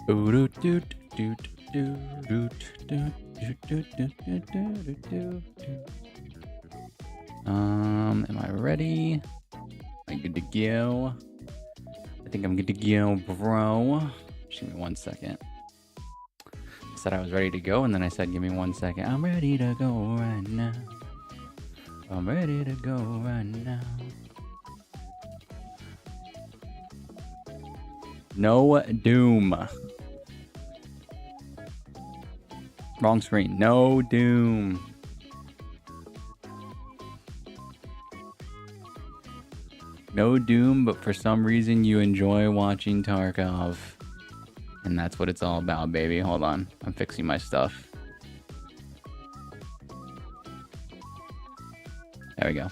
Am I ready? Am I good to go? I think I'm good to go, bro. Just give me 1 second. I said I was ready to go, and then I said, give me 1 second. I'm ready to go right now. I'm ready to go right now. No Doom. Wrong screen. No Doom. No Doom, but for some reason you enjoy watching Tarkov. And that's what it's all about, baby. Hold on. I'm fixing my stuff. There we go.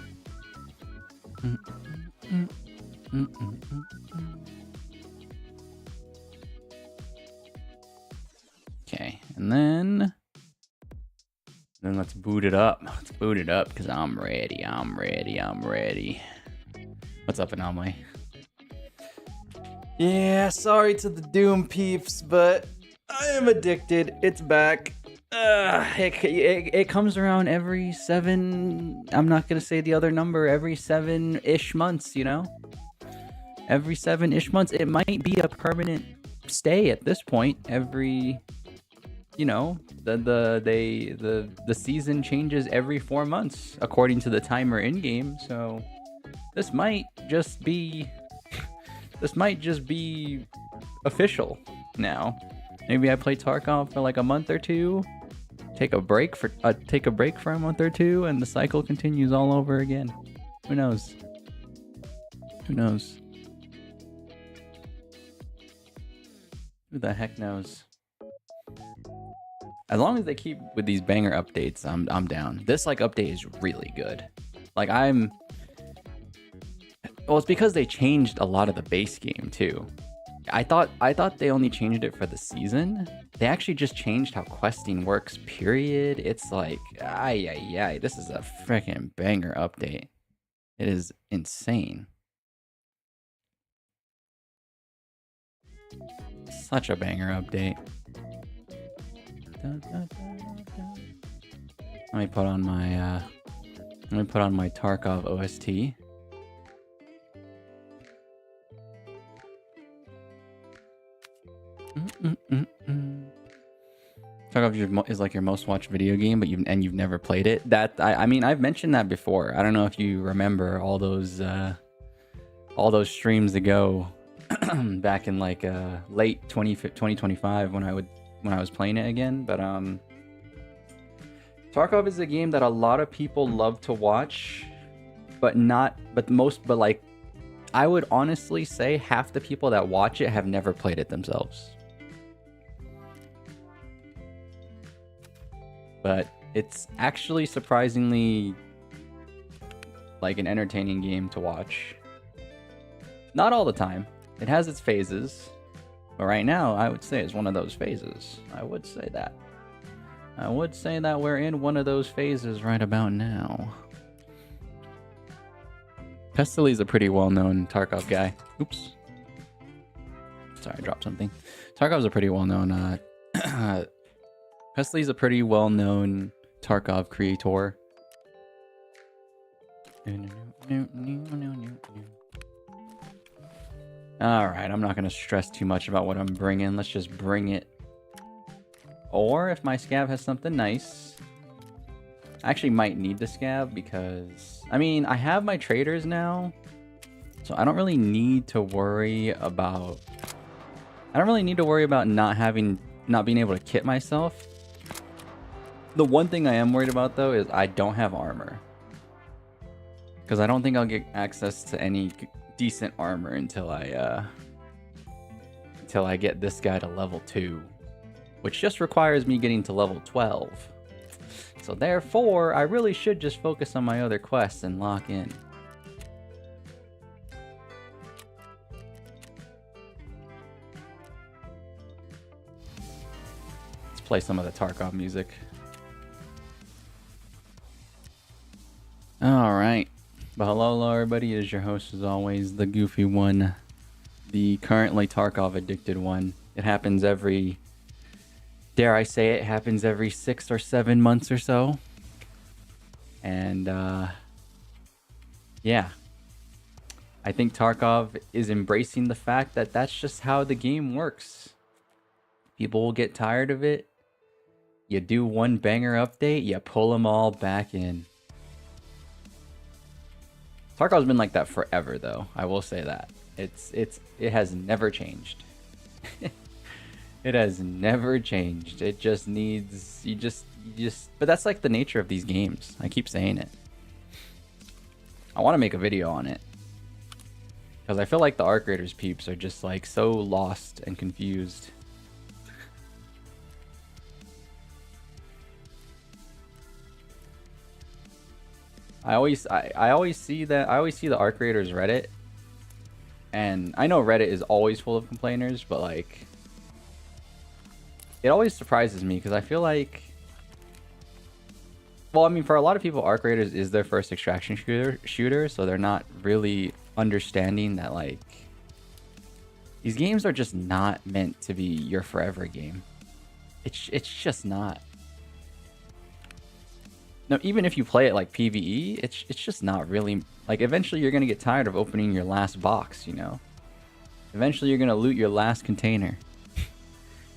Okay, and then let's boot it up. Let's boot it up because I'm ready. I'm ready. What's up, Anomaly? Yeah, sorry to the Doom peeps, but I am addicted. It's back. It comes around every 7. I'm not gonna say the other number. Every 7-ish months, you know. Every 7-ish months. It might be a permanent stay at this point. Every, you know, the season changes every 4 months according to the timer in game. So this might just be official now. Maybe I play Tarkov for like a month or two, take a break for a month or two, and the cycle continues all over again. Who knows? Who knows? Who the heck knows? As long as they keep with these banger updates, I'm down. This like update is really good. Like well, it's because they changed a lot of the base game too. I thought they only changed it for the season. They actually just changed how questing works, period. It's like, this is a freaking banger update. It is insane. Such a banger update. Let me put on my Tarkov OST. Tarkov is like your most watched video game, but you've never played it. I mean, I've mentioned that before. I don't know if you remember all those streams ago, back in like late 2025 when I was playing it again. But Tarkov is a game that a lot of people love to watch, but like I would honestly say half the people that watch it have never played it themselves. But it's actually surprisingly like an entertaining game to watch. Not all the time. It has its phases. But right now, I would say it's one of those phases. I would say that. I would say that we're in one of those phases right about now. Pestily a pretty well-known Tarkov guy. Oops. Sorry, I dropped something. Tarkov's a pretty well-known... Pestily a pretty well-known Tarkov creator. Alright, I'm not going to stress too much about what I'm bringing. Let's just bring it. Or if my scav has something nice... I actually might need the scav because... I mean, I have my traders now. So I don't really need to worry about... not being able to kit myself. The one thing I am worried about, though, is I don't have armor. Because I don't think I'll get access to any decent armor until I get this guy to level 2. Which just requires me getting to level 12. So therefore, I really should just focus on my other quests and lock in. Let's play some of the Tarkov music. Alright. But hello everybody, it is your host as always, the goofy one. The currently Tarkov addicted one. It happens every, dare I say it, happens every 6 or 7 months or so. And yeah, I think Tarkov is embracing the fact that that's just how the game works. People will get tired of it. You do one banger update, you pull them all back in. Tarkov's been like that forever, though. I will say that it has never changed. It has never changed. It just needs you just. But that's like the nature of these games. I keep saying it. I want to make a video on it because I feel like the Arc Raiders peeps are just like so lost and confused. I always see the Arc Raiders Reddit, and I know Reddit is always full of complainers, but like it always surprises me because I feel like, well, I mean, for a lot of people, Arc Raiders is their first extraction shooter, so they're not really understanding that like these games are just not meant to be your forever game. It's just not. No, even if you play it like PvE, it's just not really, like, eventually you're gonna get tired of opening your last box, you know? Eventually you're gonna loot your last container.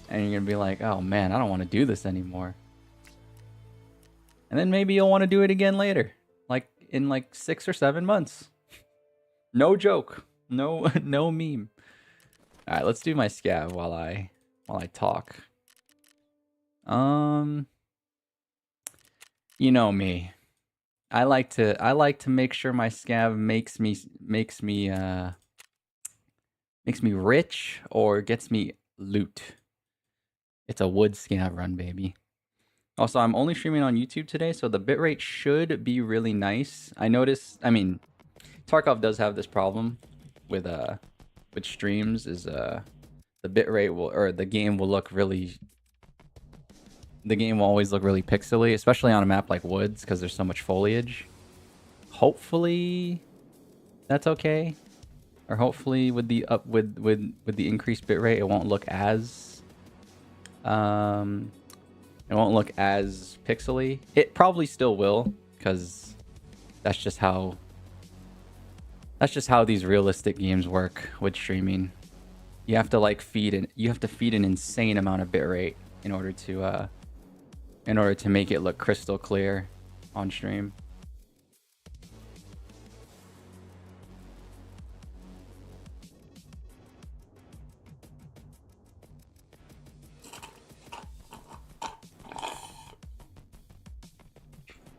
And you're gonna be like, oh man, I don't want to do this anymore. And then maybe you'll want to do it again later. Like in like 6 or 7 months. No joke. No no meme. Alright, let's do my scav while I talk. You know me. I like to make sure my scav makes me rich or gets me loot. It's a wood scav run, baby. Also, I'm only streaming on YouTube today, so the bitrate should be really nice. I noticed, I mean, Tarkov does have this problem with streams is the bitrate will, or the game will look really, the game will always look really pixely, especially on a map like Woods because there's so much foliage. Hopefully that's okay. Or hopefully with the with the increased bitrate it won't look as pixely. It probably still will, because that's just how these realistic games work with streaming. You have to like feed an insane amount of bitrate in order to make it look crystal clear on stream.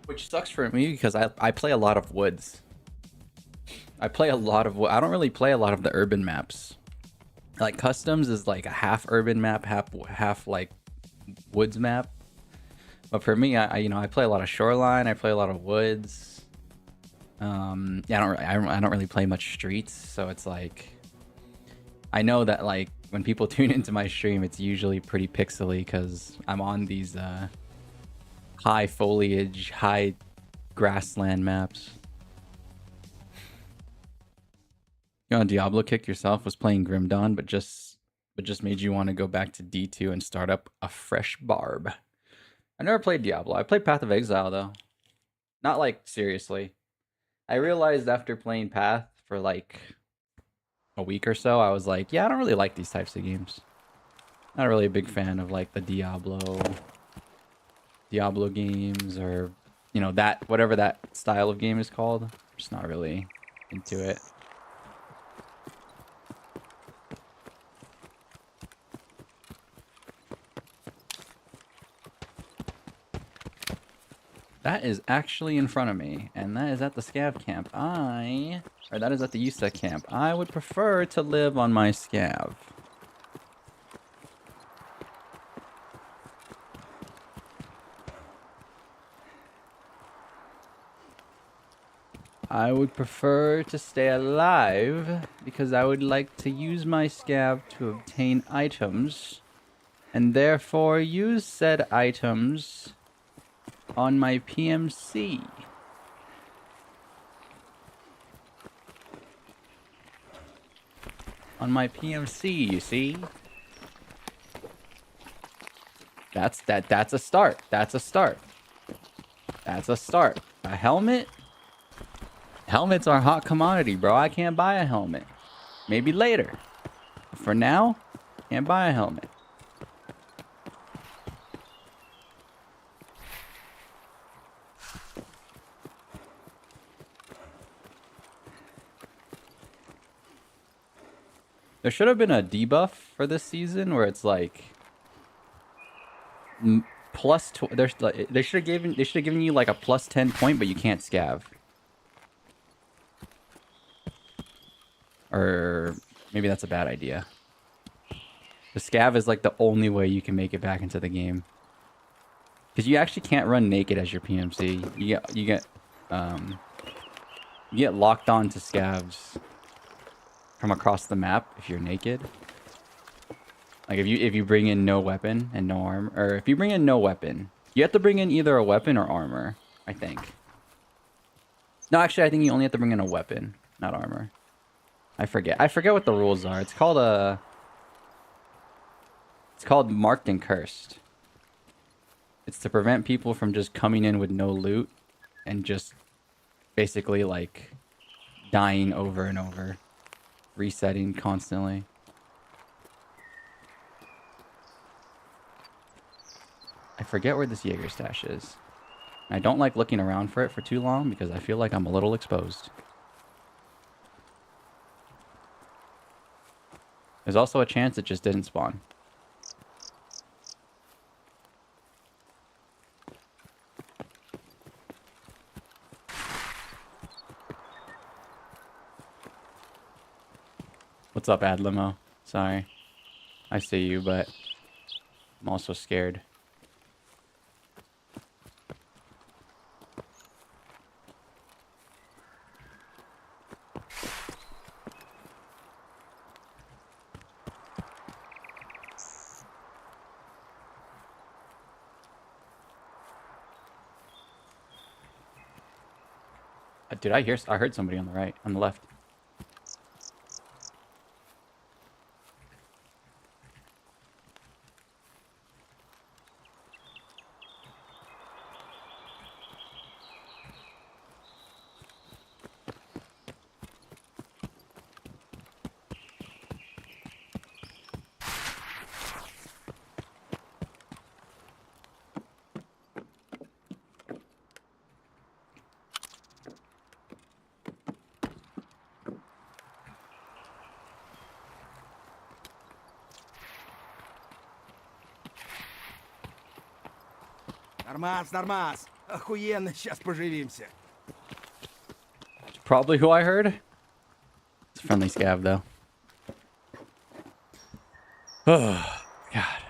Which sucks for me because I play a lot of woods. I don't really play a lot of the urban maps. Like customs is like a half urban map, half like woods map. But for me, I play a lot of shoreline. I play a lot of woods. Yeah, I don't really play much streets, so it's like I know that like when people tune into my stream, it's usually pretty pixely because I'm on these high foliage, high grassland maps. You know, Diablo kick yourself was playing Grim Dawn, but just made you want to go back to D2 and start up a fresh barb. I never played Diablo. I played Path of Exile though. Not like seriously. I realized after playing Path for like a week or so, I was like, yeah, I don't really like these types of games. Not really a big fan of like the Diablo games, or you know, that whatever that style of game is called. I'm just not really into it. That is actually in front of me, and that is at the scav camp. That is at the USEC camp. I would prefer to live on my scav. I would prefer to stay alive because I would like to use my scav to obtain items, and therefore use said items on my PMC. On my PMC, you see? That's a start. That's a start. That's a start. A helmet? Helmets are a hot commodity, bro. I can't buy a helmet. Maybe later. For now, can't buy a helmet. There should have been a debuff for this season where it's like plus. They should have given you like a plus 10 point, but you can't scav. Or maybe that's a bad idea. The scav is like the only way you can make it back into the game. Because you actually can't run naked as your PMC. You get locked on to scavs from across the map if you're naked. Like if you bring in no weapon and no armor, or if you bring in no weapon, you have to bring in either a weapon or armor, I think. No, actually I think you only have to bring in a weapon, not armor. I forget what the rules are. It's called marked and cursed. It's to prevent people from just coming in with no loot and just basically like dying over and over, resetting constantly. I forget where this Jaeger stash is. I don't like looking around for it for too long because I feel like I'm a little exposed. There's also a chance it just didn't spawn. What's up, Ad Limo? Sorry. I see you, but I'm also scared. Dude, I heard somebody on the right, on the left. Нормас, нормас. Охуенно, сейчас поживимся. It's probably who I heard. It's a friendly scav, though. Oh, God.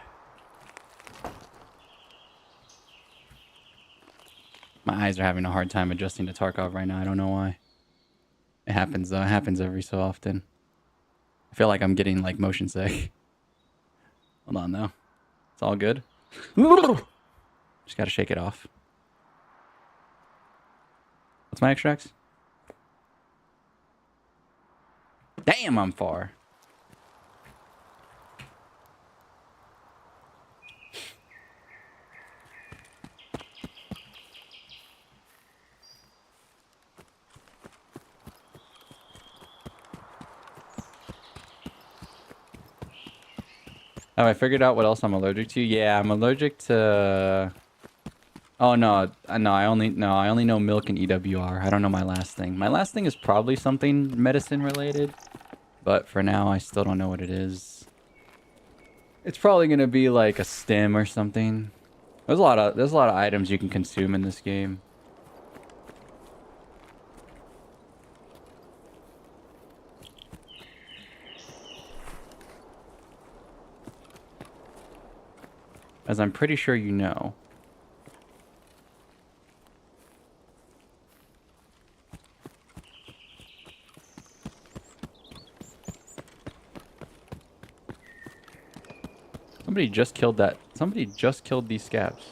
My eyes are having a hard time adjusting to Tarkov right now. I don't know why. It happens, though. It happens every so often. I feel like I'm getting, like, motion sick. Hold on, though. It's all good. Just gotta shake it off. What's my extracts? Damn, I'm far. Have I figured out what else I'm allergic to? Yeah, I'm allergic to... Oh no, I only know milk and EWR. I don't know my last thing. My last thing is probably something medicine related, but for now I still don't know what it is. It's probably gonna be like a stim or something. There's a lot of items you can consume in this game. As I'm pretty sure you know. Somebody just killed that. Somebody just killed these scabs.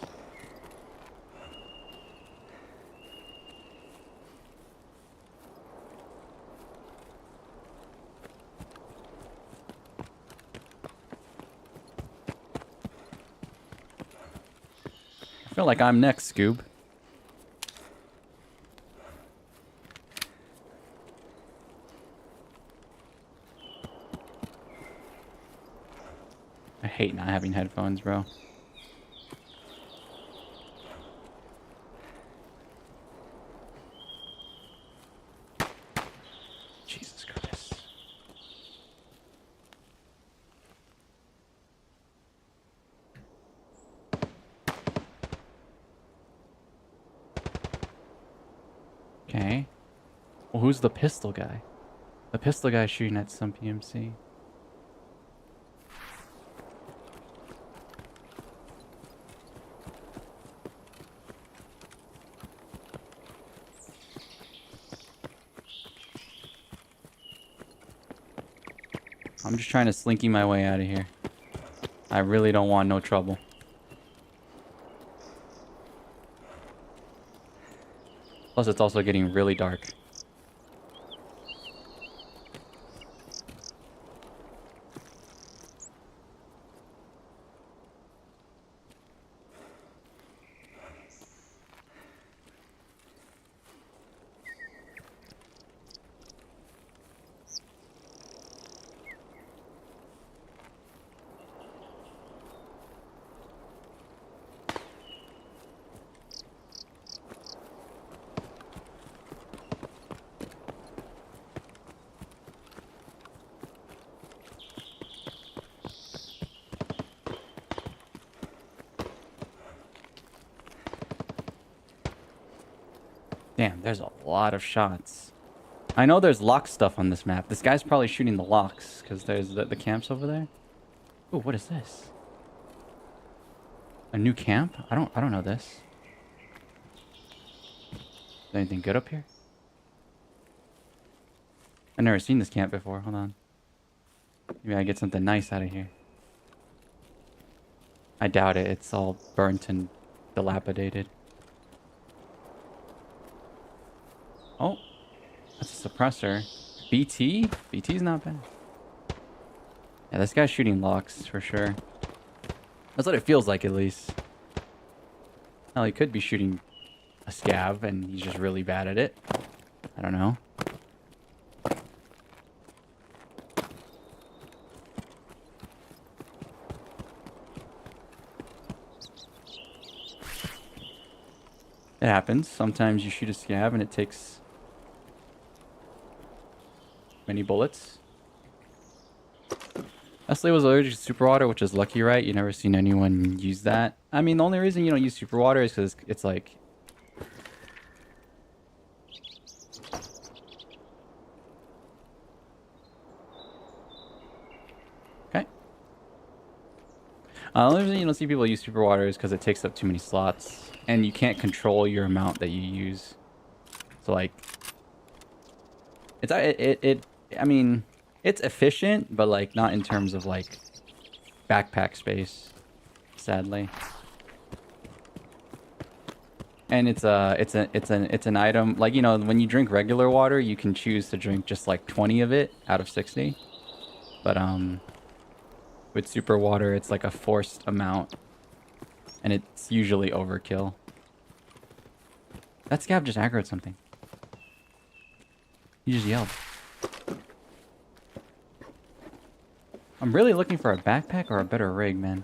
feel like I'm next, Scoob. I hate not having headphones, bro. Jesus Christ. Okay. Well, who's the pistol guy? The pistol guy's shooting at some PMC. I'm just trying to slinky my way out of here. I really don't want no trouble. Plus, it's also getting really dark. Damn, there's a lot of shots. I know there's lock stuff on this map. This guy's probably shooting the locks because there's the camps over there. Oh, what is this? A new camp? I don't know this. Is there anything good up here? I've never seen this camp before. Hold on. Maybe I get something nice out of here. I doubt it. It's all burnt and dilapidated. Oh, that's a suppressor. BT? BT's not bad. Yeah, this guy's shooting locks for sure. That's what it feels like, at least. Well, he could be shooting a scav and he's just really bad at it. I don't know. It happens. Sometimes you shoot a scav and it takes many bullets. Leslie was allergic to super water, which is lucky, right? You never seen anyone use that. I mean, the only reason you don't use super water is because it's like... Okay. The only reason you don't see people use super water is because it takes up too many slots. And you can't control your amount that you use. So, like... I mean... It's efficient, but like not in terms of like backpack space, sadly. And it's an item, like, you know, when you drink regular water, you can choose to drink just like 20 of it out of 60. But with super water, it's like a forced amount, and it's usually overkill. That scav just aggroed something. He just yelled. I'm really looking for a backpack or a better rig, man.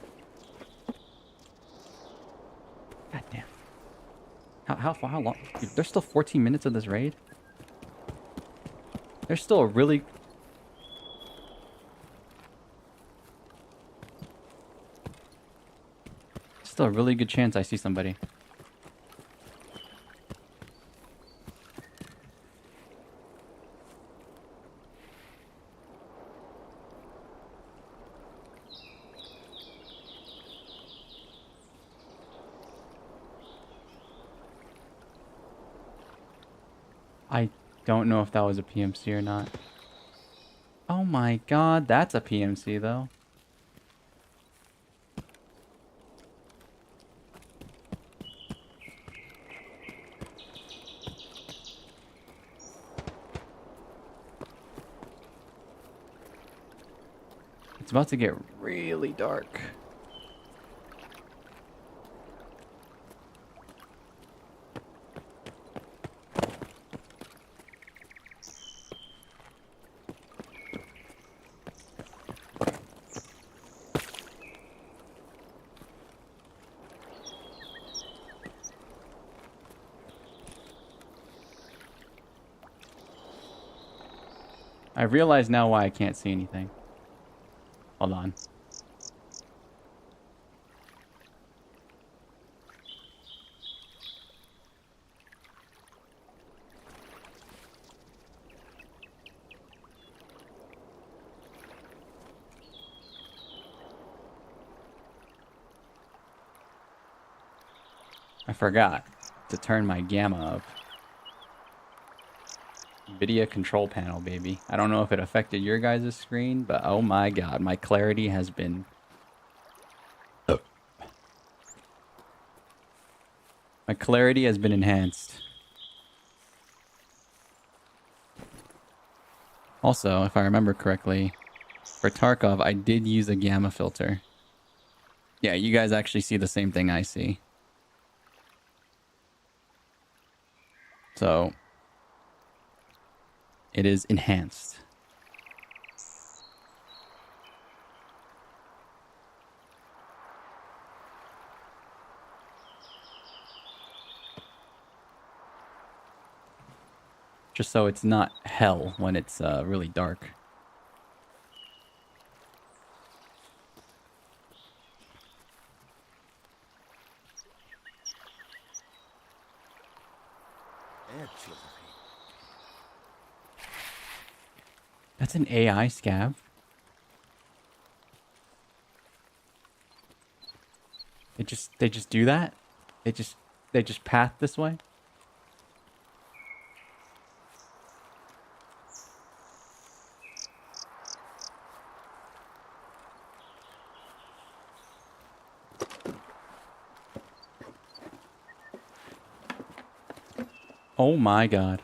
God damn. How long? Dude, there's still 14 minutes of this raid? There's still a really... Still a really good chance I see somebody. I don't know if that was a PMC or not. Oh my god, that's a PMC though. It's about to get really dark. I realize now why I can't see anything. Hold on. I forgot to turn my gamma up. Video control panel, baby. I don't know if it affected your guys' screen, but oh my god, my clarity has been... My clarity has been enhanced. Also, if I remember correctly, for Tarkov, I did use a gamma filter. Yeah, you guys actually see the same thing I see. So, it is enhanced. Just so it's not hell when it's really dark. That's an AI scab. They just do that? They just path this way? Oh my god.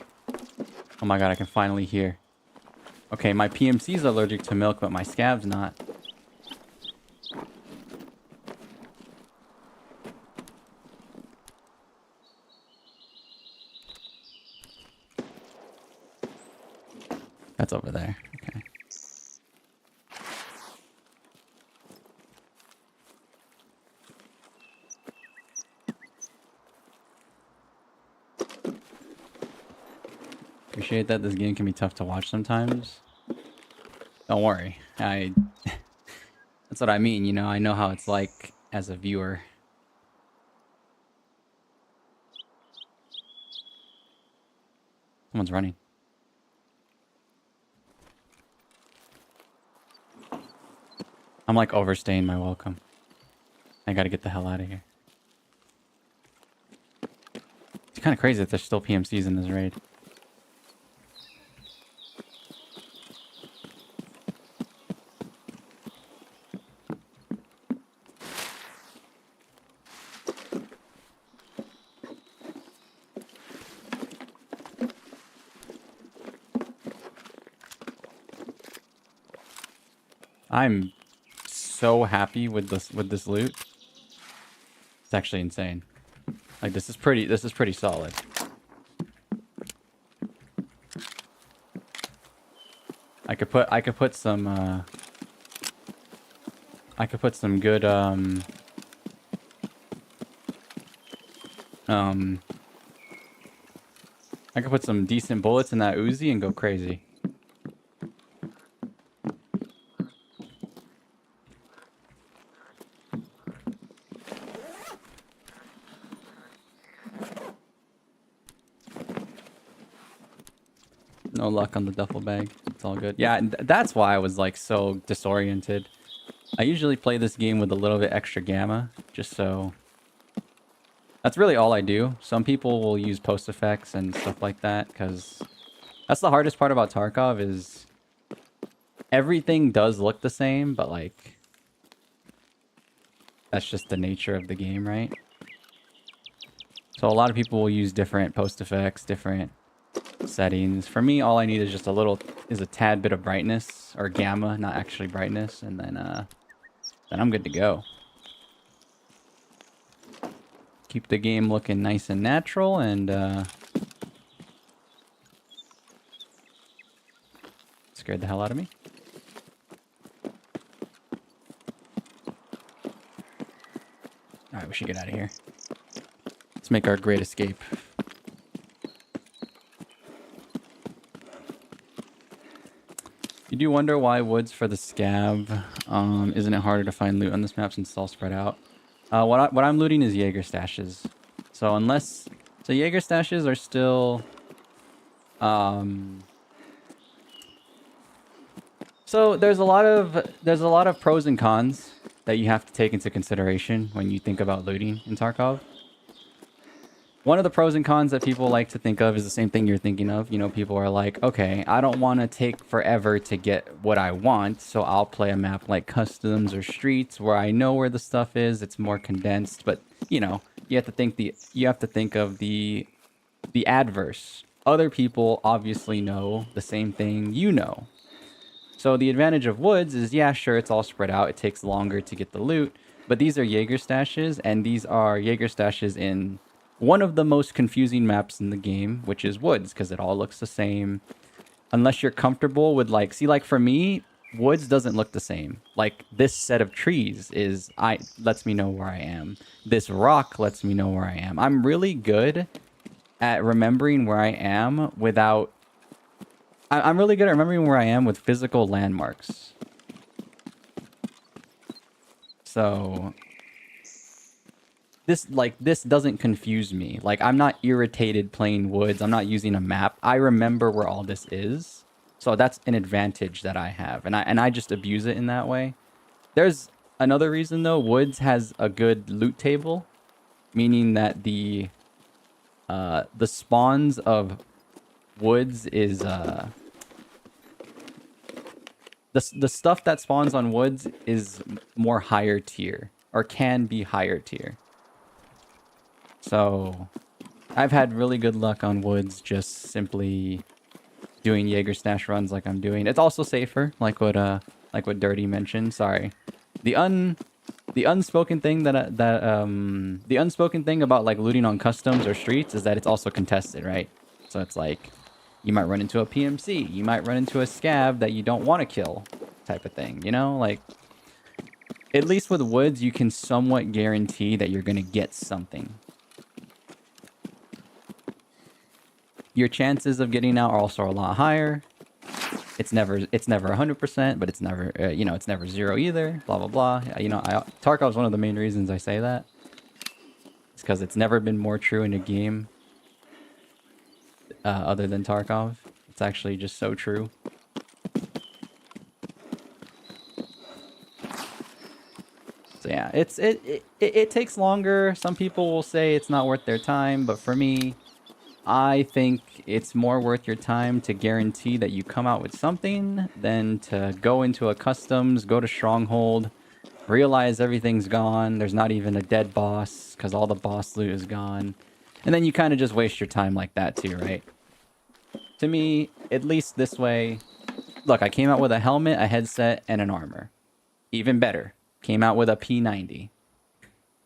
Oh my god, I can finally hear. Okay, my PMC's allergic to milk, but my scab's not. That's over there. Okay. Appreciate that this game can be tough to watch sometimes. Don't worry. That's what I mean, you know, I know how it's like as a viewer. Someone's running. I'm like overstaying my welcome. I gotta get the hell out of here. It's kind of crazy that there's still PMCs in this raid. I'm so happy with this loot. It's actually insane. Like this is pretty solid. I could put some good I could put some decent bullets in that Uzi and go crazy. No luck on the duffel bag. It's all good. Yeah, and that's why I was like so disoriented. I usually play this game with a little bit extra gamma, just so... That's really all I do. Some people will use post effects and stuff like that, because that's the hardest part about Tarkov is everything does look the same, but like... That's just the nature of the game, right? So a lot of people will use different post effects, different settings. For me, all I need is just a tad bit of brightness or gamma, not actually brightness, and then I'm good to go. Keep the game looking nice and natural, and scared the hell out of me. All right, we should get out of here. Let's make our great escape. do wonder why woods for the scab. Isn't it harder to find loot on this map since it's all spread out? What I'm looting is Jaeger stashes. So Jaeger stashes are still so there's a lot of pros and cons that you have to take into consideration when you think about looting in Tarkov. One of the pros and cons that people like to think of is the same thing you're thinking of. You know, people are like, okay, I don't want to take forever to get what I want, so I'll play a map like Customs or Streets where I know where the stuff is. It's more condensed, but you know, you have to think of the adverse. Other people obviously know the same thing you know. So the advantage of woods is, yeah, sure, it's all spread out. It takes longer to get the loot, but these are Jaeger stashes, and these are Jaeger stashes in one of the most confusing maps in the game, which is woods, because it all looks the same. Unless you're comfortable with like for me, woods doesn't look the same. Like this set of trees lets me know where I am. This rock lets me know where I am. I'm really good at remembering where I am without... I'm really good at remembering where I am with physical landmarks. So... This doesn't confuse me. Like, I'm not irritated playing woods. I'm not using a map. I remember where all this is. So that's an advantage that I have. And I just abuse it in that way. There's another reason, though. Woods has a good loot table. Meaning that the spawns of woods is... The stuff that spawns on woods is more higher tier. Or can be higher tier. So, I've had really good luck on woods just simply doing Jaeger stash runs like I'm doing. It's also safer, like what Dirty mentioned. Sorry, the unspoken thing the unspoken thing about like looting on Customs or Streets is that it's also contested, right? So it's like you might run into a PMC, you might run into a scab that you don't want to kill, type of thing. You know, like at least with woods, you can somewhat guarantee that you're gonna get something. Your chances of getting out are also a lot higher. It's never 100%, but it's never it's never zero either. Blah blah blah. You know, Tarkov is one of the main reasons I say that. It's because it's never been more true in a game other than Tarkov. It's actually just so true. So yeah, it takes longer. Some people will say it's not worth their time, but for me, I think it's more worth your time to guarantee that you come out with something than to go into a Customs, go to Stronghold, realize everything's gone, there's not even a dead boss because all the boss loot is gone. And then you kind of just waste your time like that too, right? To me, at least this way... Look, I came out with a helmet, a headset, and an armor. Even better, came out with a P90.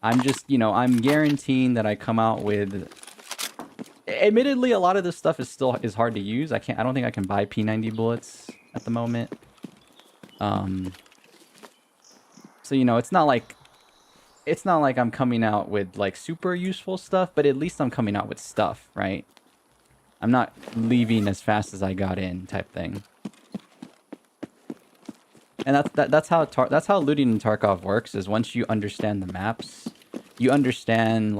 I'm just, I'm guaranteeing that I come out with... Admittedly, a lot of this stuff is hard to use. I don't think I can buy P90 bullets at the moment. So it's not like I'm coming out with like super useful stuff, but at least I'm coming out with stuff, right? I'm not leaving as fast as I got in, type thing. And that's how looting in Tarkov works. Is once you understand the maps, you understand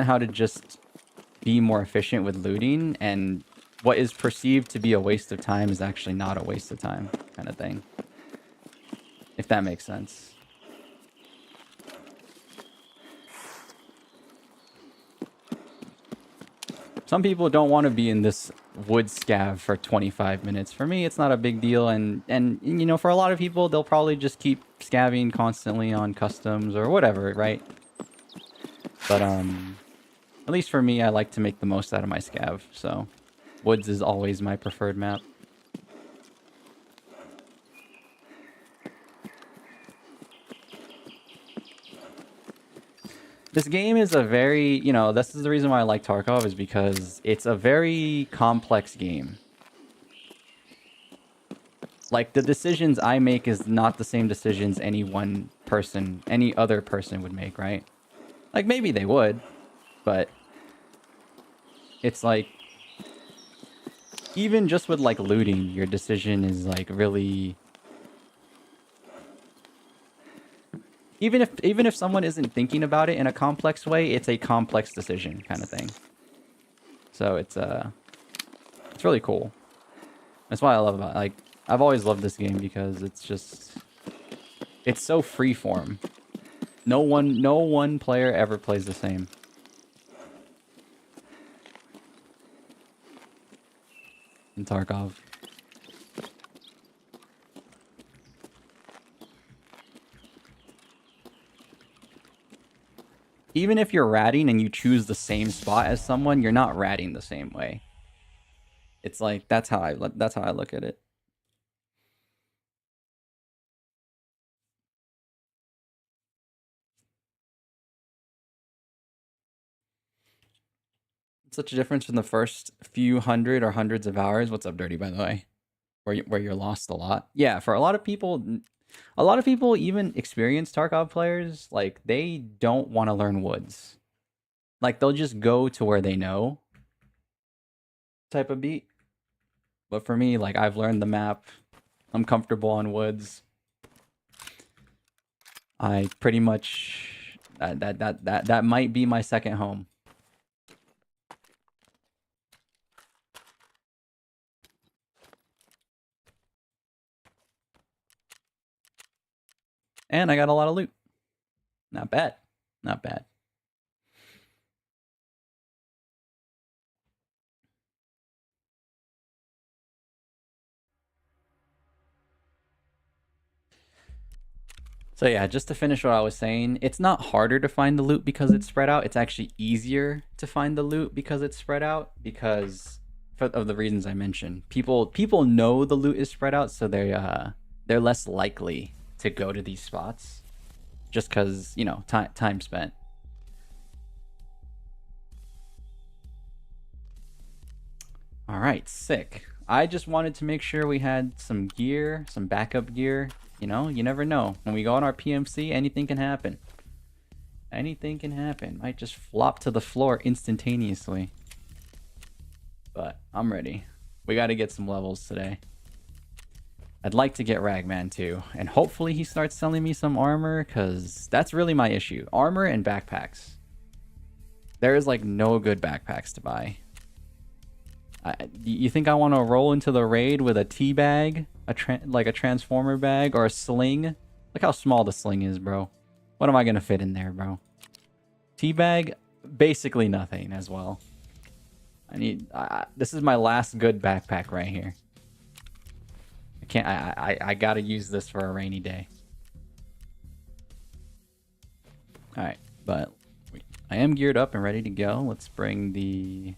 how to just be more efficient with looting, and what is perceived to be a waste of time is actually not a waste of time, kind of thing. If that makes sense. Some people don't want to be in this wood scav for 25 minutes. For me, it's not a big deal, and for a lot of people, they'll probably just keep scabbing constantly on Customs or whatever, right? But at least for me, I like to make the most out of my scav, so woods is always my preferred map. This game is a very, this is the reason why I like Tarkov, is because it's a very complex game. Like, the decisions I make is not the same decisions any other person would make, right? Like, maybe they would, but it's like, even just with like looting, your decision is like really. Even if someone isn't thinking about it in a complex way, it's a complex decision kind of thing. So it's really cool. That's why I love about it. Like I've always loved this game because it's so freeform. No one player ever plays the same. In Tarkov. Even if you're ratting and you choose the same spot as someone, you're not ratting the same way. It's like that's how I look at it. It's such a difference from the first few hundred or hundreds of hours. What's up, Dirty, by the way? Where you're lost a lot. Yeah, for a lot of people, even experienced Tarkov players, like they don't want to learn woods. Like they'll just go to where they know. Type of beat. But for me, like I've learned the map. I'm comfortable on woods. I pretty much that might be my second home. And I got a lot of loot. Not bad. Not bad. So yeah, just to finish what I was saying, it's not harder to find the loot because it's spread out. It's actually easier to find the loot because it's spread out because of the reasons I mentioned. People know the loot is spread out, so they're less likely to go to these spots just because, you know, time spent. All right, sick. I just wanted to make sure we had some gear, some backup gear. You know, you never know. When we go on our PMC, anything can happen. Anything can happen. Might just flop to the floor instantaneously. But I'm ready. We got to get some levels today. I'd like to get Ragman too. And hopefully he starts selling me some armor, because that's really my issue. Armor and backpacks. There is like no good backpacks to buy. You think I want to roll into the raid with a tea bag? Like a transformer bag or a sling? Look how small the sling is, bro. What am I going to fit in there, bro? Tea bag? Basically nothing as well. This is my last good backpack right here. I gotta use this for a rainy day. Alright, but I am geared up and ready to go. Let's bring the...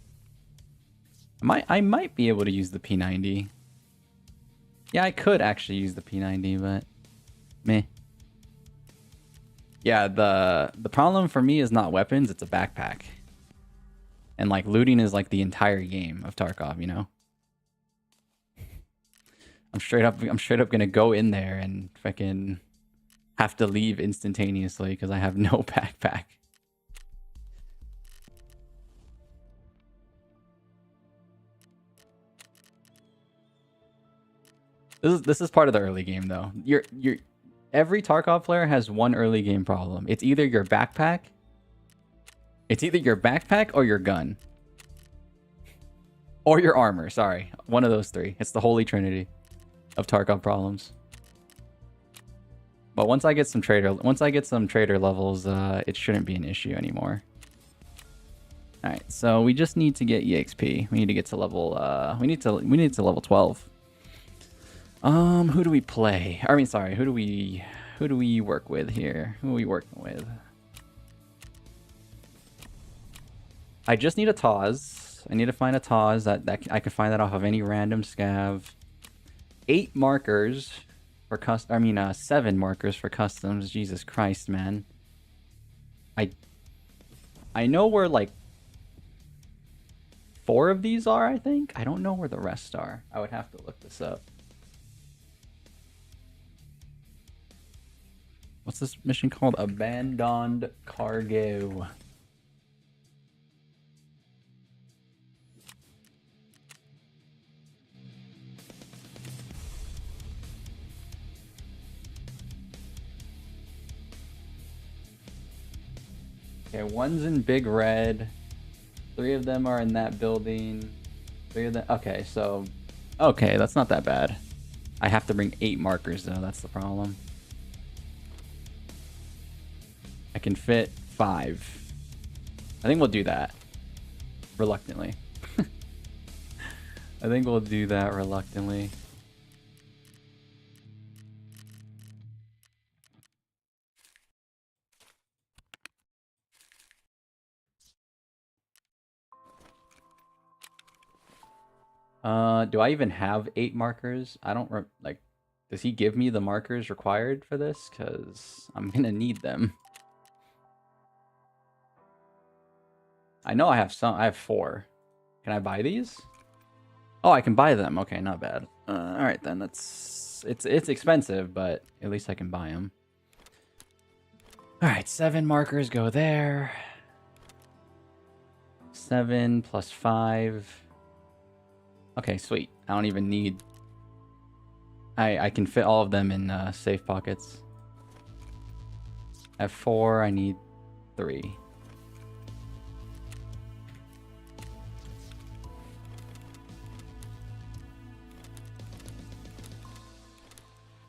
I might be able to use the P90. Yeah, I could actually use the P90, but meh. Yeah, the problem for me is not weapons, it's a backpack. And like looting is like the entire game of Tarkov, you know? I'm straight up gonna go in there and fucking have to leave instantaneously because I have no backpack. This is part of the early game though. Every Tarkov player has one early game problem. It's either your backpack or your gun. Or your armor, sorry. One of those three. It's the holy trinity of Tarkov problems. But once I get some trader levels, it shouldn't be an issue anymore. Alright, so we just need to get EXP. We need to get to level we need to level 12. Who do we play? I mean, sorry, who do we work with here? Who are we working with? I just need a Taz. I need to find a Taz that I can find that off of any random scav. 8 markers for custom. 7 markers for customs. Jesus Christ, man. I know where like 4 of these are. I think I don't know where the rest are. I would have to look this up. What's this mission called? Abandoned Cargo. Okay, one's in big red. 3 of them are in that building. 3 of them. Okay, so. Okay, that's not that bad. I have to bring 8 markers, though. That's the problem. I can fit 5. I think we'll do that. Reluctantly. I think we'll do that reluctantly. Do I even have 8 markers? I don't like. Does he give me the markers required for this? Because I'm gonna need them. I know I have some. I have 4. Can I buy these? Oh, I can buy them. Okay, not bad. All right then. It's expensive, but at least I can buy them. All right, 7 markers go there. 7 plus 5. Okay, sweet. I don't even need... I can fit all of them in safe pockets. I have 4. I need 3.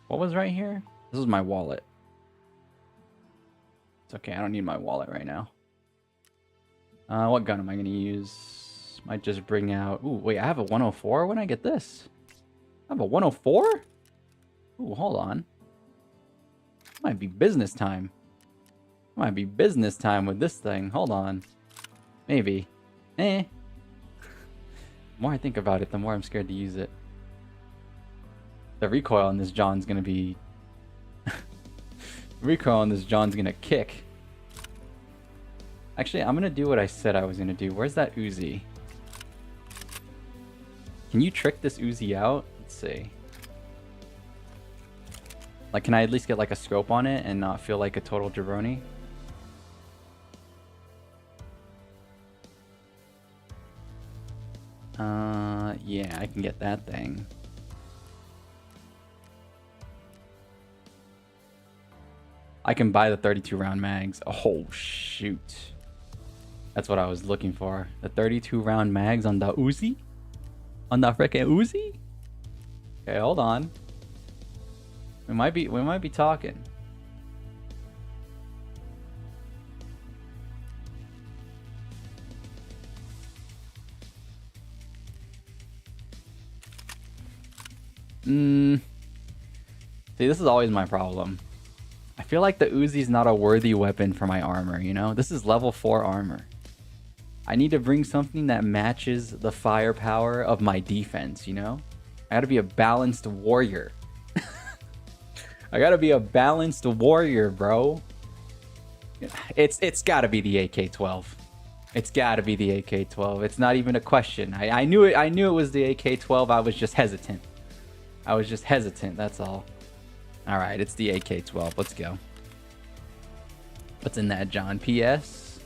What was right here? This is my wallet. It's okay. I don't need my wallet right now. What gun am I going to use? Might just bring out... Ooh, wait. I have a 104? When I get this? I have a 104? Ooh, hold on. Might be business time. Might be business time with this thing. Hold on. Maybe. The more I think about it, the more I'm scared to use it. The recoil on this John's gonna be... recoil on this John's gonna kick. Actually, I'm gonna do what I said I was gonna do. Where's that Uzi? Can you trick this Uzi out? Let's see. Like, can I at least get like a scope on it and not feel like a total jabroni? Yeah, I can get that thing. I can buy the 32 round mags. Oh, shoot. That's what I was looking for. The 32 round mags on the Uzi? On the frickin' Uzi? Okay, hold on. We might be talking. See, this is always my problem. I feel like the Uzi's not a worthy weapon for my armor, you know? This is level 4 armor. I need to bring something that matches the firepower of my defense, you know? I gotta be a balanced warrior. I gotta be a balanced warrior, bro. It's gotta be the AK-12. It's gotta be the AK-12. It's not even a question. I knew it. I knew it was the AK-12. I was just hesitant. That's all. All right, it's the AK-12. Let's go. What's in that, John? PS?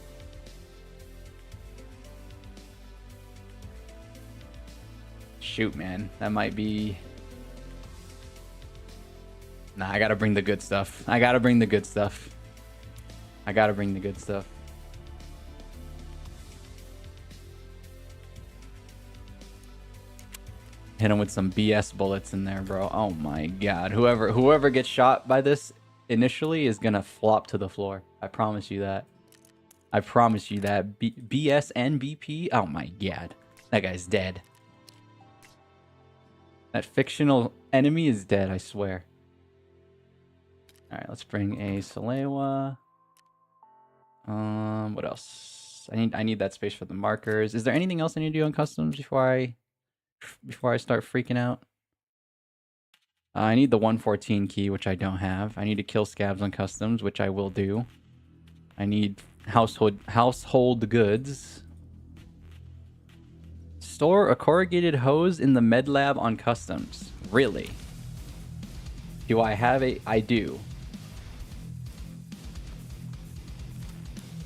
Shoot, man. That might be... Nah, I gotta bring the good stuff. I gotta bring the good stuff. Hit him with some BS bullets in there, bro. Oh my god. Whoever gets shot by this initially is gonna flop to the floor. I promise you that. BS and BP? Oh my god. That guy's dead. That fictional enemy is dead, I swear. Alright, let's bring a Salewa. What else? I need that space for the markers. Is there anything else I need to do on customs before I start freaking out? I need the 114 key, which I don't have. I need to kill scabs on customs, which I will do. I need household goods. Store a corrugated hose in the med lab on customs. Really? Do I have a... I do.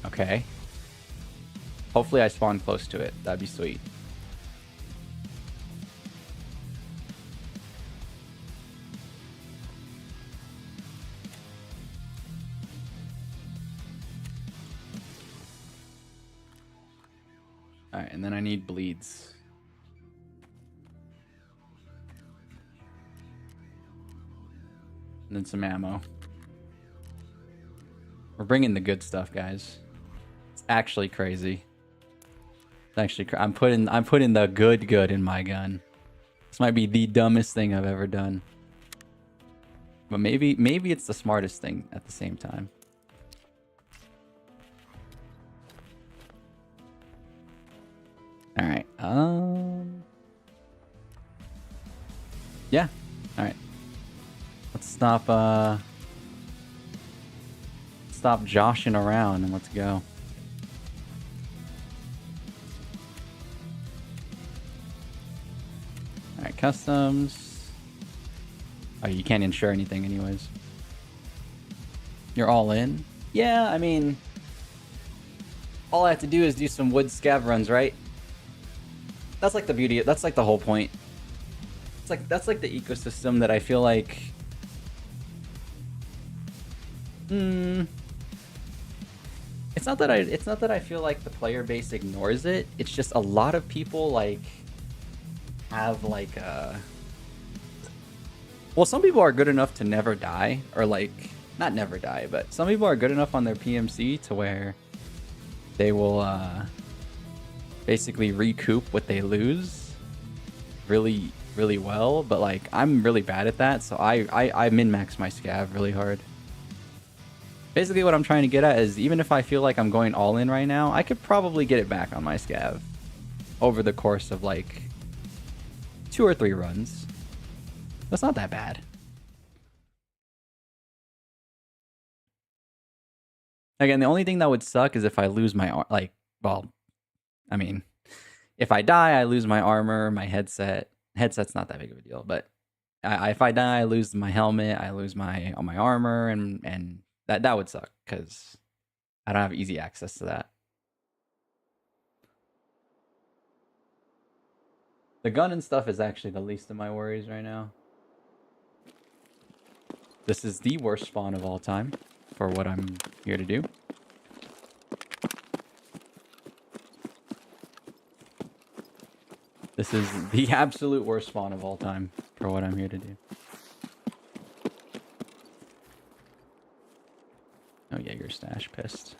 Okay. Hopefully I spawn close to it. That'd be sweet. Alright, and then I need bleeds. And then some ammo. We're bringing the good stuff, guys. It's actually crazy. It's actually I'm putting the good in my gun. This might be the dumbest thing I've ever done. But maybe it's the smartest thing at the same time. All right. Yeah. All right. Let's stop joshing around and let's go. All right, customs. Oh, you can't insure anything anyways. You're all in? Yeah, I mean, all I have to do is do some wood scav runs, right? That's like the beauty. That's like the whole point. It's like that's like the ecosystem that I feel like. It's not that I feel like the player base ignores it. It's just a lot of people like have like well, some people are good enough to never die, or like not never die, but some people are good enough on their PMC to where they will basically recoup what they lose really well. But like I'm really bad at that, so I min-max my scav really hard. Basically what I'm trying to get at is even if I feel like I'm going all in right now, I could probably get it back on my scav over the course of like 2 or 3 runs. That's not that bad. Again, the only thing that would suck is if I lose my like, well, I mean, if I die, I lose my armor, my headset. Headset's not that big of a deal, but if I die, I lose my helmet, I lose my armor, and that would suck because I don't have easy access to that. The gun and stuff is actually the least of my worries right now. This is the worst spawn of all time for what I'm here to do. This is the absolute worst spawn of all time for what I'm here to do. Oh yeah, your stash pissed.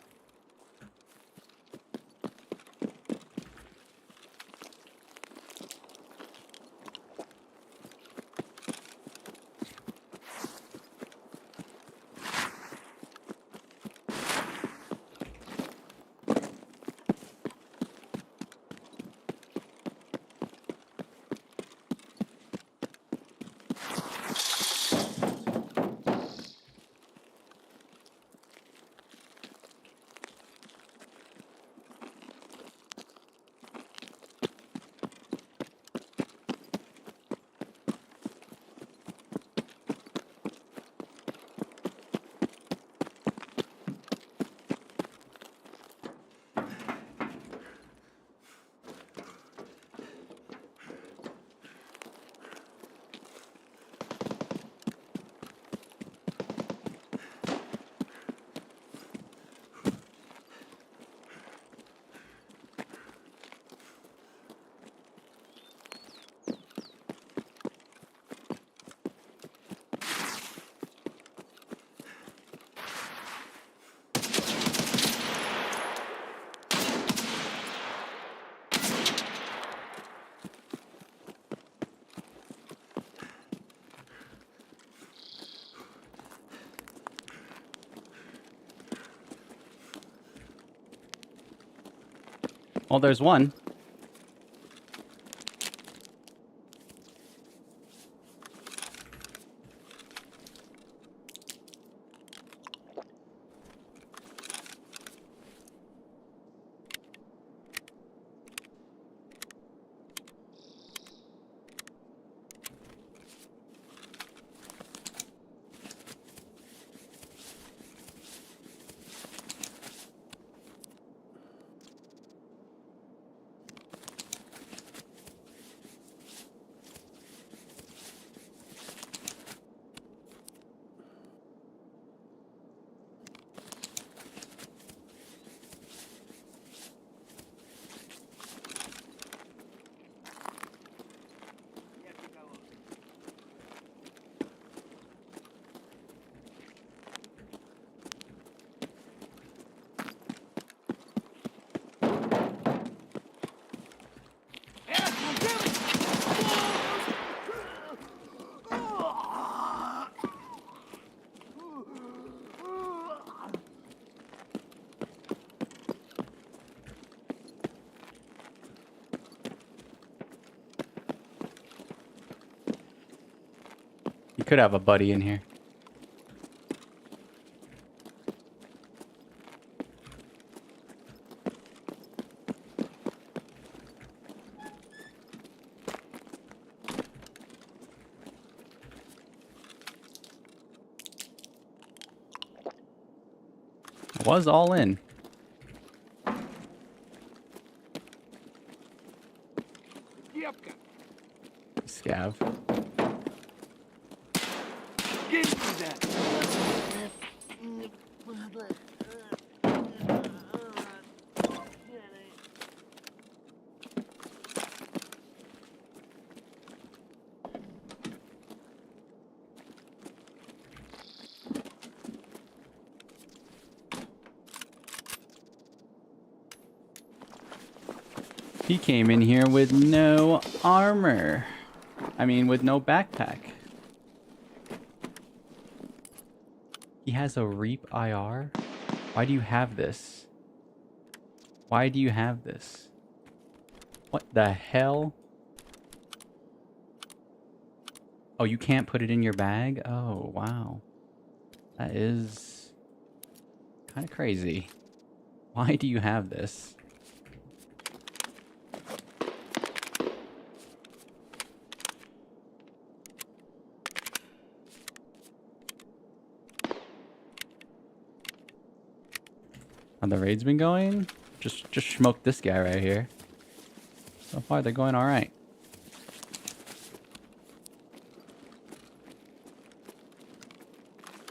Well, there's one. could have a buddy in here. I was all in. Scav. He came in here with no armor. I mean, with no backpack. He has a Reap IR? Why do you have this? Why do you have this? What the hell? Oh, you can't put it in your bag? Oh, wow. That is kind of crazy. Why do you have this? How the raid's been going? Just smoked this guy right here. So far, they're going all right.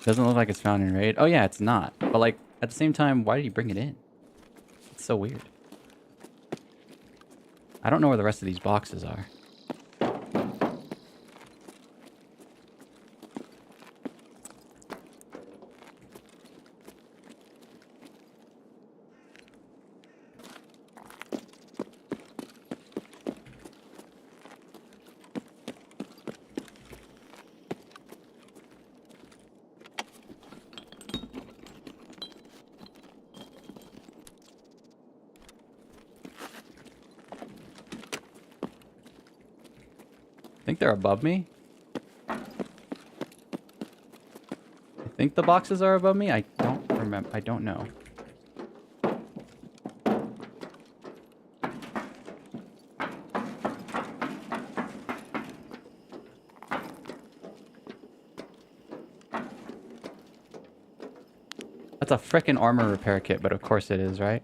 Doesn't look like it's found in raid. Oh yeah, it's not. But like at the same time, why did he bring it in? It's so weird. I don't know where the rest of these boxes are. I think they're above me. I think the boxes are above me. I don't remember. I don't know. That's a frickin' armor repair kit, but of course it is, right?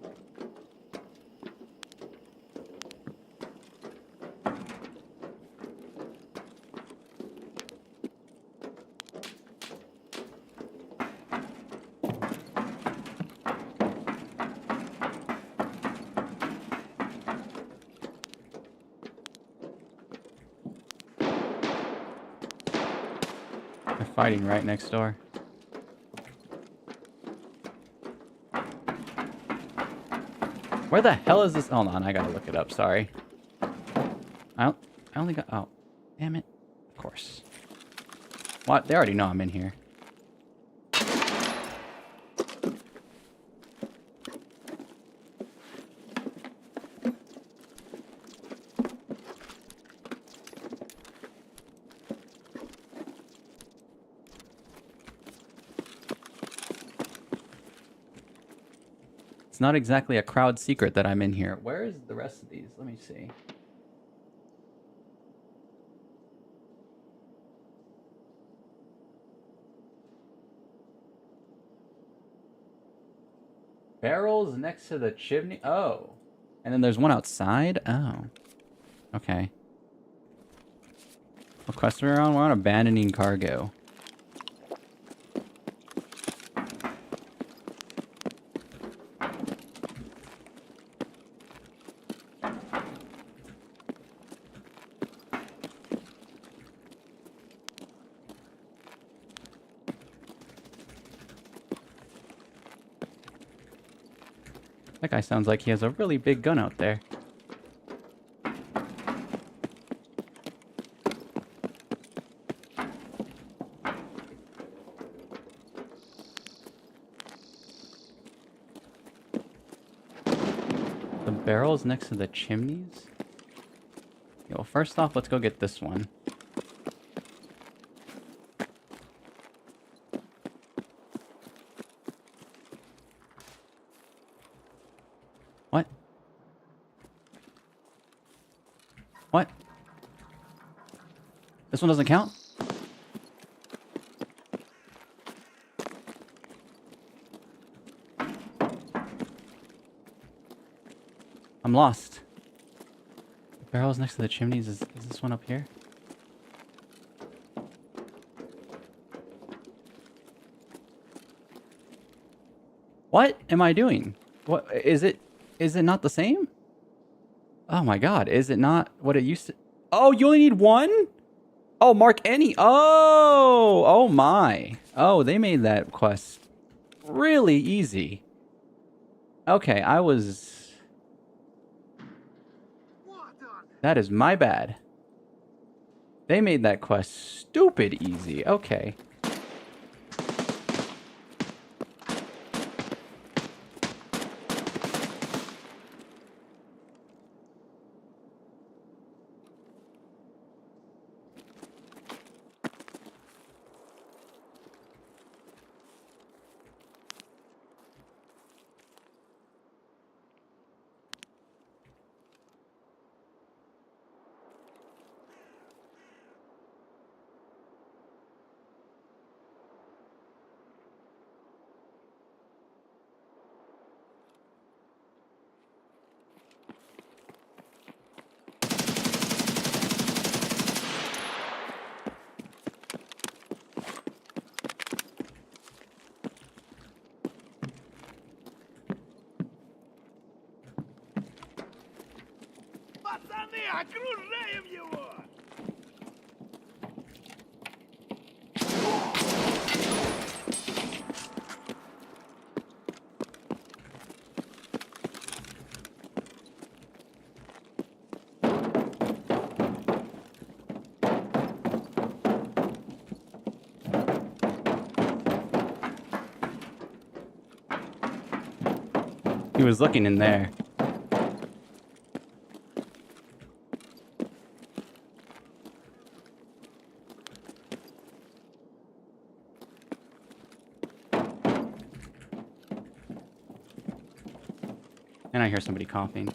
They're fighting right next door. Where the hell is this? Hold on, I gotta look it up. Sorry. I only got. Oh, damn it! Of course. What? They already know I'm in here. It's not exactly a crowd secret that I'm in here. Where is the rest of these? Let me see. Barrels next to the chimney. Oh. And then there's one outside? Oh. Okay. What quest are we on? We're on abandoning cargo. That guy sounds like he has a really big gun out there. The barrels next to the chimneys? Okay, well, first off, let's go get this one. What? This one doesn't count? I'm lost. The barrel's next to the chimneys. Is this one up here? What am I doing? What is it? Is it not the same? Oh my god, is it not what it used to? Oh, you only need one? Oh, mark any. Oh, oh my. Oh, they made that quest really easy. Okay, I was... That is my bad. They made that quest stupid easy. Okay. Пацаны, окружаем его! He was looking in there. And I hear somebody coughing.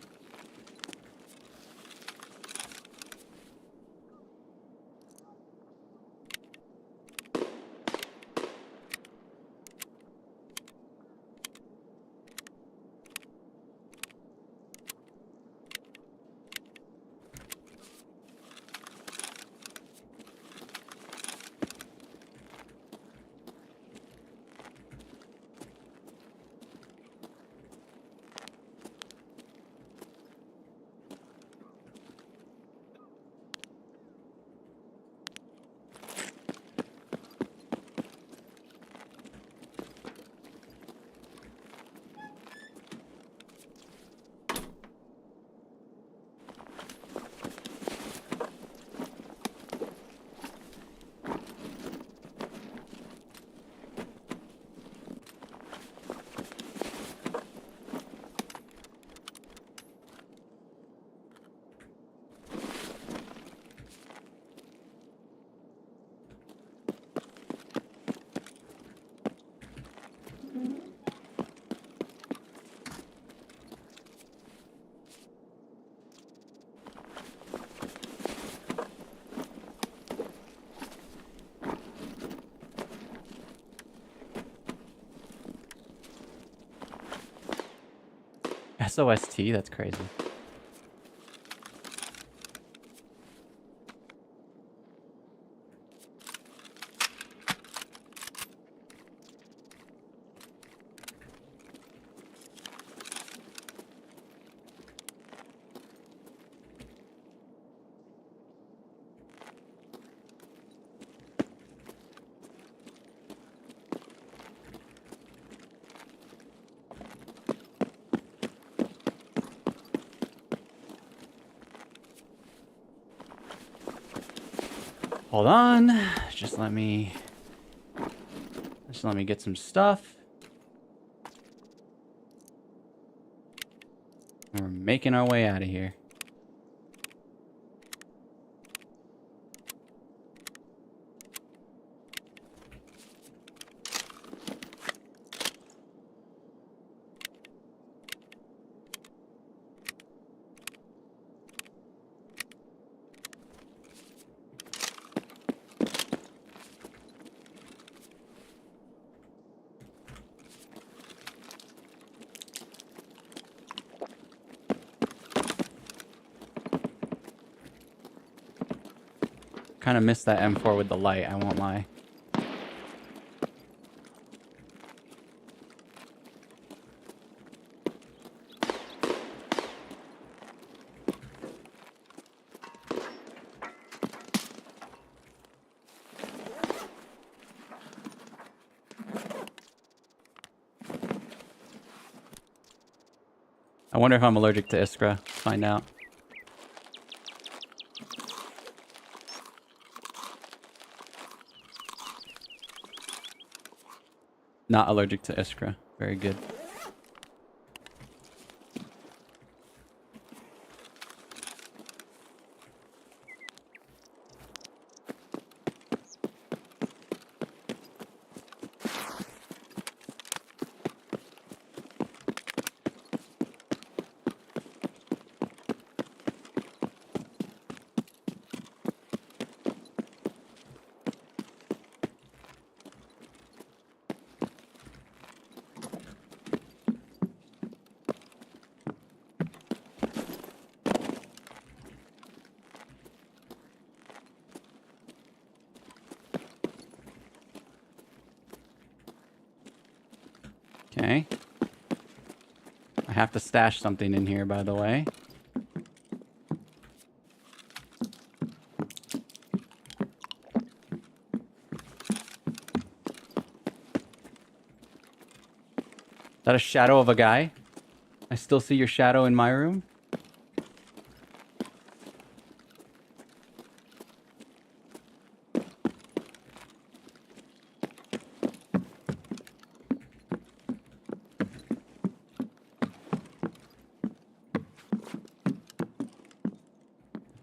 SOST? That's crazy. Hold on. Just let me get some stuff. And we're making our way out of here. kind of miss that M4 with the light, I won't lie. I wonder if I'm allergic to Iskra. Let's find out. Not allergic to Iskra. Very good. Okay. I have to stash something in here, by the way. Is that a shadow of a guy? I still see your shadow in my room.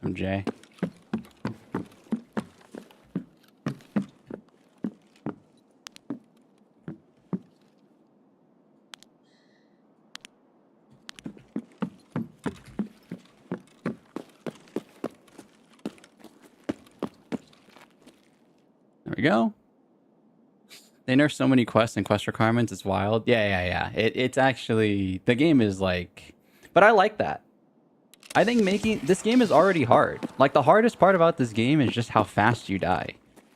I'm Jay. There we go. They nerf so many quests and quest requirements. It's wild. Yeah. It's actually... The game is like... But I like that. I think making... This game is already hard. Like, the hardest part about this game is just how fast you die.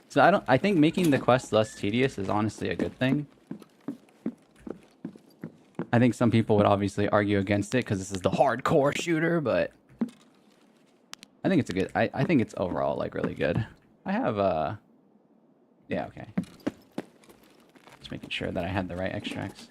So I think making the quests less tedious is honestly a good thing. I think some people would obviously argue against it because this is the hardcore shooter, but... I think it's a good... I think it's overall, like, really good. I have, Yeah, okay. Just making sure that I had the right extracts.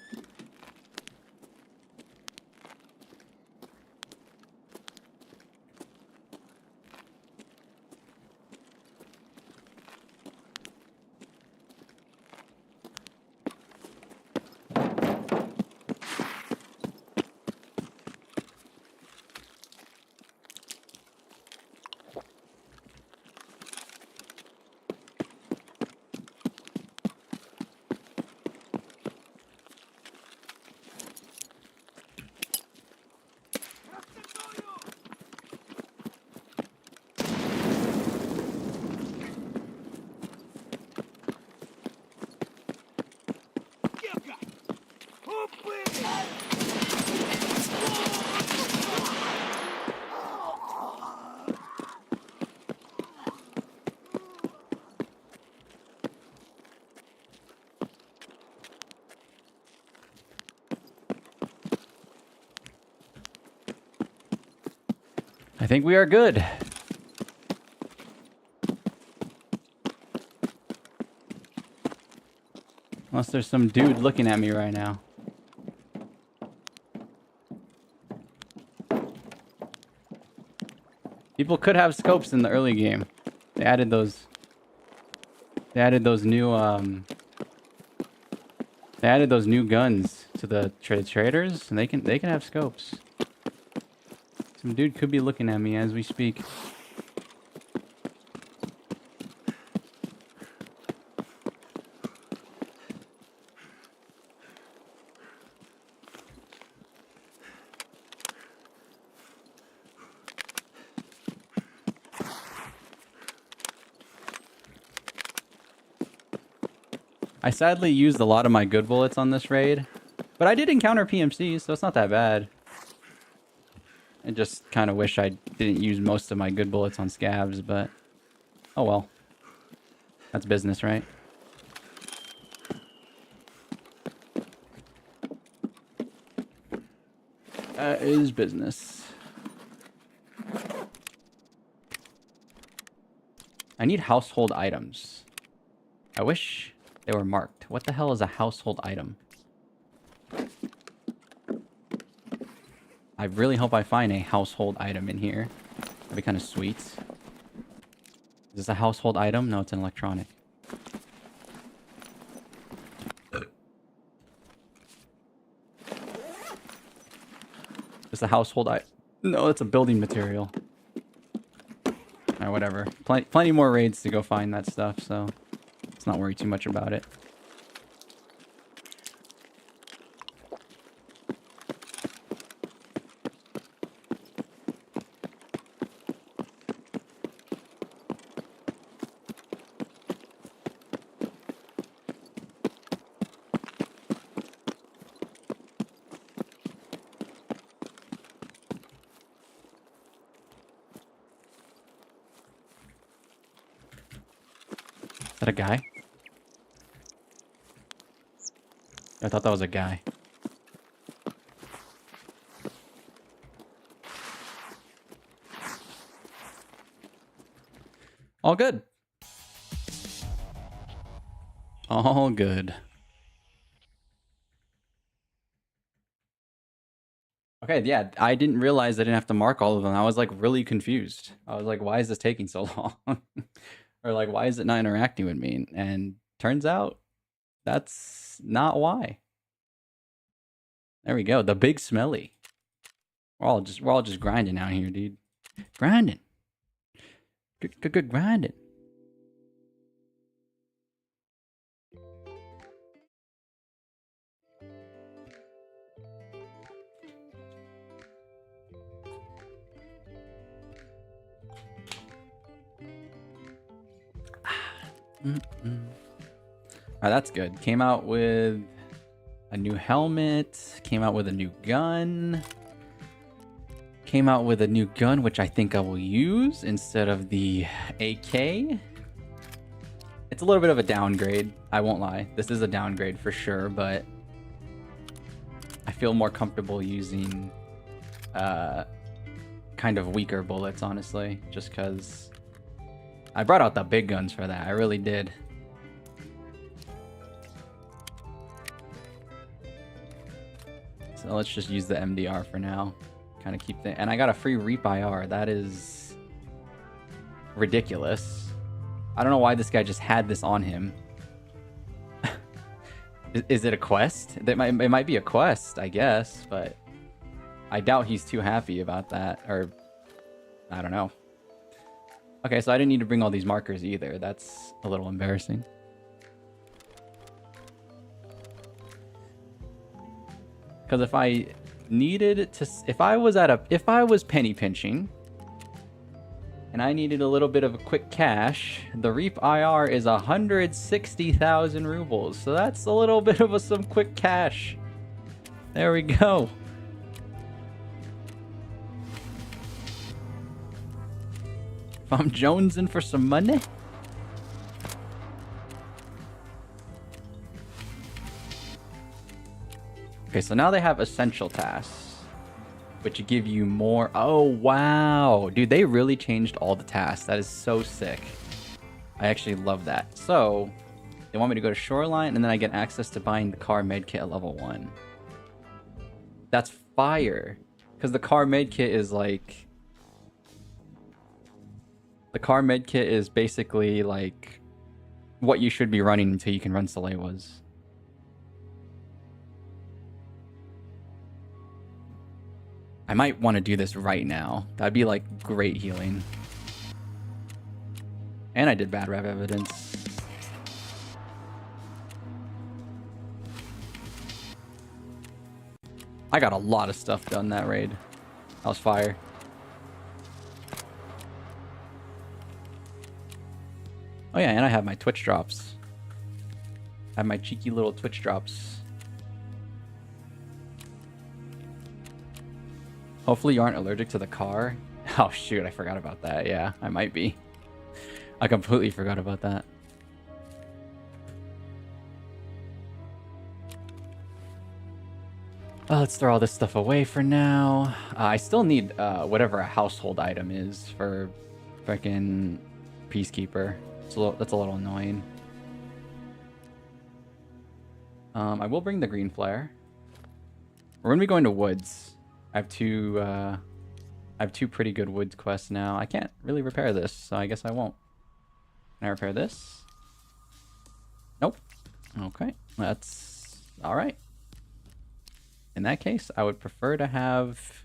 I think we are good. Unless there's some dude looking at me right now. People could have scopes in the early game. They added those. They added those new They added those new guns to the traders, and they can have scopes. Some dude could be looking at me as we speak. I sadly used a lot of my good bullets on this raid, but I did encounter PMCs, so it's not that bad. I just kind of wish I didn't use most of my good bullets on scavs, but Oh well. That's business, right? That is business. I need household items. I wish they were marked. What the hell is a household item? I really hope I find a household item in here. That'd be kind of sweet. Is this a household item? No, it's an electronic. Is the household item? No, it's a building material. Or whatever. Plenty more raids to go find that stuff, so let's not worry too much about it. Is that a guy? I thought that was a guy. All good. All good. Okay, yeah, I didn't realize I didn't have to mark all of them. I was like really confused. I was like, why is this taking so long? Or like, why is it not interacting with me? And turns out that's not why. There we go. The big smelly. We're all just grinding out here, dude. Grinding. Good grinding. Alright, that's good. Came out with a new helmet. Came out with a new gun. Came out with a new gun, which I think I will use instead of the AK. It's a little bit of a downgrade. I won't lie. This is a downgrade for sure, but I feel more comfortable using kind of weaker bullets, honestly, just because I brought out the big guns for that. I really did. So let's just use the MDR for now. Kind of keep the... And I got a free Reap IR. That is ridiculous. I don't know why this guy just had this on him. Is it a quest? It might be a quest, I guess, but I doubt he's too happy about that. Or, I don't know. Okay, so I didn't need to bring all these markers either. That's a little embarrassing. Because if I needed to... If I was penny pinching... and I needed a little bit of a quick cash, the Reap IR is 160,000 rubles. So that's a little bit of some quick cash. There we go. If I'm jonesing for some money. Okay, so now they have essential tasks, which give you more. Oh, wow. Dude, they really changed all the tasks. That is so sick. I actually love that. So, they want me to go to Shoreline, and then I get access to buying the car medkit at level 1. That's fire. Because the car medkit is like... The car medkit is basically like what you should be running until you can run Salewas. I might want to do this right now. That'd be like great healing. And I did bad rev evidence. I got a lot of stuff done that raid. That was fire. Oh yeah, and I have my Twitch drops. I have my cheeky little Twitch drops. Hopefully you aren't allergic to the car. Oh shoot, I forgot about that. Yeah, I might be. I completely forgot about that. Let's throw all this stuff away for now. I still need whatever a household item is for freaking Peacekeeper. That's a little annoying. I will bring the green flare. We're gonna be going to woods. I have two pretty good woods quests now. I can't really repair this, so I guess I won't. Can I repair this? Nope. Okay, that's all right. In that case, I would prefer to have...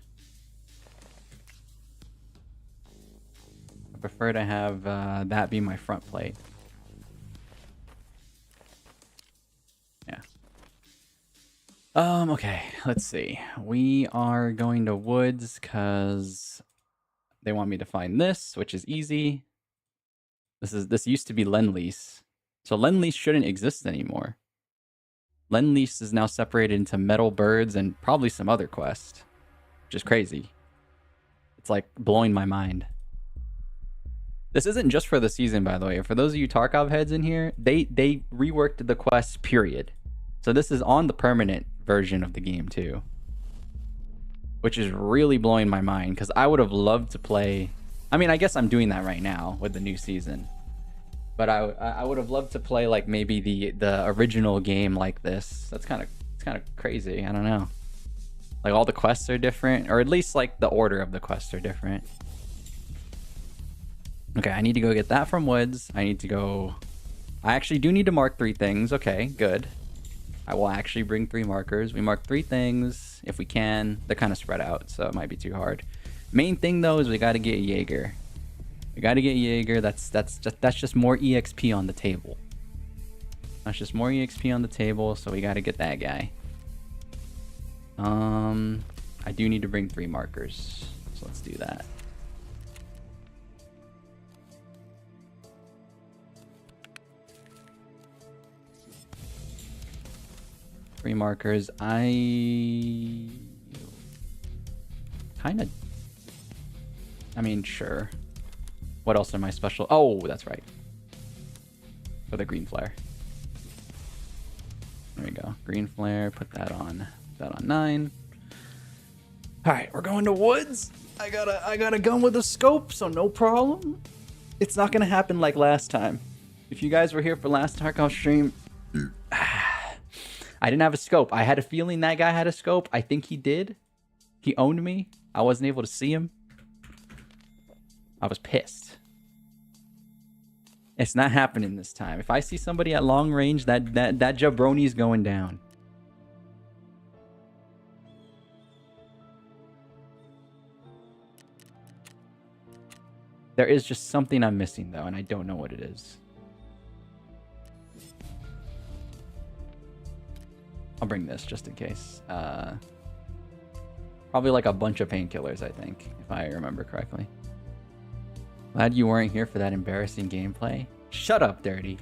that be my front plate. Yeah. Okay, let's see. We are going to woods because they want me to find this, which is easy. This used to be Lend-Lease. So Lend-Lease shouldn't exist anymore. Lend-Lease is now separated into metal birds and probably some other quest, which is crazy. It's like blowing my mind. This isn't just for the season, by the way. For those of you Tarkov heads in here, they reworked the quest, period. So this is on the permanent version of the game too, which is really blowing my mind because I would have loved to play. I mean, I guess I'm doing that right now with the new season. But I would have loved to play like maybe the original game like this. It's kind of crazy. I don't know. Like all the quests are different, or at least like the order of the quests are different. Okay, I need to go get that from woods. I actually do need to mark 3 things. Okay, good. I will actually bring 3 markers. We mark 3 things if we can. They're kind of spread out, so it might be too hard. Main thing though is we got to get Jaeger. We gotta get Jaeger. That's just more EXP on the table. That's just more EXP on the table, so we gotta get that guy. I do need to bring 3 markers, so let's do that. Three markers. I mean, sure. What else am I special? Oh, that's right. For the green flare. There we go. Green flare. Put that on 9. All right, we're going to woods. I got a gun with a scope, so no problem. It's not gonna happen like last time. If you guys were here for last Tarkov stream, I didn't have a scope. I had a feeling that guy had a scope. I think he did. He owned me. I wasn't able to see him. I was pissed. It's not happening this time. If I see somebody at long range, that jabroni's going down. There is just something I'm missing though, and I don't know what it is. I'll bring this just in case. Probably like a bunch of painkillers, I think, if I remember correctly. Glad you weren't here for that embarrassing gameplay. Shut up, Dirty.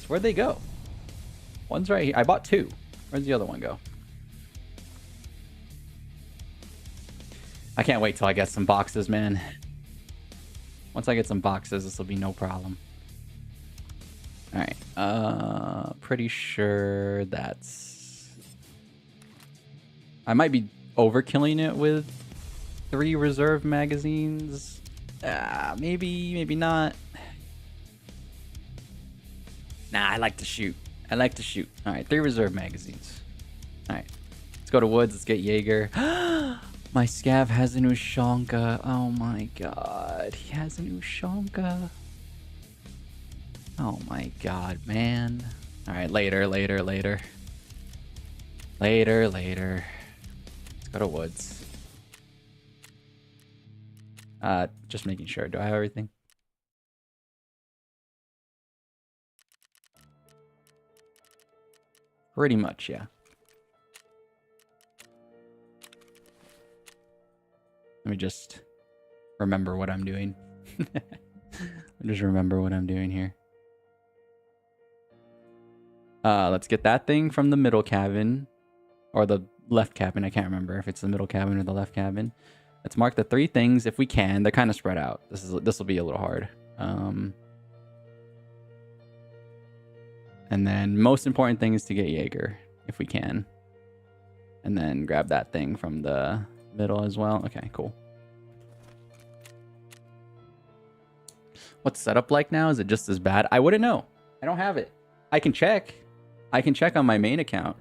Where'd they go? One's right here. I bought 2. Where'd the other one go? I can't wait till I get some boxes, man. Once I get some boxes, this will be no problem. All right. Pretty sure that's... I might be overkilling it with 3 reserve magazines. Maybe not. Nah, I like to shoot. All right, 3 reserve magazines. All right, let's go to woods. Let's get Jaeger. My scav has an Ushanka. Oh my god, he has an Ushanka. Oh my god, man. All right, later. Let's go to woods. Just making sure. Do I have everything? Pretty much, yeah. Let me just remember what I'm doing. Just remember what I'm doing here. Let's get that thing from the middle cabin. Or the left cabin. I can't remember if it's the middle cabin or the left cabin. Let's mark the 3 things if we can. They're kind of spread out. This will be a little hard. And then most important thing is to get Jaeger if we can. And then grab that thing from the middle as well. Okay, cool. What's setup like now? Is it just as bad? I wouldn't know. I don't have it. I can check. I can check on my main account.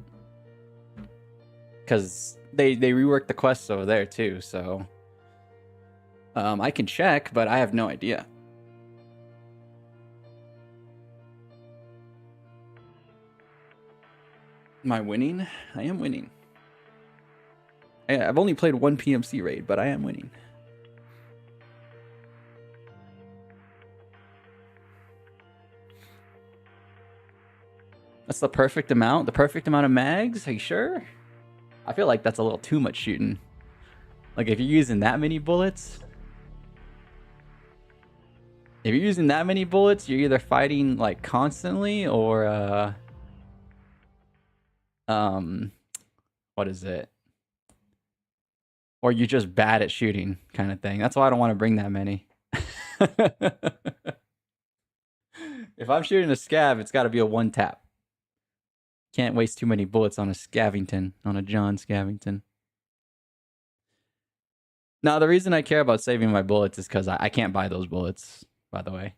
Because they reworked the quests over there too, so I can check, but I have no idea. Am I winning? I am winning. I've only played 1 PMC raid, but I am winning. That's the perfect amount? The perfect amount of mags? Are you sure? I feel like that's a little too much shooting. Like, if you're using that many bullets... If you're using that many bullets, you're either fighting, like, constantly, or, what is it? Or you're just bad at shooting, kind of thing. That's why I don't want to bring that many. If I'm shooting a scav, it's got to be a 1-tap. Can't waste too many bullets on a Scavington, on a John Scavington. Now, the reason I care about saving my bullets is because I can't buy those bullets, by the way.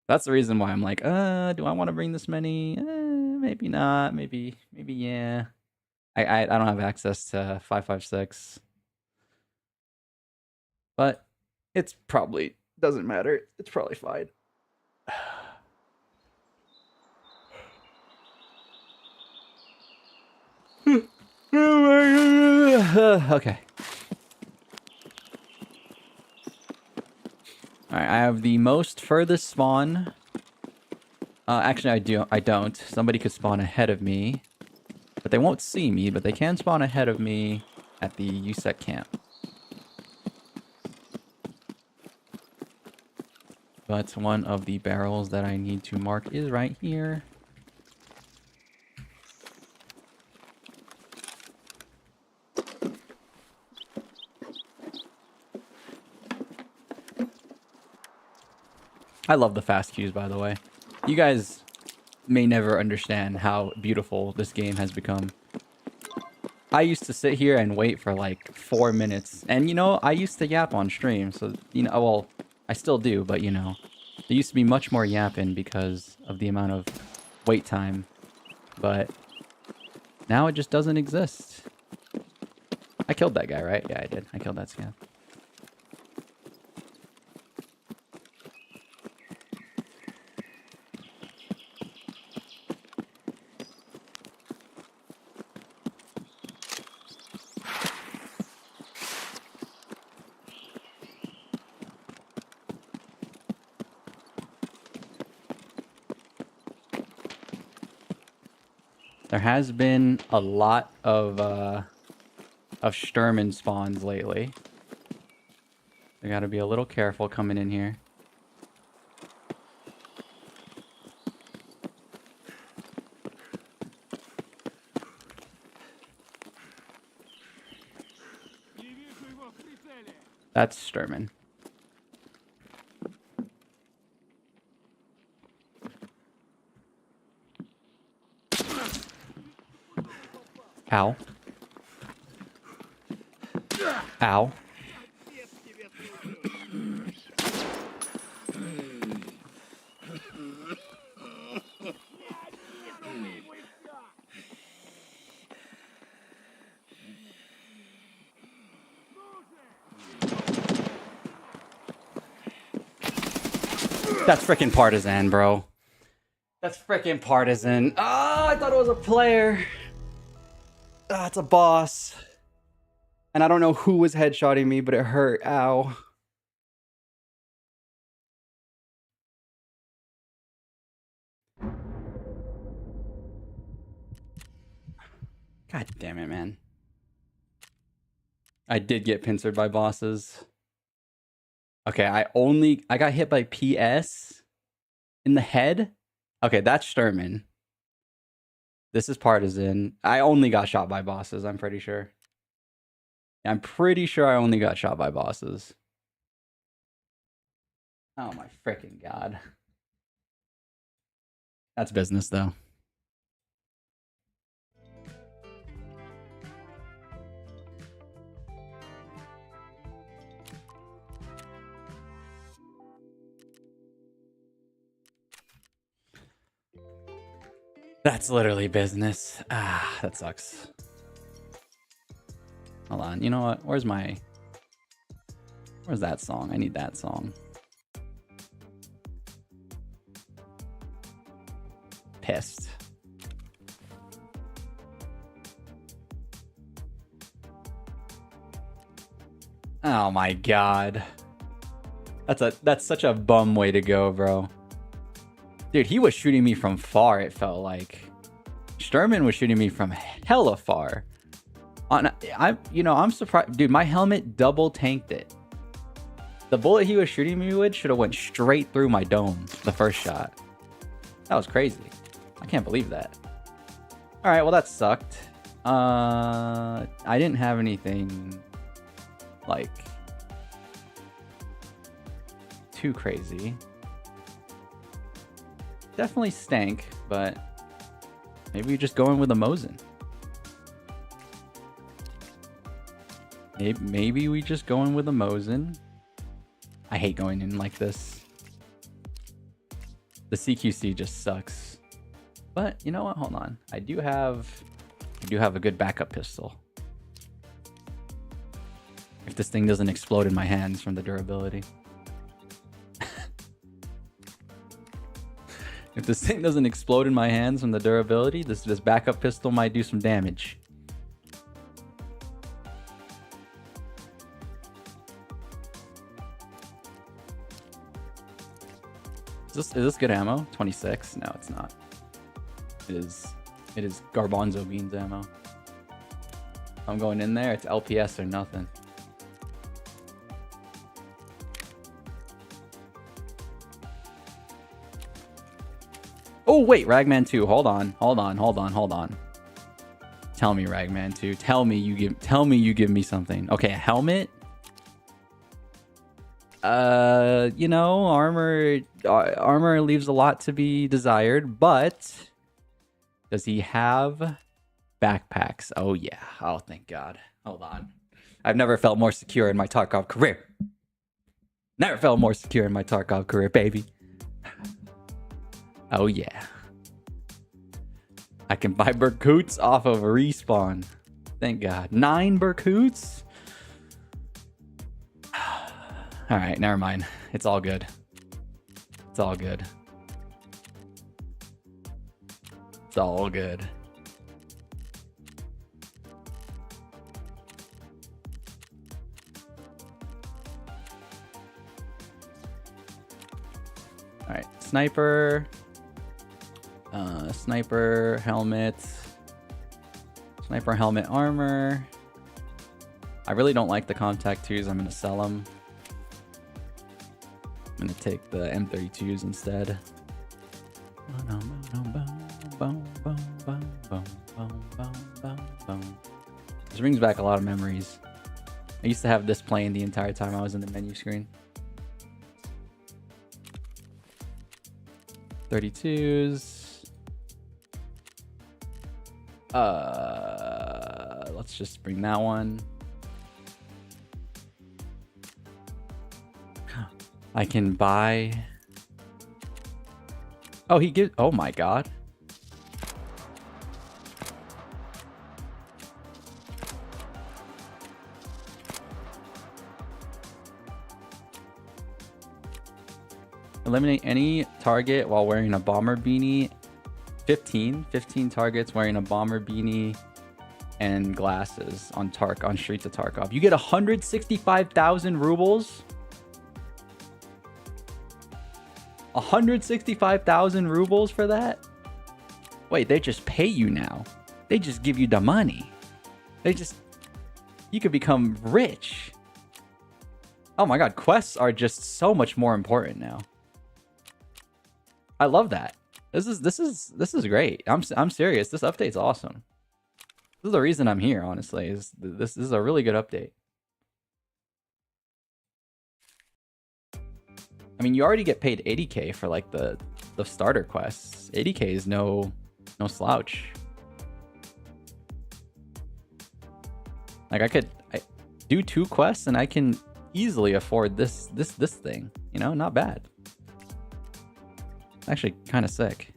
That's the reason why I'm like, do I want to bring this many? Maybe not. Maybe yeah. I don't have access to 5.56. But it's probably, doesn't matter. It's probably fine. Okay. Alright, I have the most furthest spawn. Actually, I don't. Somebody could spawn ahead of me. But they won't see me, but they can spawn ahead of me at the USEC camp. But one of the barrels that I need to mark is right here. I love the fast queues, by the way. You guys may never understand how beautiful this game has become. I used to sit here and wait for like 4 minutes. And, you know, I used to yap on stream. So, you know, well, I still do, but, you know, there used to be much more yapping because of the amount of wait time. But now it just doesn't exist. I killed that guy, right? Yeah, I did. I killed that scav. There has been a lot of Sturman spawns lately. I gotta be a little careful coming in here. That's Sturman. Ow. Ow. That's freaking partisan, bro. That's freaking partisan. Oh, I thought it was a player. Ah, it's a boss. And I don't know who was headshotting me, but it hurt. Ow. God damn it, man. I did get pincered by bosses. Okay, I got hit by PS in the head. Okay, that's Sturman. This is Partisan. I only got shot by bosses, I'm pretty sure. I'm pretty sure I only got shot by bosses. Oh my freaking god. That's business, though. That's literally business. Ah, that sucks. Hold on. You know what? Where's that song? I need that song. Pissed. Oh my god. That's such a bum way to go, bro. Dude, he was shooting me from far, it felt like. Sturman was shooting me from hella far. I'm surprised. Dude, my helmet double tanked it. The bullet he was shooting me with should have went straight through my dome the first shot. That was crazy. I can't believe that. All right, well, that sucked. I didn't have anything, like, too crazy. Definitely stank, but maybe we just go in with a Mosin. Maybe we just go in with a Mosin. I hate going in like this. The CQC just sucks. But you know what? Hold on. I do have a good backup pistol. If this thing doesn't explode in my hands from the durability. If this thing doesn't explode in my hands from the durability, this backup pistol might do some damage. Is this good ammo? 26? No, it's not. It is garbanzo beans ammo. If I'm going in there, it's LPS or nothing. Oh wait, Ragman 2. Hold on. Tell me, Ragman 2. Tell me you give me something. Okay, a helmet. You know, armor leaves a lot to be desired, but does he have backpacks? Oh yeah. Oh, thank God. Hold on. I've never felt more secure in my Tarkov career. Never felt more secure in my Tarkov career, baby. Oh yeah. I can buy Berkuts off of a respawn. Thank God. 9 Berkuts? Alright, never mind. It's all good. It's all good. It's all good. Alright, sniper. Sniper helmet. Sniper helmet armor. I really don't like the contact 2s. I'm going to sell them. I'm going to take the M32s instead. This brings back a lot of memories. I used to have this playing the entire time I was in the menu screen. 32s. Let's just bring that one. I can buy. Oh, he gives. Oh my God. Eliminate any target while wearing a bomber beanie. 15 targets wearing a bomber beanie and glasses on Streets of Tarkov. You get 165,000 rubles. 165,000 rubles for that? Wait, they just pay you now. They just give you the money. You could become rich. Oh my god, quests are just so much more important now. I love that. This is great. I'm serious. This update's awesome. This is the reason I'm here, honestly. This is a really good update. I mean, you already get paid 80k for like the starter quests. 80k is no slouch. Like I do 2 quests and I can easily afford this thing. You know, not bad. Actually, kind of sick.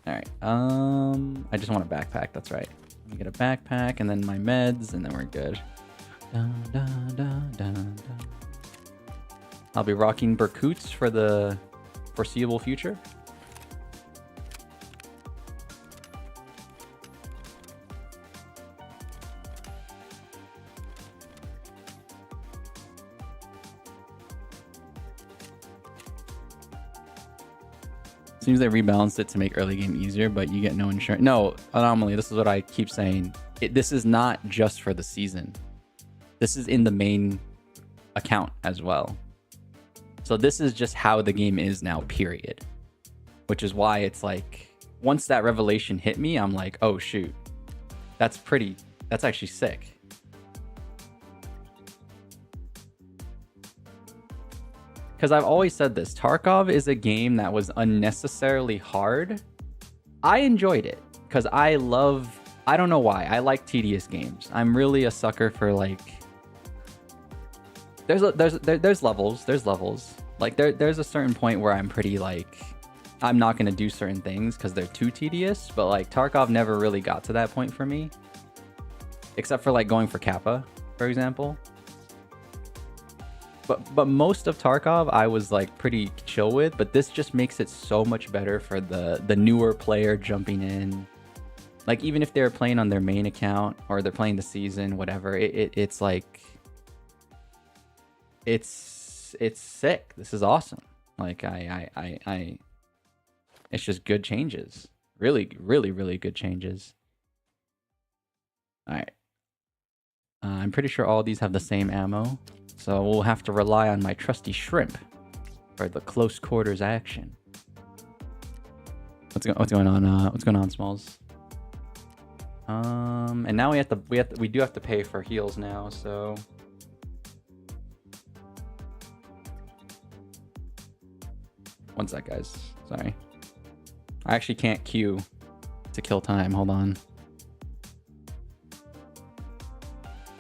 All right. I just want a backpack. That's right. Let me get a backpack and then my meds, and then we're good. Dun, dun, dun, dun, dun. I'll be rocking Berkuts for the foreseeable future. Seems they rebalanced it to make early game easier, but you get no insurance. No, Anomaly, this is what I keep saying. This is not just for the season. This is in the main account as well. So this is just how the game is now, period. Which is why it's like, once that revelation hit me, I'm like, oh shoot. That's actually sick. Because I've always said this, Tarkov is a game that was unnecessarily hard. I enjoyed it because I don't know why, I like tedious games. I'm really a sucker for like, there's levels. Like there's a certain point where I'm pretty like, I'm not gonna do certain things because they're too tedious, but like Tarkov never really got to that point for me. Except for like going for Kappa, for example. But most of Tarkov I was like pretty chill with, but this just makes it so much better for the newer player jumping in. Like even if they're playing on their main account or they're playing the season, whatever, it's like it's sick. This is awesome. Like it's just good changes. Really good changes. All right. I'm pretty sure all these have the same ammo. So we'll have to rely on my trusty shrimp for the close quarters action. What's going on? What's going on, Smalls? And now we do have to pay for heals now. So one sec, guys. Sorry, I actually can't queue to kill time. Hold on.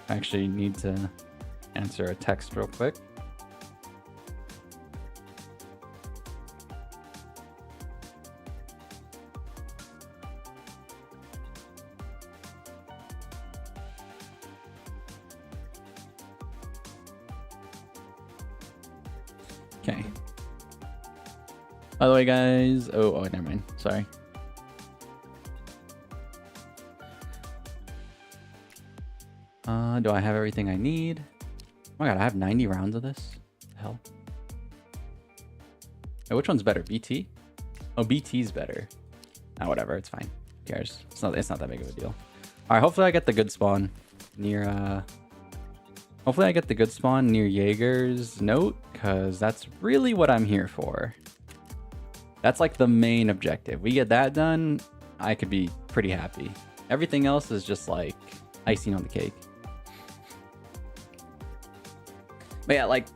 I actually need to answer a text real quick. Okay. By the way, guys, oh, never mind. Sorry. Do I have everything I need? Oh my god, I have 90 rounds of this? What the hell? Oh, which one's better? BT? Oh, BT's better. Ah, whatever, it's fine. Who cares? It's not that big of a deal. Alright, hopefully I get the good spawn near hopefully I get the good spawn near Jaeger's note, because that's really what I'm here for. That's like the main objective. We get that done, I could be pretty happy. Everything else is just like icing on the cake. But yeah, like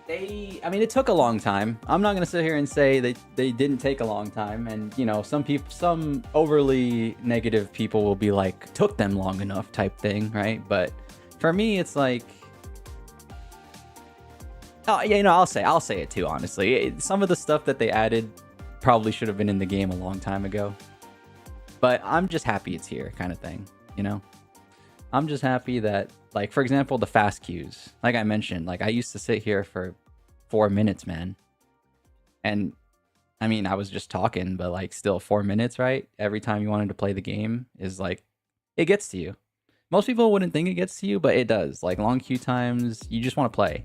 I mean, it took a long time. I'm not gonna sit here and say they didn't take a long time, and you know, some overly negative people will be like, took them long enough type thing, right? But for me, it's like, oh yeah, you know, I'll say it too, honestly. Some of the stuff that they added probably should have been in the game a long time ago, but I'm just happy it's here, kind of thing, you know. I'm just happy that, like, for example, the fast queues, like I mentioned, like I used to sit here for 4 minutes, man. And I mean, I was just talking, but like still 4 minutes, right? Every time you wanted to play the game is like, it gets to you. Most people wouldn't think it gets to you, but it does. Like long queue times, you just want to play.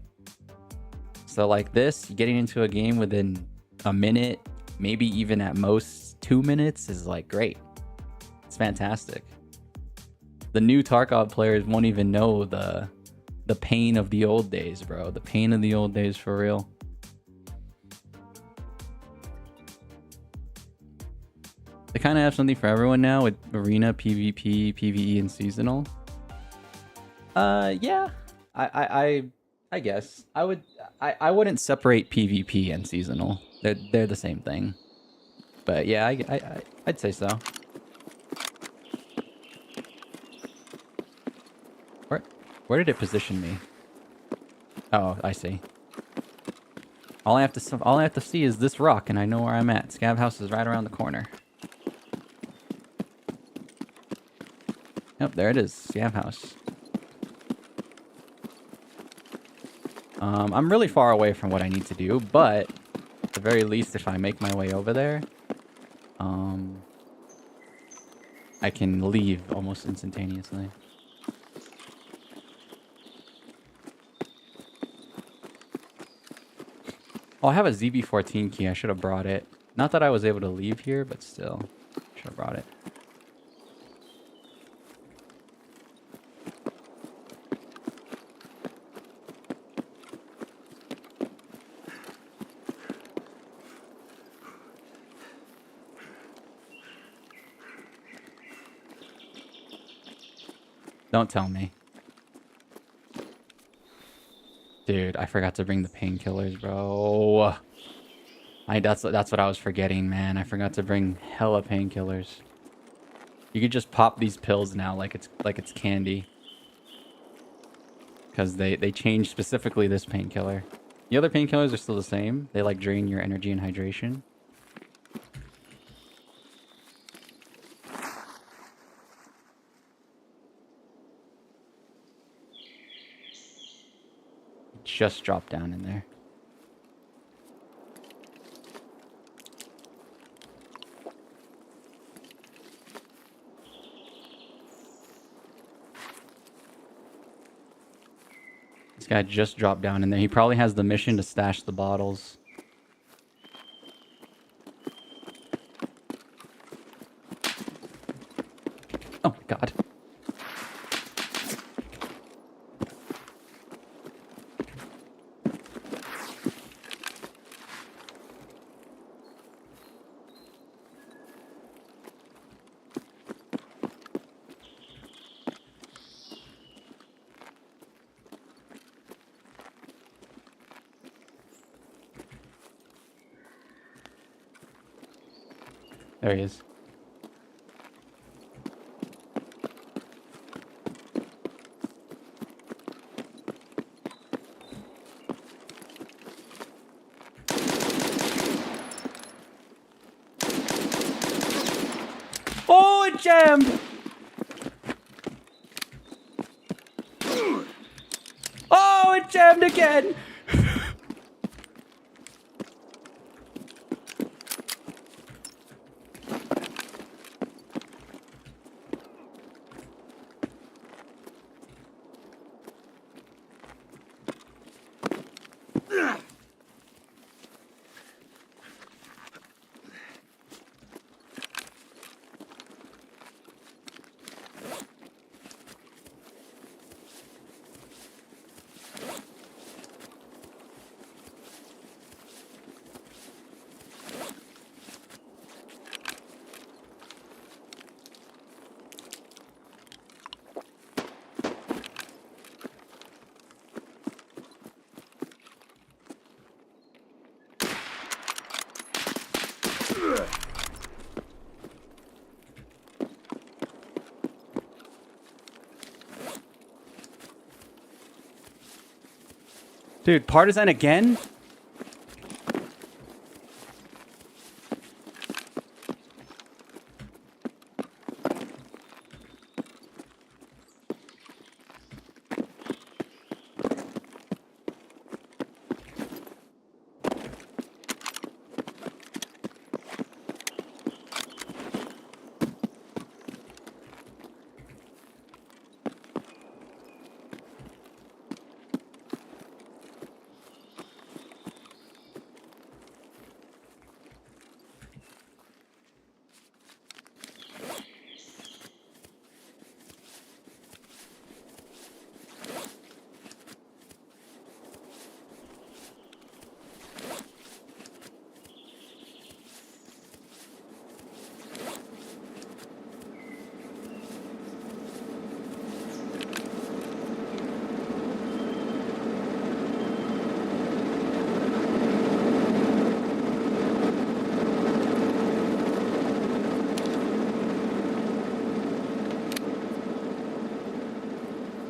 So like this, getting into a game within a minute, maybe even at most first 2 minutes is like great. It's fantastic. The new Tarkov players won't even know the pain of the old days, bro. The pain of the old days for real. They kind of have something for everyone now with arena, PvP, PvE, and seasonal. Yeah. I guess I wouldn't separate PvP and seasonal. They're the same thing. But yeah, I'd say so. Where did it position me? Oh, I see. All I have to see is this rock, and I know where I'm at. Scav house is right around the corner. Yep, there it is. Scav house. I'm really far away from what I need to do, but at the very least, if I make my way over there, I can leave almost instantaneously. Oh, I have a ZB14 key. I should have brought it. Not that I was able to leave here, but still, should have brought it. Don't tell me. Dude, I forgot to bring the painkillers, bro. That's what I was forgetting, man. I forgot to bring hella painkillers. You could just pop these pills now like it's candy. Because they changed specifically this painkiller. The other painkillers are still the same. They like drain your energy and hydration. Just dropped down in there. This guy just dropped down in there. He probably has the mission to stash the bottles. Oh my god. There he is. Oh, it jammed! Oh, it jammed again! Dude, partisan again?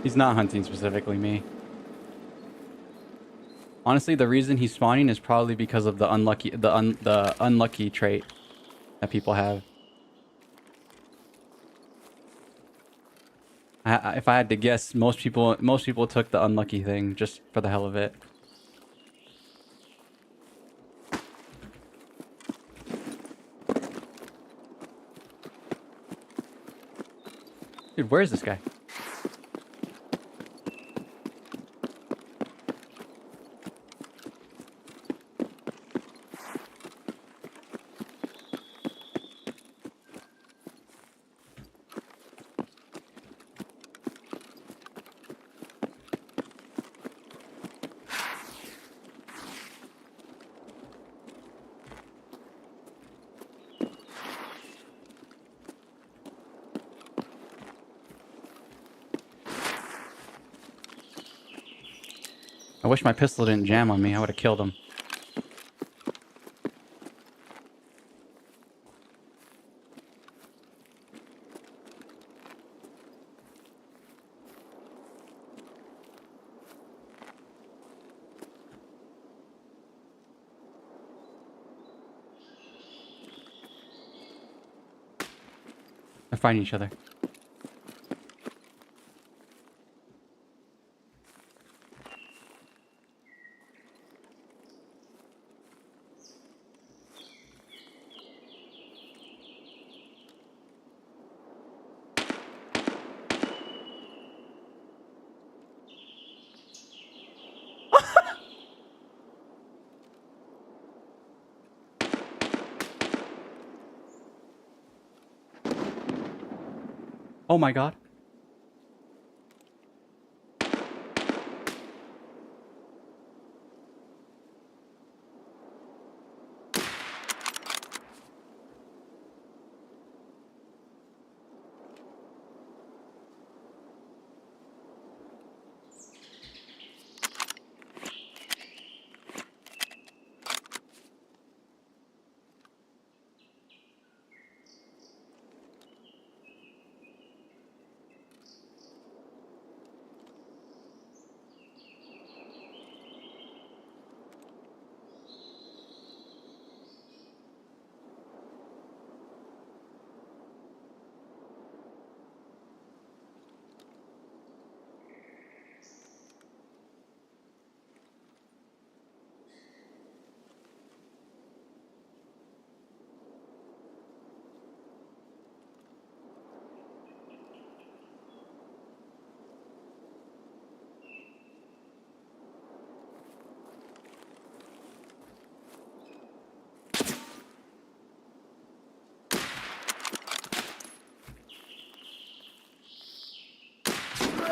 He's not hunting specifically me. Honestly, the reason he's spawning is probably because of the unlucky trait that people have. If I had to guess, most people took the unlucky thing just for the hell of it. Dude, where is this guy? I wish my pistol didn't jam on me. I would have killed him. They're fighting each other. Oh my god.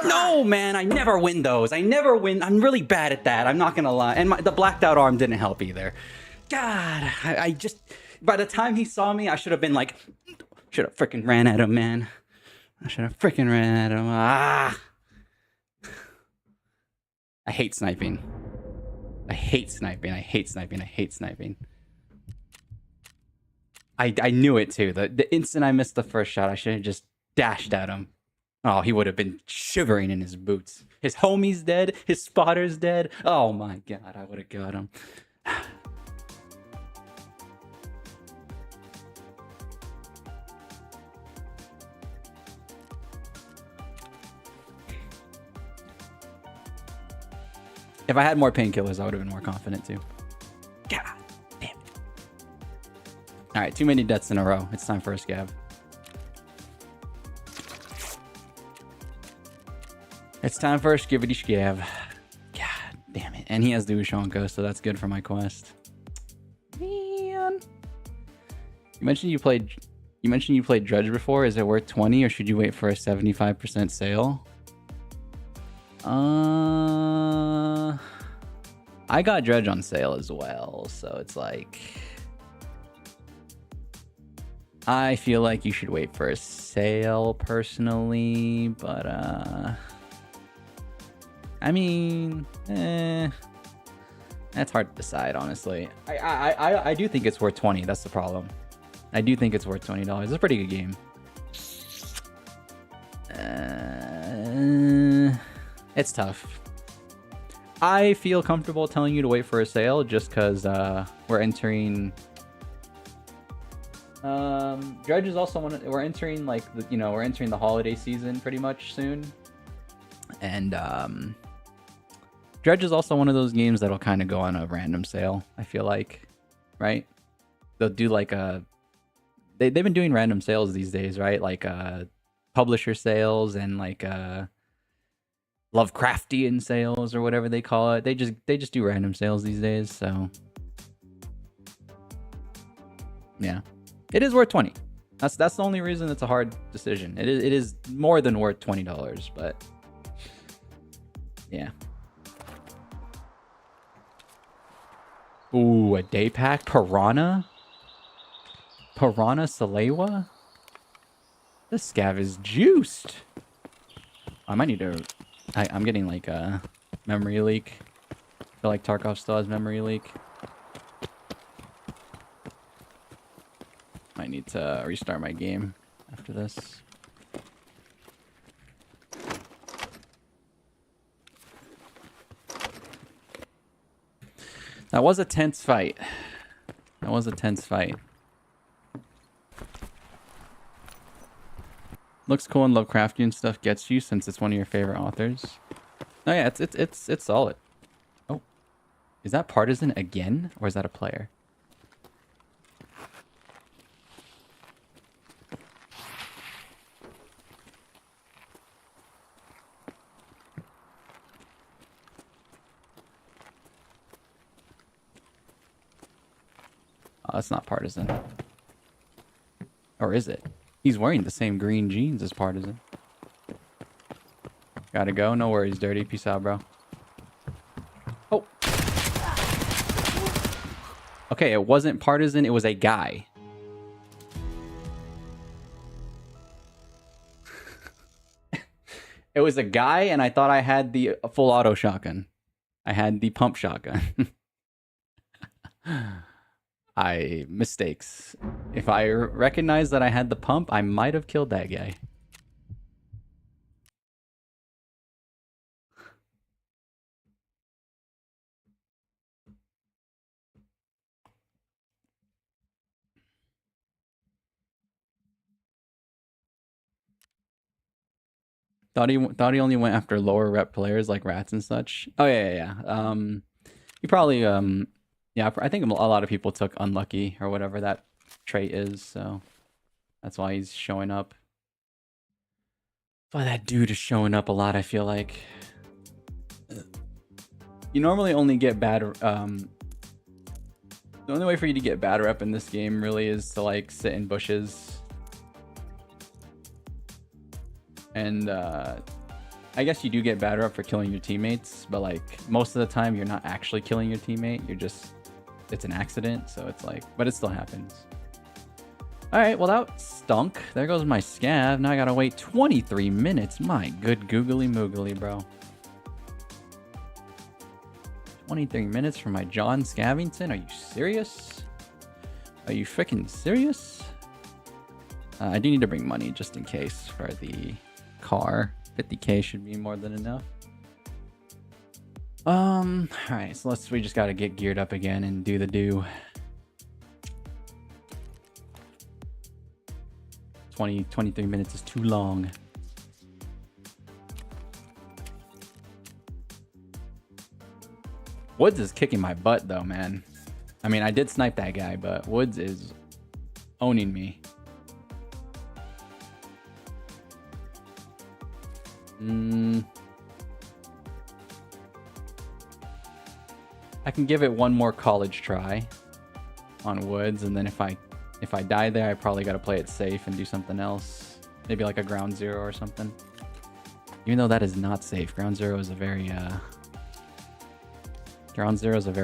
No, man, I never win those. I never win. I'm really bad at that. I'm not gonna lie. And the blacked out arm didn't help either. God, I just... By the time he saw me, I should have been like... Should have freaking ran at him, man. I should have freaking ran at him. Ah! I hate sniping. I hate sniping. I hate sniping. I hate sniping. I knew it too. The instant I missed the first shot, I should have just dashed at him. Oh, he would have been shivering in his boots. His homie's dead. His spotter's dead. Oh my god, I would have got him. If I had more painkillers, I would have been more confident too. God damn it. Alright, too many deaths in a row. It's time for a scab. It's time for a skibidi scab. God damn it. And he has the Ushanko, so that's good for my quest. Man. You mentioned you played Dredge before. Is it worth 20 or should you wait for a 75% sale? I got Dredge on sale as well, so it's like I feel like you should wait for a sale personally, but I mean, that's hard to decide, honestly. I do think it's worth 20. That's the problem. I do think it's worth $20. It's a pretty good game. It's tough. I feel comfortable telling you to wait for a sale just because we're entering. Dredge is also we're entering like we're entering the holiday season pretty much soon, and Dredge is also one of those games that'll kind of go on a random sale. I feel like, right? They'll do like they've been doing random sales these days, right? Like publisher sales and like Lovecraftian sales or whatever they call it. They just do random sales these days. So yeah, it is worth 20. That's the only reason it's a hard decision. It is more than worth $20, but yeah. Ooh, a day pack Piranha Salewa. This scav is juiced. I might need to. I'm getting like a memory leak. I feel like Tarkov still has memory leak. Might need to restart my game after this. That was a tense fight. That was a tense fight. Looks cool and Lovecraftian stuff gets you since it's one of your favorite authors. Oh yeah, it's solid. Oh, is that Partisan again, or is that a player? Oh, that's not Partisan. Or is it? He's wearing the same green jeans as Partisan. Gotta go. No worries, Dirty. Peace out, bro. Oh. Okay, it wasn't Partisan. It was a guy. It was a guy, and I thought I had the full auto shotgun. I had the pump shotgun. Mistakes. If I recognized that I had the pump, I might have killed that guy. Thought he only went after lower rep players like rats and such. Oh yeah. He probably yeah, I think a lot of people took unlucky or whatever that trait is, so that's why he's showing up. That's why that dude is showing up a lot, I feel like. You normally only get bad the only way for you to get bad rep in this game really is to like sit in bushes. And I guess you do get bad rep for killing your teammates, but like most of the time you're not actually killing your teammate, you're just it's an accident, so it's like, but it still happens. All right, well that stunk. There goes my scav. Now I gotta wait 23 minutes. My good googly moogly, bro. 23 minutes for my John Scavington. Are you serious? Are you freaking serious? I do need to bring money just in case for the car. 50k should be more than enough. All right, so we just gotta get geared up again and do the do. 23 minutes is too long. Woods is kicking my butt though, man. I mean, I did snipe that guy, but Woods is owning me. I can give it one more college try on Woods, and then if I die there, I probably got to play it safe and do something else. Maybe like a ground zero or something. Even though that is not safe. Ground zero is a very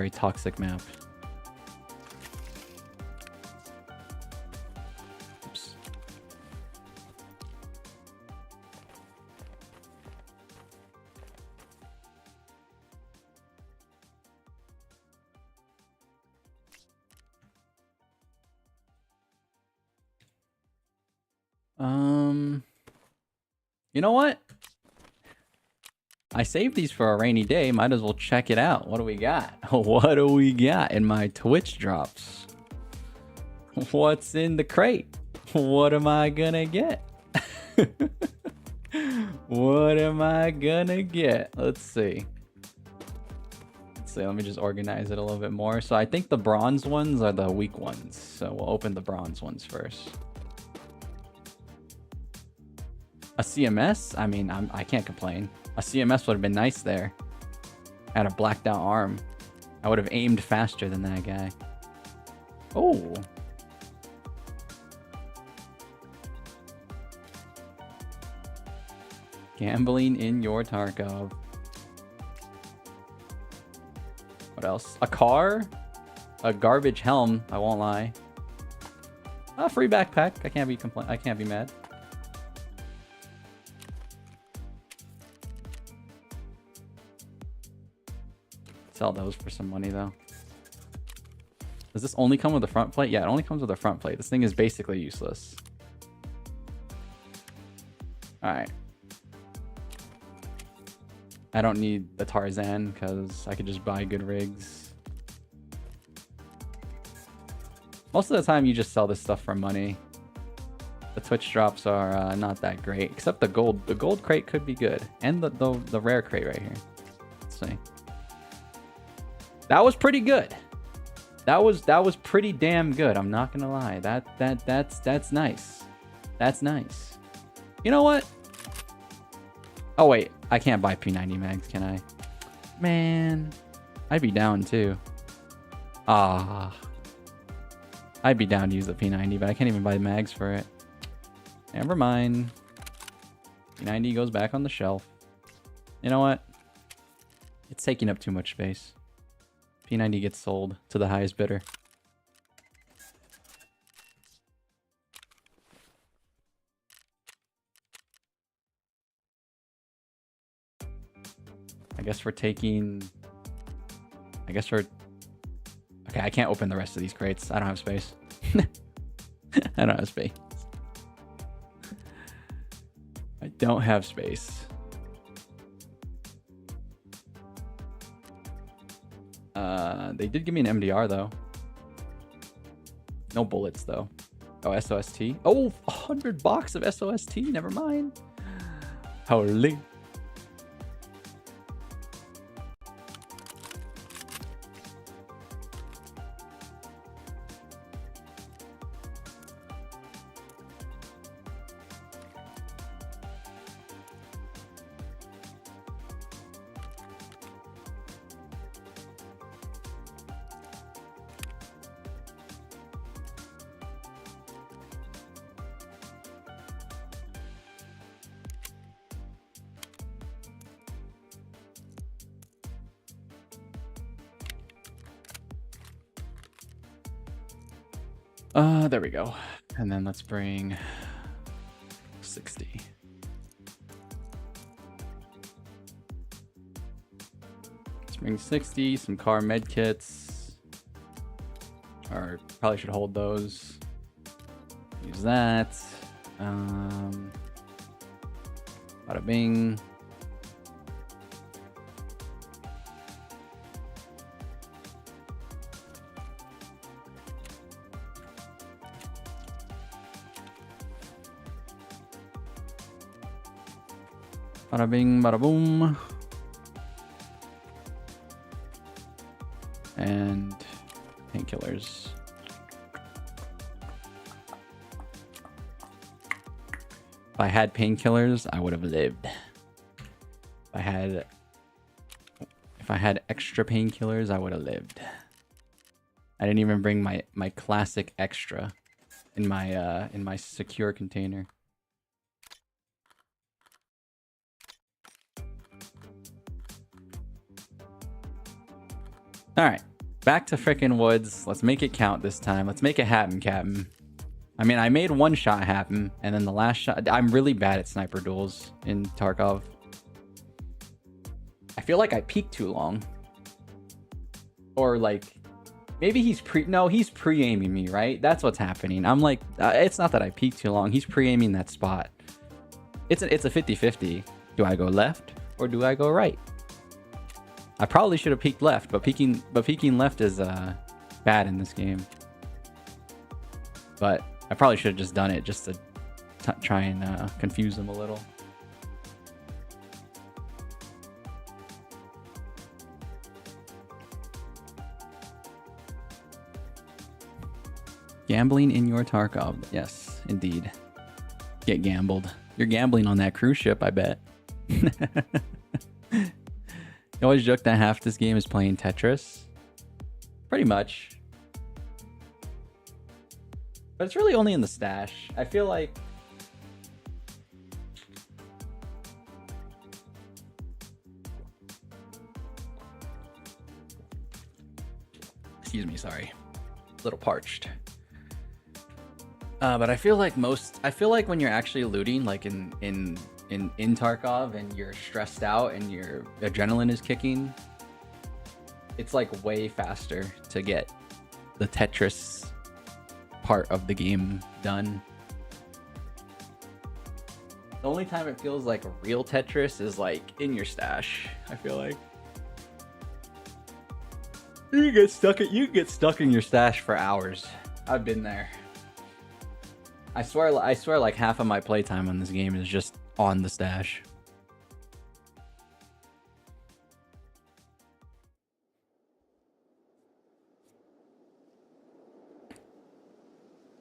toxic map. Oops. You know what? I saved these for a rainy day. Might as well check it out. What do we got? What do we got in my Twitch drops? What's in the crate? What am I gonna get? What am I gonna get? Let's see. Let me just organize it a little bit more. So I think the bronze ones are the weak ones. So we'll open the bronze ones first. A CMS? I mean, I can't complain. A CMS would have been nice there. Had a blacked out arm. I would have aimed faster than that guy. Oh. Gambling in your Tarkov. What else? A car? A garbage helm, I won't lie. A free backpack. I can't be mad. Sell those for some money though. Does this only come with a front plate? Yeah, it only comes with a front plate. This thing is basically useless. Alright. I don't need the Tarzan because I could just buy good rigs. Most of the time you just sell this stuff for money. The Twitch drops are not that great, except the gold. The gold crate could be good. And the rare crate right here. Let's see. That was pretty good. That was pretty damn good. I'm not gonna lie. That's nice. That's nice. You know what? Oh wait, I can't buy P90 mags, can I? Man, I'd be down too. I'd be down to use the P90, but I can't even buy mags for it. Never mind. P90 goes back on the shelf. You know what? It's taking up too much space. P90 gets sold to the highest bidder. I guess we're taking... Okay, I can't open the rest of these crates. I don't have space. I don't have space. I don't have space. They did give me an MDR though. No bullets though. Oh, SOST. Oh, 100 box of SOST. Never mind. Holy. There we go. And then let's bring 60. Let's bring 60, some car med kits. Or probably should hold those. Use that. Bada bing. Bada bing, bada boom. And painkillers. If I had painkillers, I would have lived. If I had extra painkillers, I would have lived. I didn't even bring my classic extra in my secure container. Alright, back to frickin' woods. Let's make it count this time. Let's make it happen, Captain. I mean, I made one shot happen, and then the last shot... I'm really bad at sniper duels in Tarkov. I feel like I peeked too long. Or, like... Maybe he's pre-aiming me, right? That's what's happening. I'm like... it's not that I peeked too long. He's pre-aiming that spot. It's a 50-50. Do I go left or do I go right? I probably should have peeked left, but peeking left is bad in this game. But I probably should have just done it just to try and confuse them a little. Gambling in your Tarkov. Yes, indeed. Get gambled. You're gambling on that cruise ship, I bet. You always joke that half this game is playing Tetris. Pretty much. But it's really only in the stash. I feel like... Excuse me, sorry. A little parched. But I feel like when you're actually looting, like in Tarkov, and you're stressed out and your adrenaline is kicking, it's like way faster to get the Tetris part of the game done. The only time it feels like a real Tetris is like in your stash, I feel like. You can get stuck in your stash for hours. I've been there. I swear like half of my playtime on this game is just on the stash.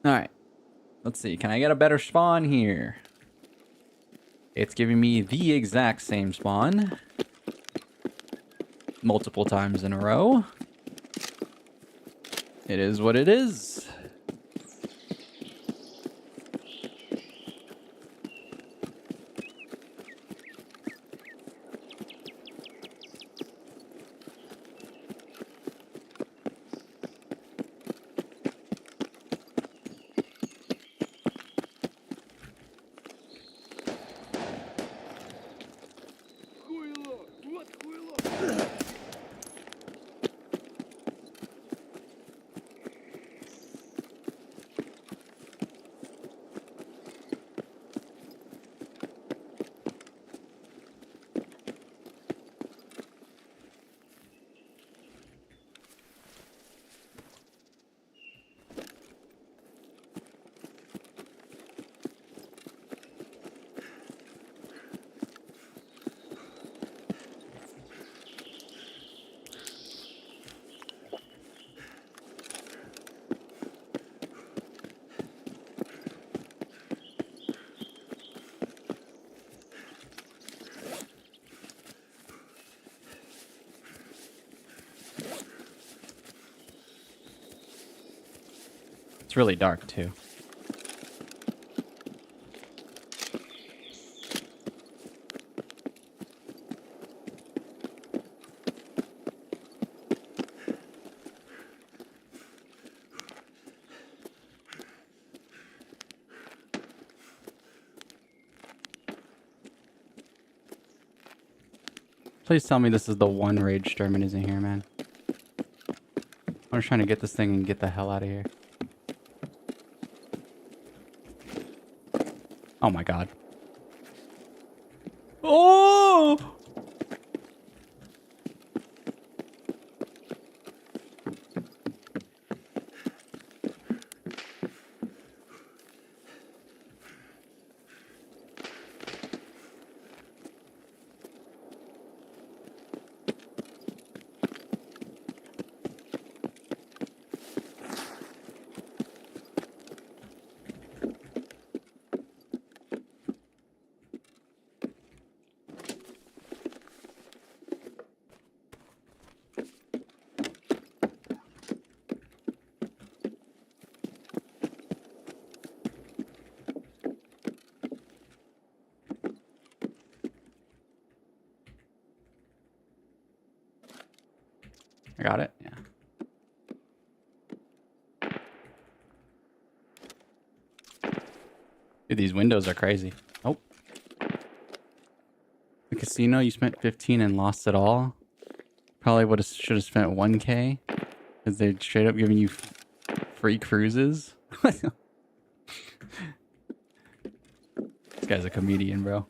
Alright. Let's see. Can I get a better spawn here? It's giving me the exact same spawn. Multiple times in a row. It is what it is. It's really dark too. Please tell me this is the one rage Sturman isn't here, man. I'm just trying to get this thing and get the hell out of here. Oh my god. Oh! I got it? Yeah. Dude, these windows are crazy. Oh. The casino, you spent 15 and lost it all. Probably should have spent 1K. Because they're straight up giving you free cruises. This guy's a comedian, bro.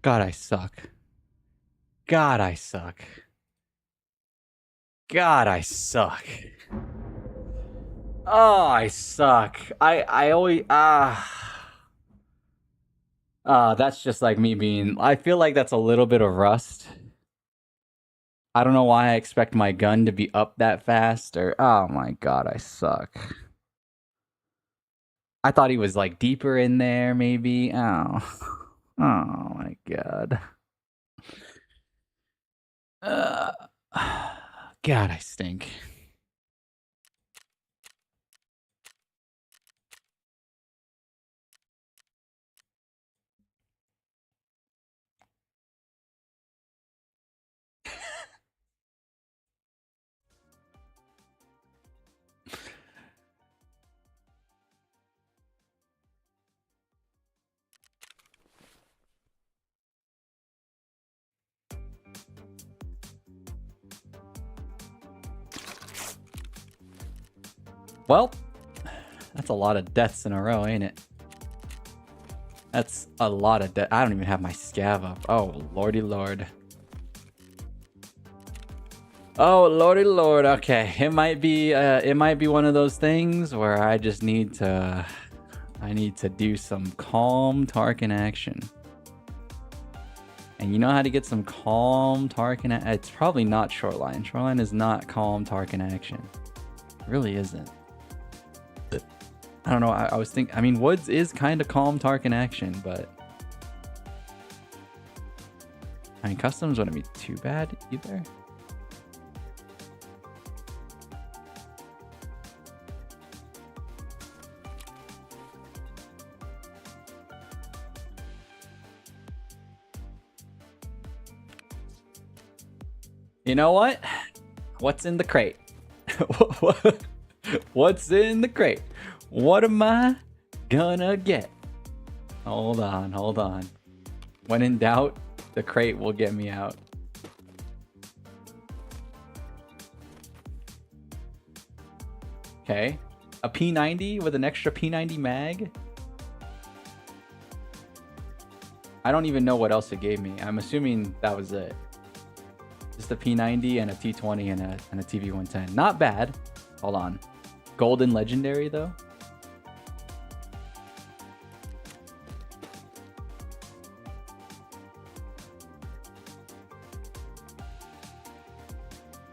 God, I suck. God, I suck. God, I suck. Oh, I suck. I always that's just like me being. I feel like that's a little bit of rust. I don't know why I expect my gun to be up that fast, or oh my god, I suck. I thought he was like deeper in there, maybe. Oh, oh my god. Uh, God, I stink. Well, that's a lot of deaths in a row, ain't it? That's a lot of death. I don't even have my scav up. Oh, lordy lord. Oh, lordy lord. Okay, it might be one of those things where I just need to do some calm Tarkin action. And you know how to get some calm Tarkin? It's probably not Shoreline. Shoreline is not calm Tarkin action. It really isn't. I don't know. I was thinking. I mean, Woods is kind of calm Tarkin action, but I mean, customs wouldn't be too bad either. You know what? What's in the crate? What's in the crate? What am I gonna get? Hold on, hold on. When in doubt, the crate will get me out. Okay. A P90 with an extra P90 mag? I don't even know what else it gave me. I'm assuming that was it. Just a P90 and a T20 and a TV110. Not bad. Hold on. Golden Legendary, though?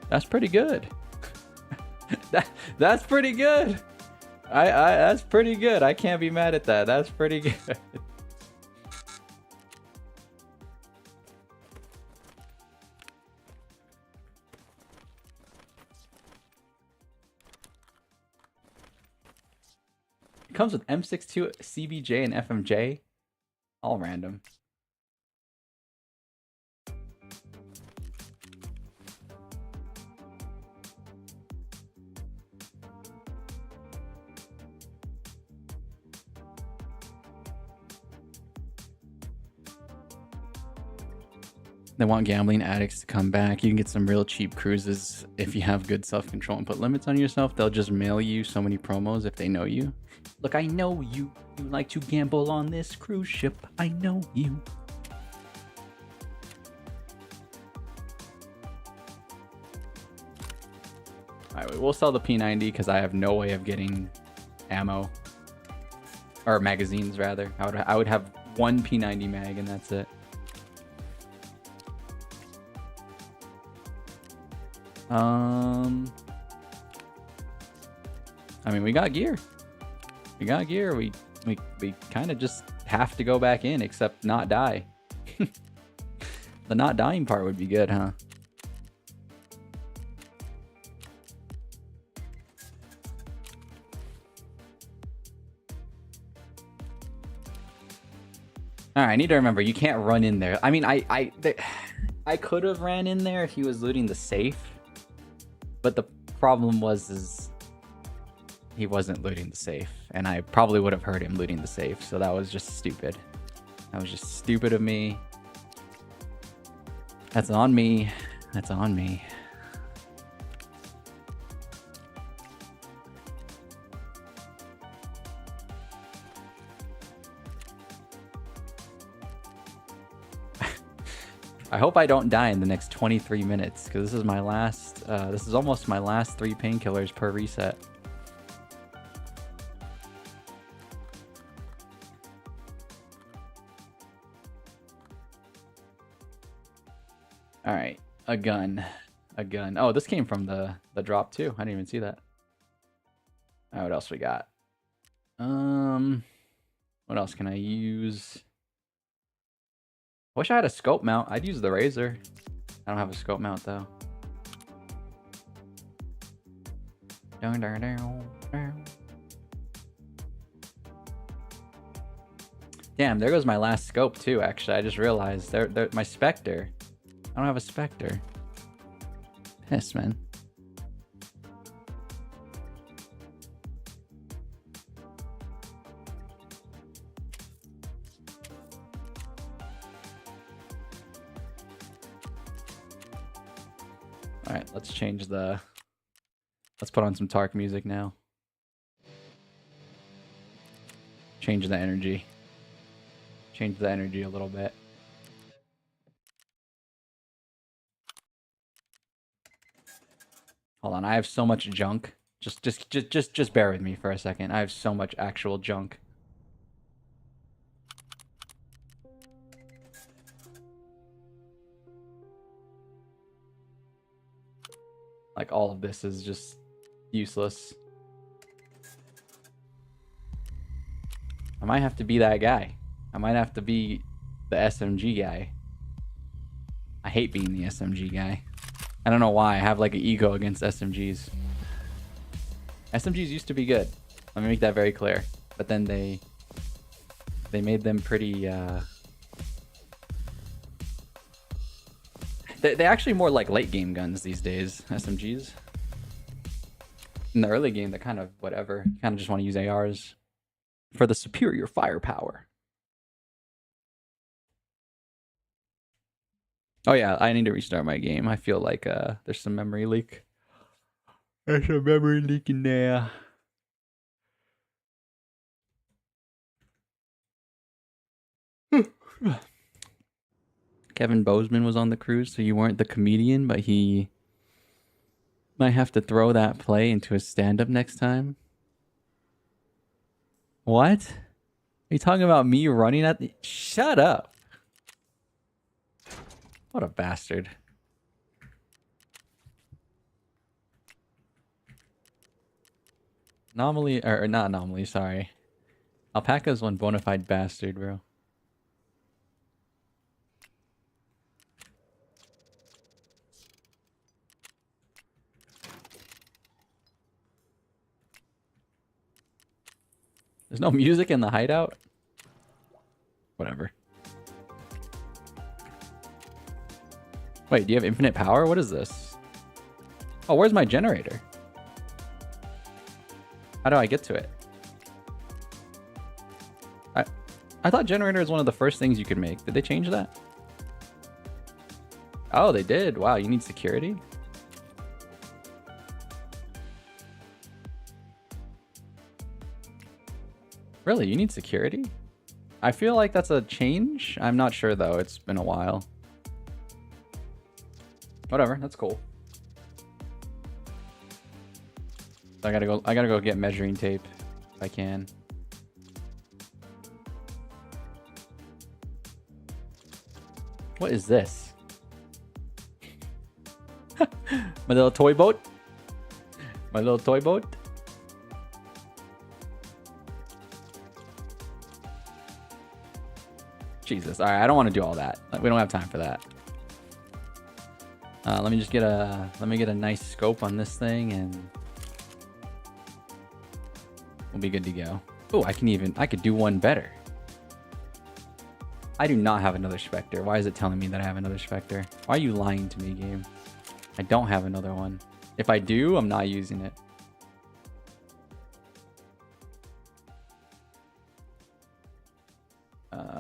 That's pretty good. That's pretty good. That's pretty good. I can't be mad at that. That's pretty good. It comes with M62, CBJ, and FMJ. All random. They want gambling addicts to come back. You can get some real cheap cruises if you have good self-control and put limits on yourself. They'll just mail you so many promos if they know you. Look, I know you. You like to gamble on this cruise ship. I know you. Alright, we'll sell the P90 because I have no way of getting ammo. Or magazines, rather. I would have one P90 mag and that's it. I mean, we got gear. We got gear. We kind of just have to go back in, except not die. The not dying part would be good, huh? All right, I need to remember, you can't run in there. I mean, I could have ran in there if he was looting the safe, but the problem is he wasn't looting the safe, and I probably would have heard him looting the safe, so that was just stupid. That was just stupid of me. That's on me. That's on me. I hope I don't die in the next 23 minutes, because this is my last, this is almost my last 3 painkillers per reset. All right, a gun. Oh, this came from the drop too. I didn't even see that. All right, what else we got? What else can I use? Wish I had a scope mount. I'd use the razor. I don't have a scope mount though. Damn, there goes my last scope too. Actually, I just realized my Spectre. I don't have a Spectre. Piss, man. All right, let's change the... Let's put on some Tark music now. Change the energy. Change the energy a little bit. Hold on, I have so much junk. Just bear with me for a second. I have so much actual junk. Like, all of this is just useless. I might have to be that guy. I might have to be the SMG guy. I hate being the SMG guy. I don't know why. I have like an ego against SMGs. SMGs used to be good. Let me make that very clear. But then they made them pretty... They're actually more like late game guns these days, SMGs. In the early game, they're kind of whatever. You kind of just want to use ARs for the superior firepower. Oh yeah, I need to restart my game. I feel like there's some memory leak. There's some memory leak in there. Kevin Bozeman was on the cruise, so you weren't the comedian, but he might have to throw that play into a stand-up next time. What? Are you talking about me running at the... Shut up. What a bastard. Anomaly, or not anomaly, sorry. Alpaca's one bona fide bastard, bro. There's no music in the hideout? Whatever. Wait, do you have infinite power? What is this? Oh, where's my generator? How do I get to it? I thought generator is one of the first things you could make. Did they change that? Oh, they did. Wow, you need security? Really? You need security? I feel like that's a change. I'm not sure though. It's been a while. Whatever, that's cool. I gotta go get measuring tape if I can. What is this? My little toy boat? My little toy boat? Jesus. Alright, I don't want to do all that. We don't have time for that. Let me get a nice scope on this thing and we'll be good to go. Oh, I could do one better. I do not have another Spectre. Why is it telling me that I have another Spectre? Why are you lying to me, game? I don't have another one. If I do, I'm not using it.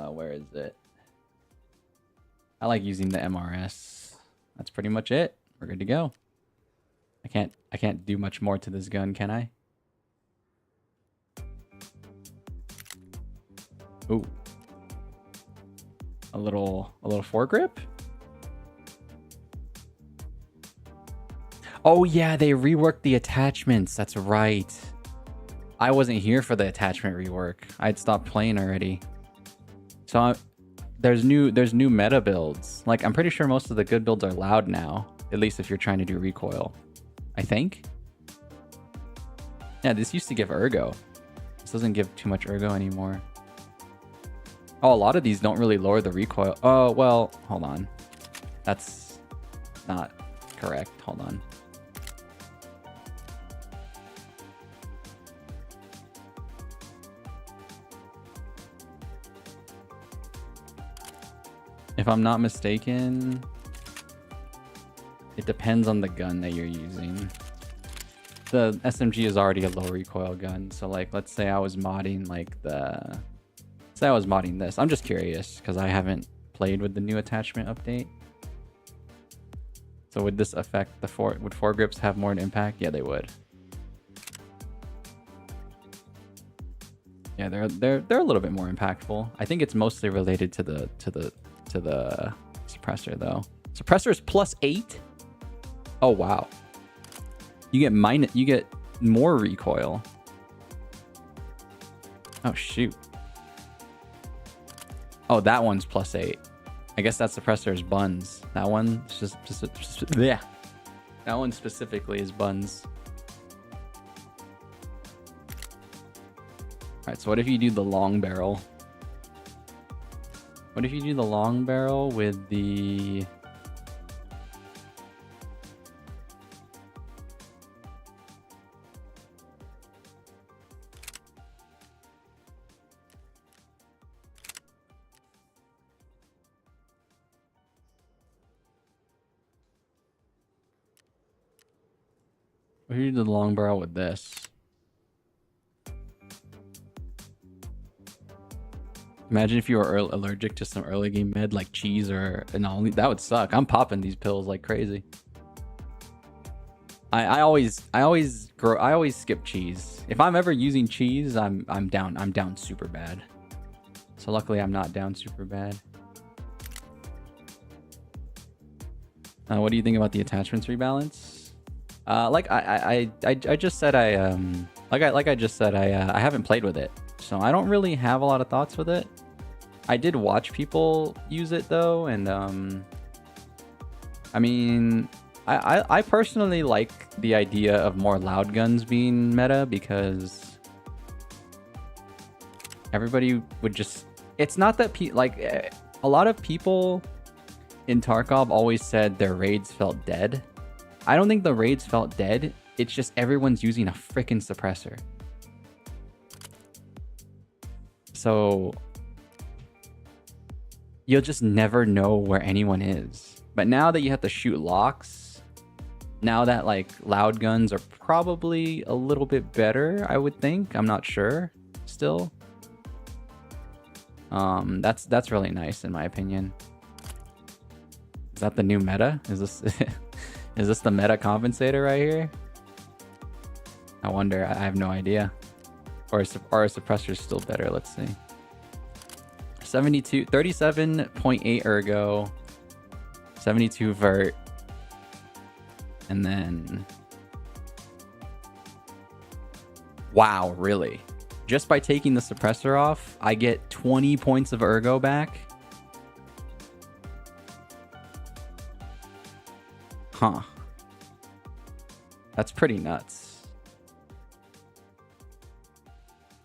Where is it? I like using the MRS. That's pretty much it. We're good to go. I can't do much more to this gun, can I? Ooh. A little foregrip? Oh yeah, they reworked the attachments. That's right. I wasn't here for the attachment rework. I'd stopped playing already. So there's new meta builds. Like, I'm pretty sure most of the good builds are loud now. At least if you're trying to do recoil. I think. Yeah, this used to give ergo. This doesn't give too much ergo anymore. Oh, a lot of these don't really lower the recoil. Oh, well, hold on. That's not correct. Hold on. If I'm not mistaken, it depends on the gun that you're using. The SMG is already a low recoil gun, so like, let's say I was modding like say I was modding this. I'm just curious because I haven't played with the new attachment update. So would this affect would foregrips have more impact? Yeah, they would. Yeah, they're a little bit more impactful. I think it's mostly related to the suppressor though. Suppressor is +8. Oh wow. You get more recoil. Oh shoot. Oh, that one's +8. I guess that suppressor's buns. That one just yeah. That one specifically is buns. Alright, so what if you do the long barrel? What if you do the long barrel with the... What if you do the long barrel with this? Imagine if you were allergic to some early game med like cheese or anomaly. That would suck. I'm popping these pills like crazy. I always skip cheese. If I'm ever using cheese, I'm down super bad. So luckily I'm not down super bad. What do you think about the attachments rebalance? Like I just said I haven't played with it. So I don't really have a lot of thoughts with it. I did watch people use it though, and I mean, I personally like the idea of more loud guns being meta because everybody would just... It's not that a lot of people in Tarkov always said their raids felt dead. I don't think the raids felt dead. It's just everyone's using a freaking suppressor. So you'll just never know where anyone is. But now that you have to shoot locks, now that like loud guns are probably a little bit better, I would think. I'm not sure still. That's really nice in my opinion. Is that the new meta? Is this is this the meta compensator right here? I wonder. I have no idea. Or a suppressor is still better. Let's see. 37.8 ergo, 72 vert, and then wow, really? Just by taking the suppressor off, I get 20 points of ergo back? Huh. That's pretty nuts.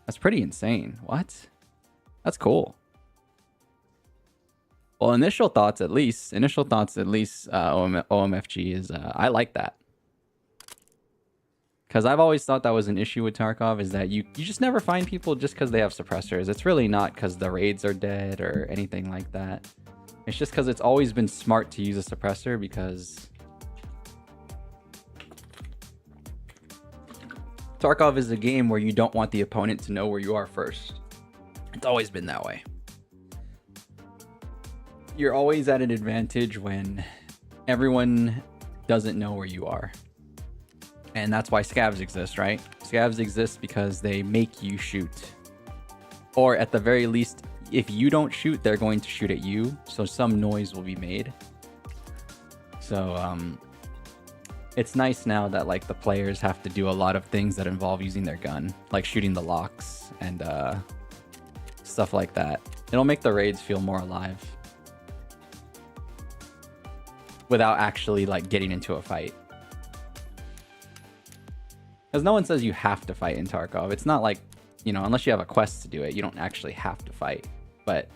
That's pretty insane. What? That's cool. Well, initial thoughts at least, OMFG is, I like that. Because I've always thought that was an issue with Tarkov, is that you just never find people just because they have suppressors. It's really not because the raids are dead or anything like that. It's just because it's always been smart to use a suppressor because Tarkov is a game where you don't want the opponent to know where you are first. It's always been that way. You're always at an advantage when everyone doesn't know where you are. And that's why scavs exist, right? Scavs exist because they make you shoot. Or at the very least, if you don't shoot, they're going to shoot at you. So some noise will be made. So, it's nice now that like the players have to do a lot of things that involve using their gun, like shooting the locks and stuff like that. It'll make the raids feel more alive without actually like getting into a fight. Because no one says you have to fight in Tarkov. It's not like, you know, unless you have a quest to do it, you don't actually have to fight. But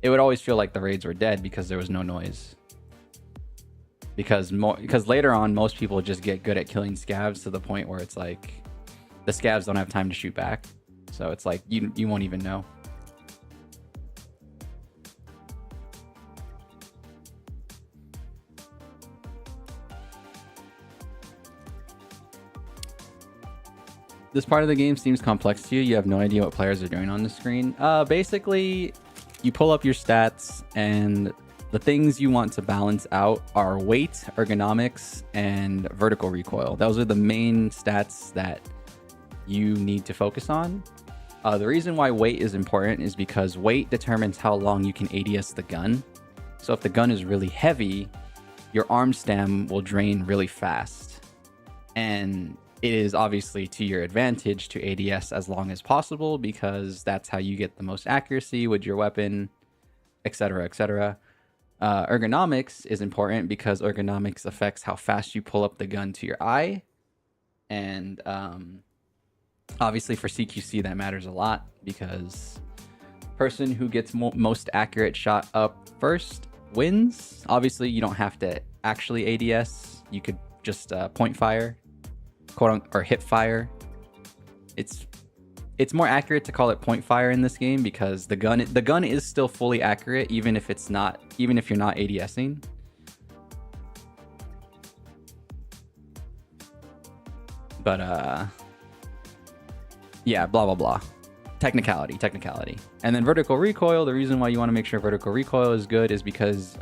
it would always feel like the raids were dead because there was no noise. Because later on, most people just get good at killing scavs to the point where it's like the scavs don't have time to shoot back. So it's like you won't even know. This part of the game seems complex to you. You have no idea what players are doing on the screen. Basically, you pull up your stats, and the things you want to balance out are weight, ergonomics, and vertical recoil. Those are the main stats that you need to focus on. The reason why weight is important is because weight determines how long you can ADS the gun. So if the gun is really heavy, your arm stam will drain really fast. And it is obviously to your advantage to ADS as long as possible because that's how you get the most accuracy with your weapon, etc., etc. Ergonomics is important because ergonomics affects how fast you pull up the gun to your eye. And obviously for CQC that matters a lot because person who gets most accurate shot up first wins. Obviously you don't have to actually ADS. You could just point fire, or hip fire. It's more accurate to call it point fire in this game because the gun is still fully accurate even if you're not ADSing. But yeah, blah blah blah. Technicality. And then vertical recoil, the reason why you want to make sure vertical recoil is good is because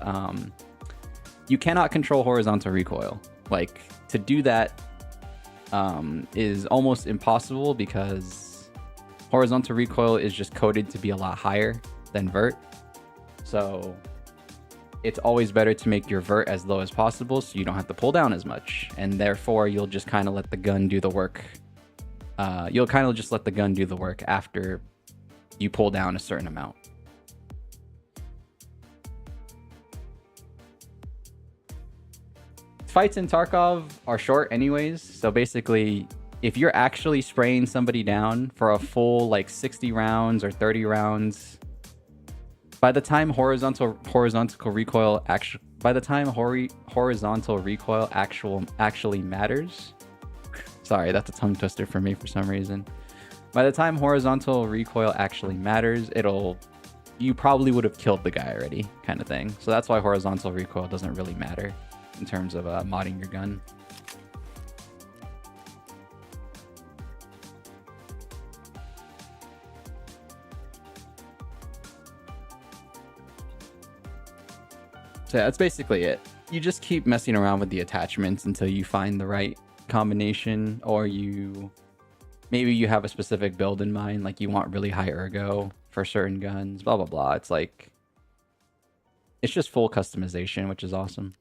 you cannot control horizontal recoil. Like, to do that is almost impossible because horizontal recoil is just coded to be a lot higher than vert. So it's always better to make your vert as low as possible so you don't have to pull down as much. And therefore, you'll just kind of let the gun do the work. You'll kind of just let the gun do the work after you pull down a certain amount. Fights in Tarkov are short anyways, so basically if you're actually spraying somebody down for a full like 60 rounds or 30 rounds, by the time horizontal recoil actually matters. Sorry, that's a tongue twister for me for some reason. By the time horizontal recoil actually matters, you probably would have killed the guy already, kind of thing. So that's why horizontal recoil doesn't really matter in terms of modding your gun. So yeah, that's basically it. You just keep messing around with the attachments until you find the right combination, or maybe you have a specific build in mind, like you want really high ergo for certain guns, blah blah blah. It's like, it's just full customization, which is awesome.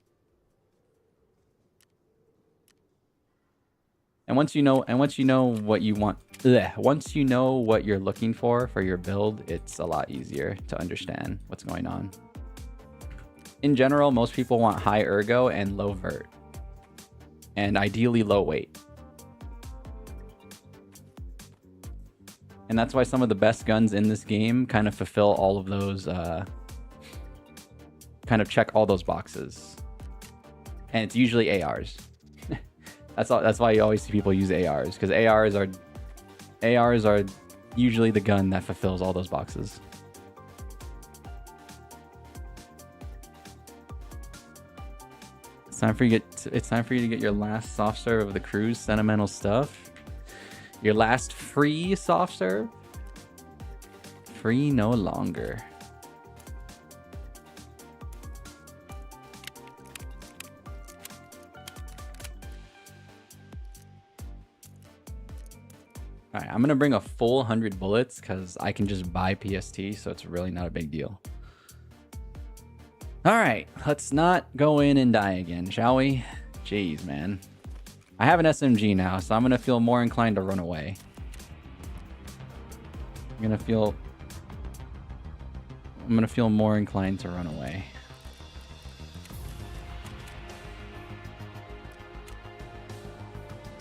And once you know what you want, once you know what you're looking for your build, it's a lot easier to understand what's going on. In general, most people want high ergo and low vert, and ideally low weight. And that's why some of the best guns in this game kind of fulfill all of those, kind of check all those boxes. And it's usually ARs. That's why you always see people use ARs, because ARs are usually the gun that fulfills all those boxes. It's time for you to get your last soft serve of the cruise sentimental stuff. Your last free soft serve. Free no longer. Alright, I'm gonna bring a full 100 bullets because I can just buy PST, so it's really not a big deal. Alright, let's not go in and die again, shall we? Jeez, man. I have an SMG now, so I'm gonna feel more inclined to run away. I'm gonna feel more inclined to run away.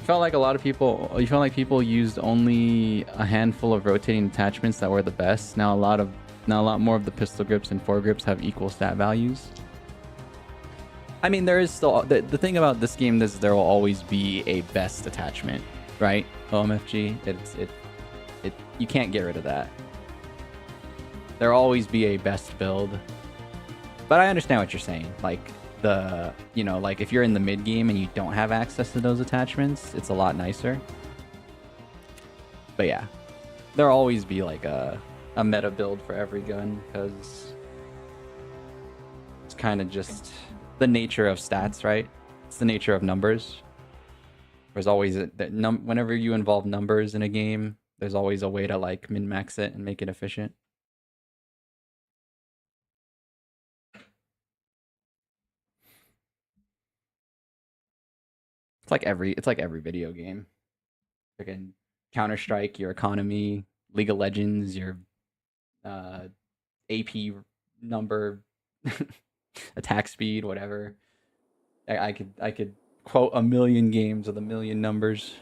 Felt like a lot of people, you felt like people used only a handful of rotating attachments that were the best. Now a lot more of the pistol grips and foregrips have equal stat values. I mean, there is still the thing about this game is there will always be a best attachment, right? OMFG, you can't get rid of that. There'll always be a best build. But I understand what you're saying. Like like if you're in the mid game and you don't have access to those attachments, it's a lot nicer. But yeah, there'll always be like a meta build for every gun because it's kind of just the nature of stats, right? It's the nature of numbers. There's always whenever you involve numbers in a game, there's always a way to like min-max it and make it efficient. It's like every video game. Freaking Counter-Strike, your economy, League of Legends, your AP number, attack speed, whatever. I could quote a million games with a million numbers.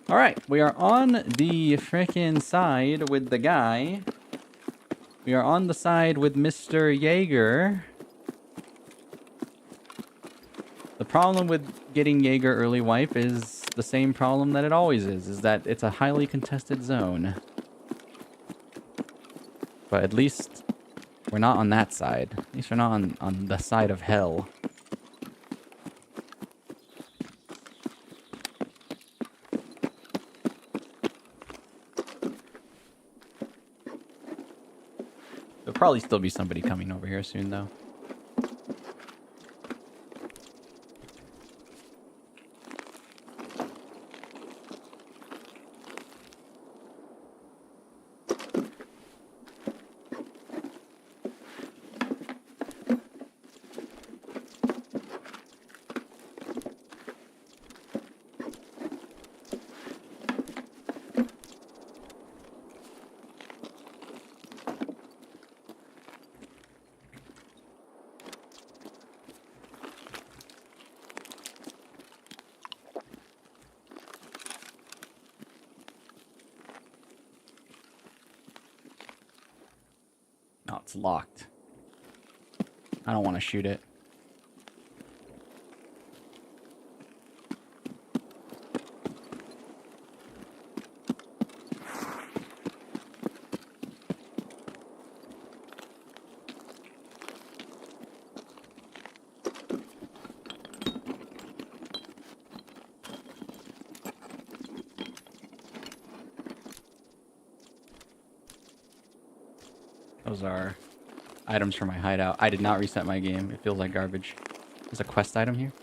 All right, we are on the frickin' side with the guy. We are on the side with Mr. Jaeger. The problem with getting Jaeger early wipe is the same problem that it always is that it's a highly contested zone. But at least we're not on that side. At least we're not on the side of hell. There'll probably still be somebody coming over here soon, though. Oh, it's locked. I don't want to shoot it. Those are items for my hideout. I did not reset my game. It feels like garbage. There's a quest item here.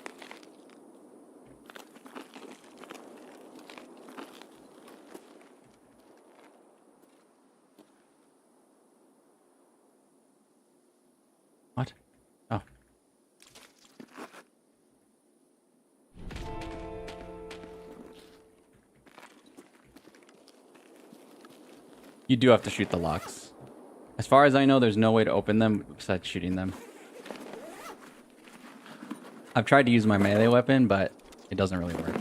What? Oh. You do have to shoot the locks. As far as I know, there's no way to open them besides shooting them. I've tried to use my melee weapon, but it doesn't really work.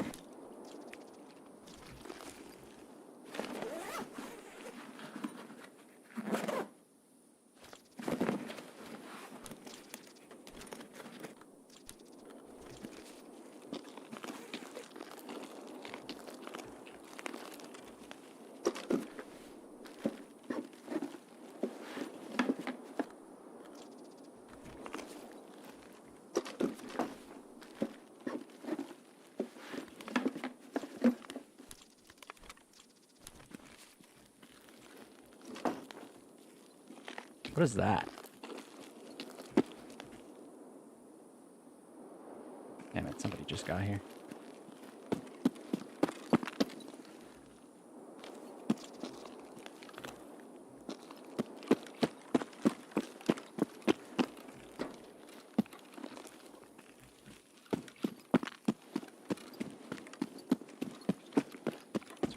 What is that? Damn it, somebody just got here.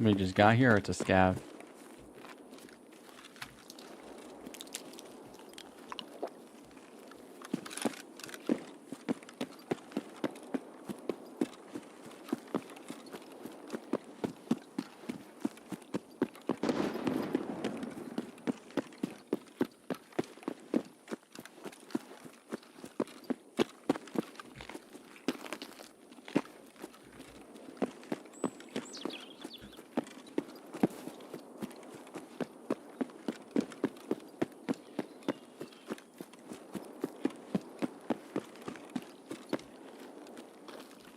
Somebody just got here, or it's a scav?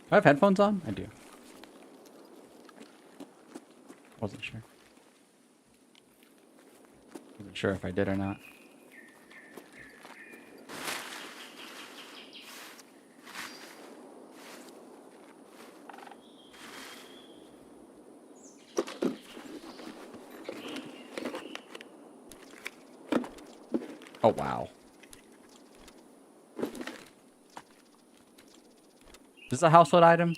Do I have headphones on? I do. Wasn't sure. Wasn't sure if I did or not. Oh, wow. Is this a household item?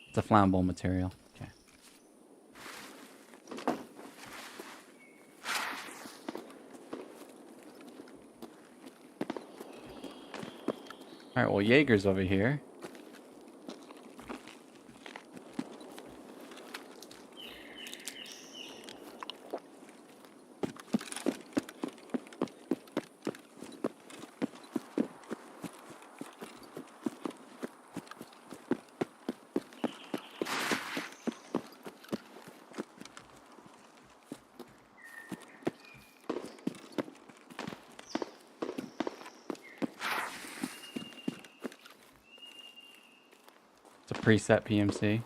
It's a flammable material. Okay. Alright, well, Jaeger's over here. It's a preset PMC.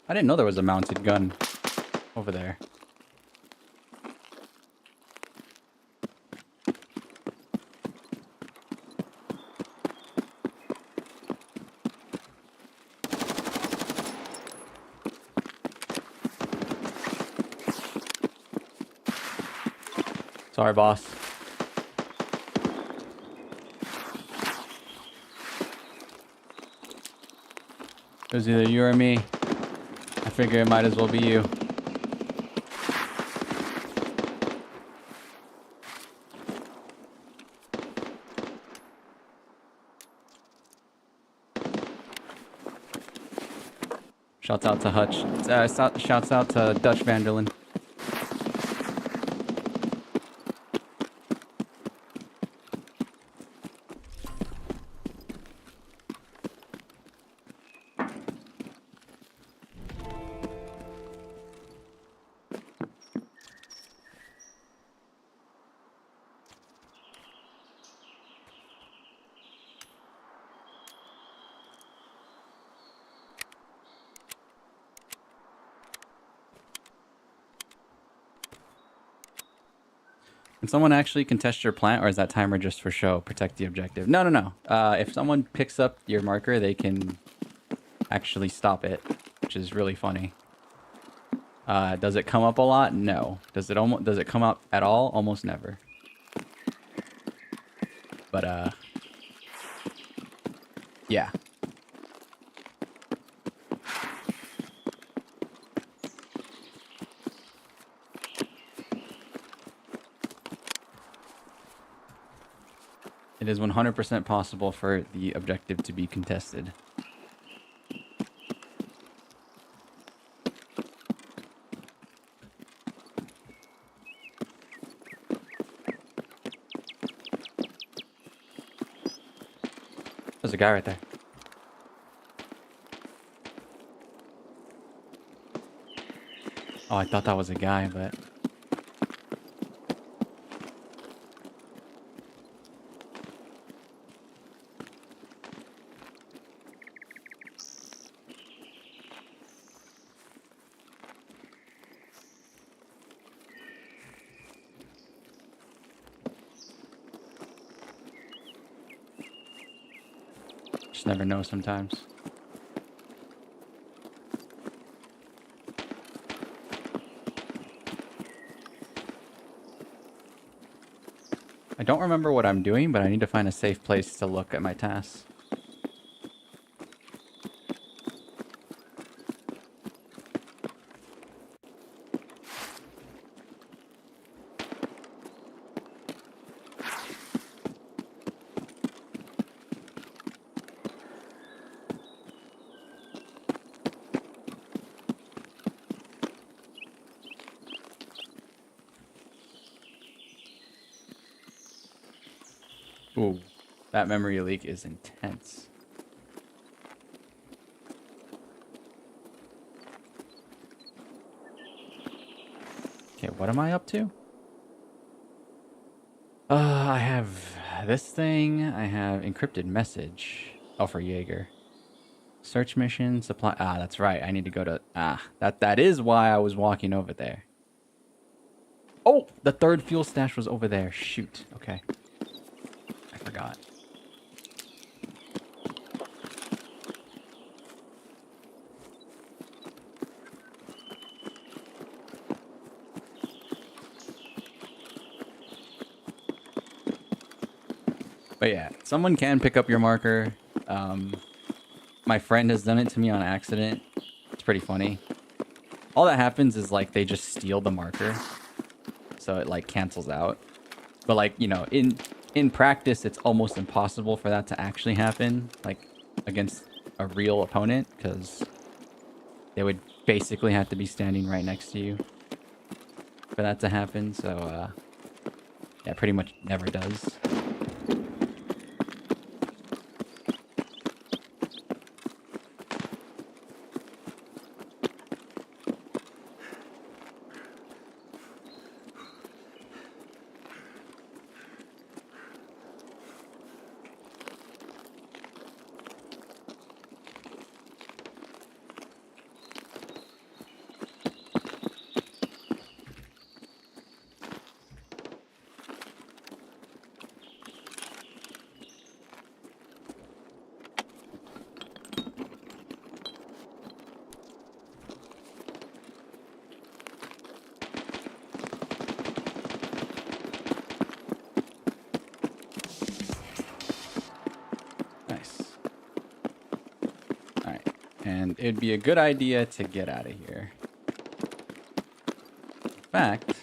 I didn't know there was a mounted gun over there. Sorry, boss. It was either you or me. I figure it might as well be you. Shouts out to Hutch. Shouts out to Dutch Vanderlyn. Can someone actually contest your plant, or is that timer just for show? Protect the objective. No, no, no. If someone picks up your marker, they can actually stop it, which is really funny. Does it come up a lot? No. Does it come up at all? Almost never. But yeah. It is 100% possible for the objective to be contested. There's a guy right there. Oh, I thought that was a guy, but... Just never know sometimes. I don't remember what I'm doing, but I need to find a safe place to look at my tasks. Ooh, that memory leak is intense. Okay, what am I up to? I have this thing. I have encrypted message. Oh, for Jaeger. Search mission, supply. Ah, that's right. I need to go to... Ah, that is why I was walking over there. Oh, the third fuel stash was over there. Shoot. Okay. I forgot. But yeah, someone can pick up your marker. My friend has done it to me on accident. It's pretty funny. All that happens is like they just steal the marker, so it like cancels out. But like, you know, in practice, it's almost impossible for that to actually happen, like against a real opponent, because they would basically have to be standing right next to you for that to happen. So yeah, pretty much never does. And it'd be a good idea to get out of here. In fact,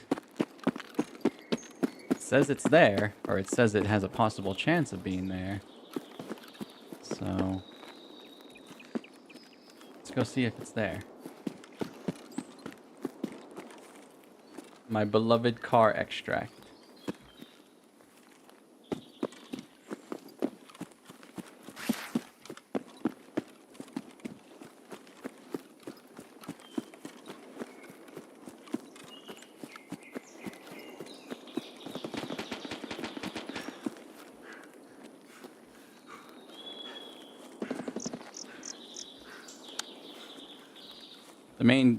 it says it's there, or it says it has a possible chance of being there. So, let's go see if it's there. My beloved car extract.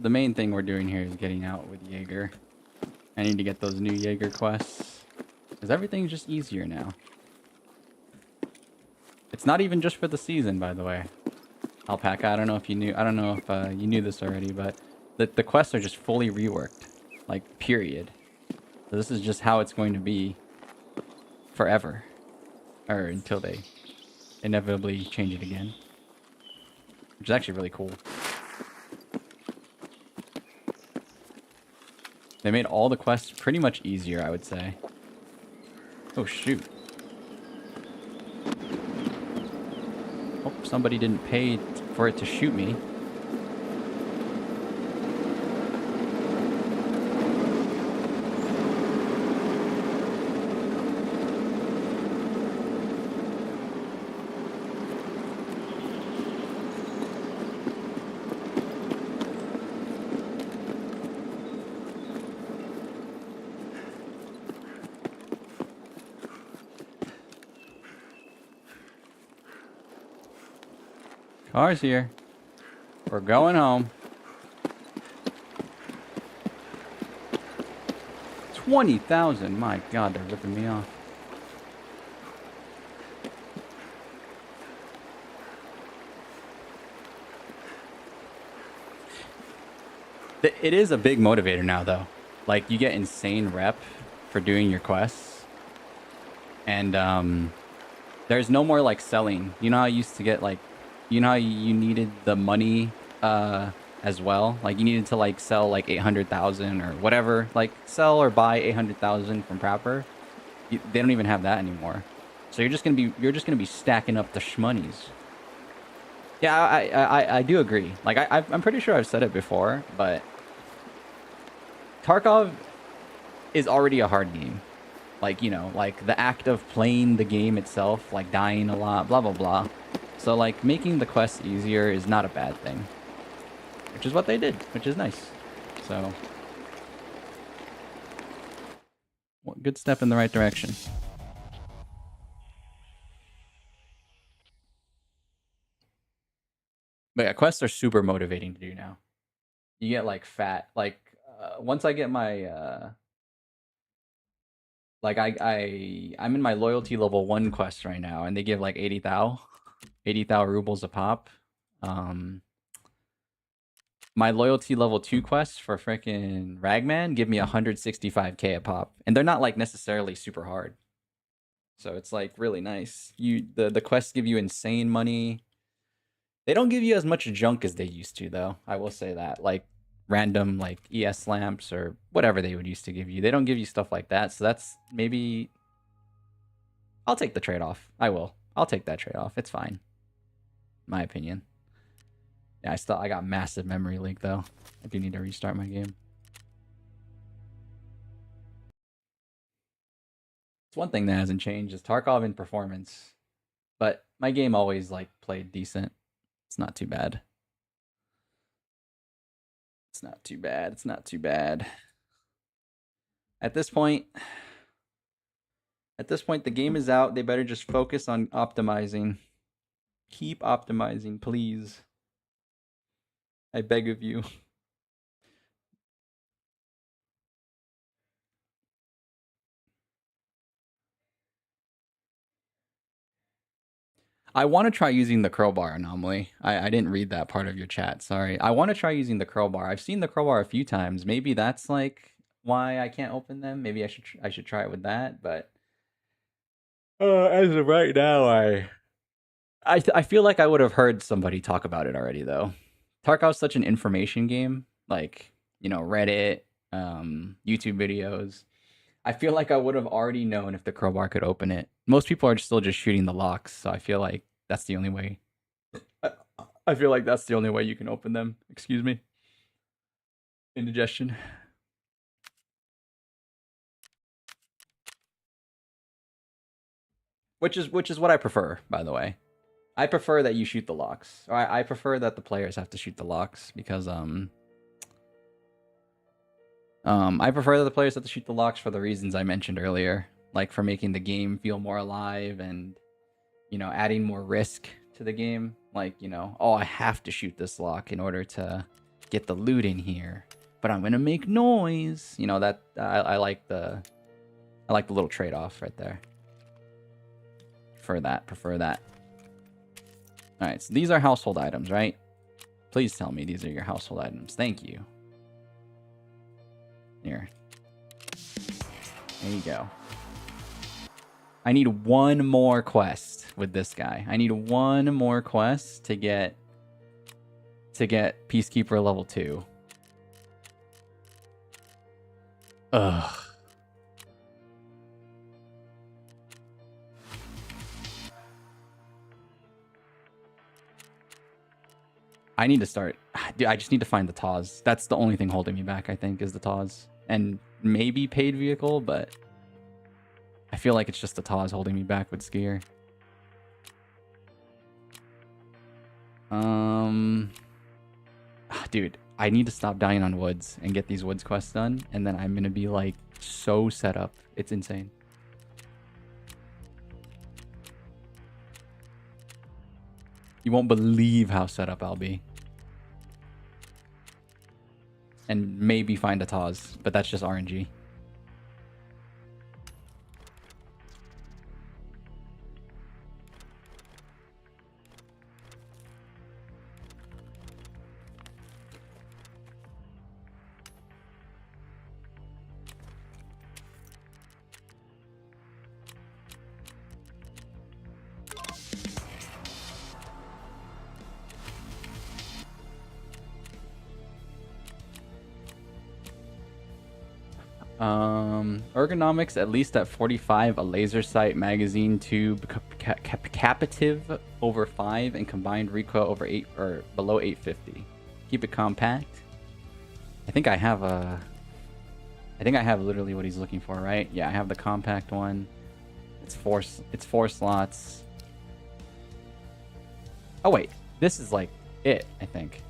The main thing we're doing here is getting out with Jaeger. I need to get those new Jaeger quests, because everything's just easier now. It's not even just for the season, by the way. Alpaca, I don't know if you knew. I don't know if you knew this already, but the quests are just fully reworked, like period. So this is just how it's going to be forever, or until they inevitably change it again, which is actually really cool. They made all the quests pretty much easier, I would say. Oh, shoot. Hope somebody didn't pay for it to shoot me. Car's here. We're going home. 20,000. My God, they're ripping me off. It is a big motivator now, though. Like, you get insane rep for doing your quests. And there's no more, like, selling. You know how I used to get, like... You know how you needed the money as well? Like, you needed to, like, sell, like, 800,000 or whatever. Like, sell or buy 800,000 from Prapper. They don't even have that anymore. So you're just gonna be stacking up the shmonies. Yeah, I do agree. Like, I'm pretty sure I've said it before, but Tarkov is already a hard game. Like, you know, like the act of playing the game itself, like dying a lot, blah, blah, blah. So, like, making the quests easier is not a bad thing. Which is what they did, which is nice. So, well, good step in the right direction. But yeah, quests are super motivating to do now. You get, like, fat. Like, once I get my... Like, I'm in my loyalty level 1 quest right now, and they give, like, 80 thou rubles a pop. My loyalty level 2 quests for freaking Ragman give me 165k a pop. And they're not, like, necessarily super hard. So it's, like, really nice. The quests give you insane money. They don't give you as much junk as they used to, though. I will say that. Like, random, like, ES lamps or whatever they would used to give you. They don't give you stuff like that. So that's maybe... I'll take the trade-off. I will. I'll take that trade-off. It's fine. My opinion. Yeah, I got massive memory leak, though. I do need to restart my game. It's one thing that hasn't changed is Tarkov in performance. But my game always, like, played decent. It's not too bad. It's not too bad. It's not too bad. At this point, the game is out. They better just focus on optimizing. Keep optimizing, please. I beg of you. I want to try using the crowbar anomaly. I didn't read that part of your chat. Sorry. I want to try using the crowbar. I've seen the crowbar a few times. Maybe that's like why I can't open them. Maybe I should try it with that. But as of right now, I feel like I would have heard somebody talk about it already though. Tarkov's such an information game. Like, you know, Reddit, YouTube videos. I feel like I would have already known if the crowbar could open it. Most people are still just shooting the locks, so I feel like that's the only way. I feel like that's the only way you can open them. Excuse me. Indigestion. Which is what I prefer, by the way. I prefer that you shoot the locks. Or I prefer that the players have to shoot the locks because I prefer that the players have to shoot the locks for the reasons I mentioned earlier, like for making the game feel more alive and, you know, adding more risk to the game. Like, you know, oh, I have to shoot this lock in order to get the loot in here, but I'm gonna make noise. You know, that I like the little trade-off right there. Prefer that. All right, so these are household items, right? Please tell me these are your household items. Thank you. Here. There you go. I need one more quest with this guy. I need one more quest to get Peacekeeper level 2. Ugh. I need to start. Dude, I just need to find the TAWs. That's the only thing holding me back, I think, is the TAWs. And maybe paid vehicle, but I feel like it's just the TAWs holding me back with Skier. Dude, I need to stop dying on woods and get these woods quests done, and then I'm gonna be like so set up. It's insane. You won't believe how set up I'll be. And maybe find a TAWs, but that's just RNG. Ergonomics at least at 45, a laser sight, magazine tube, capacitive over 5, and combined recoil over 8 or below 850. Keep it compact. I think I have literally what he's looking for, right? Yeah, I have the compact one. It's four slots. Oh wait, this is like it, I think.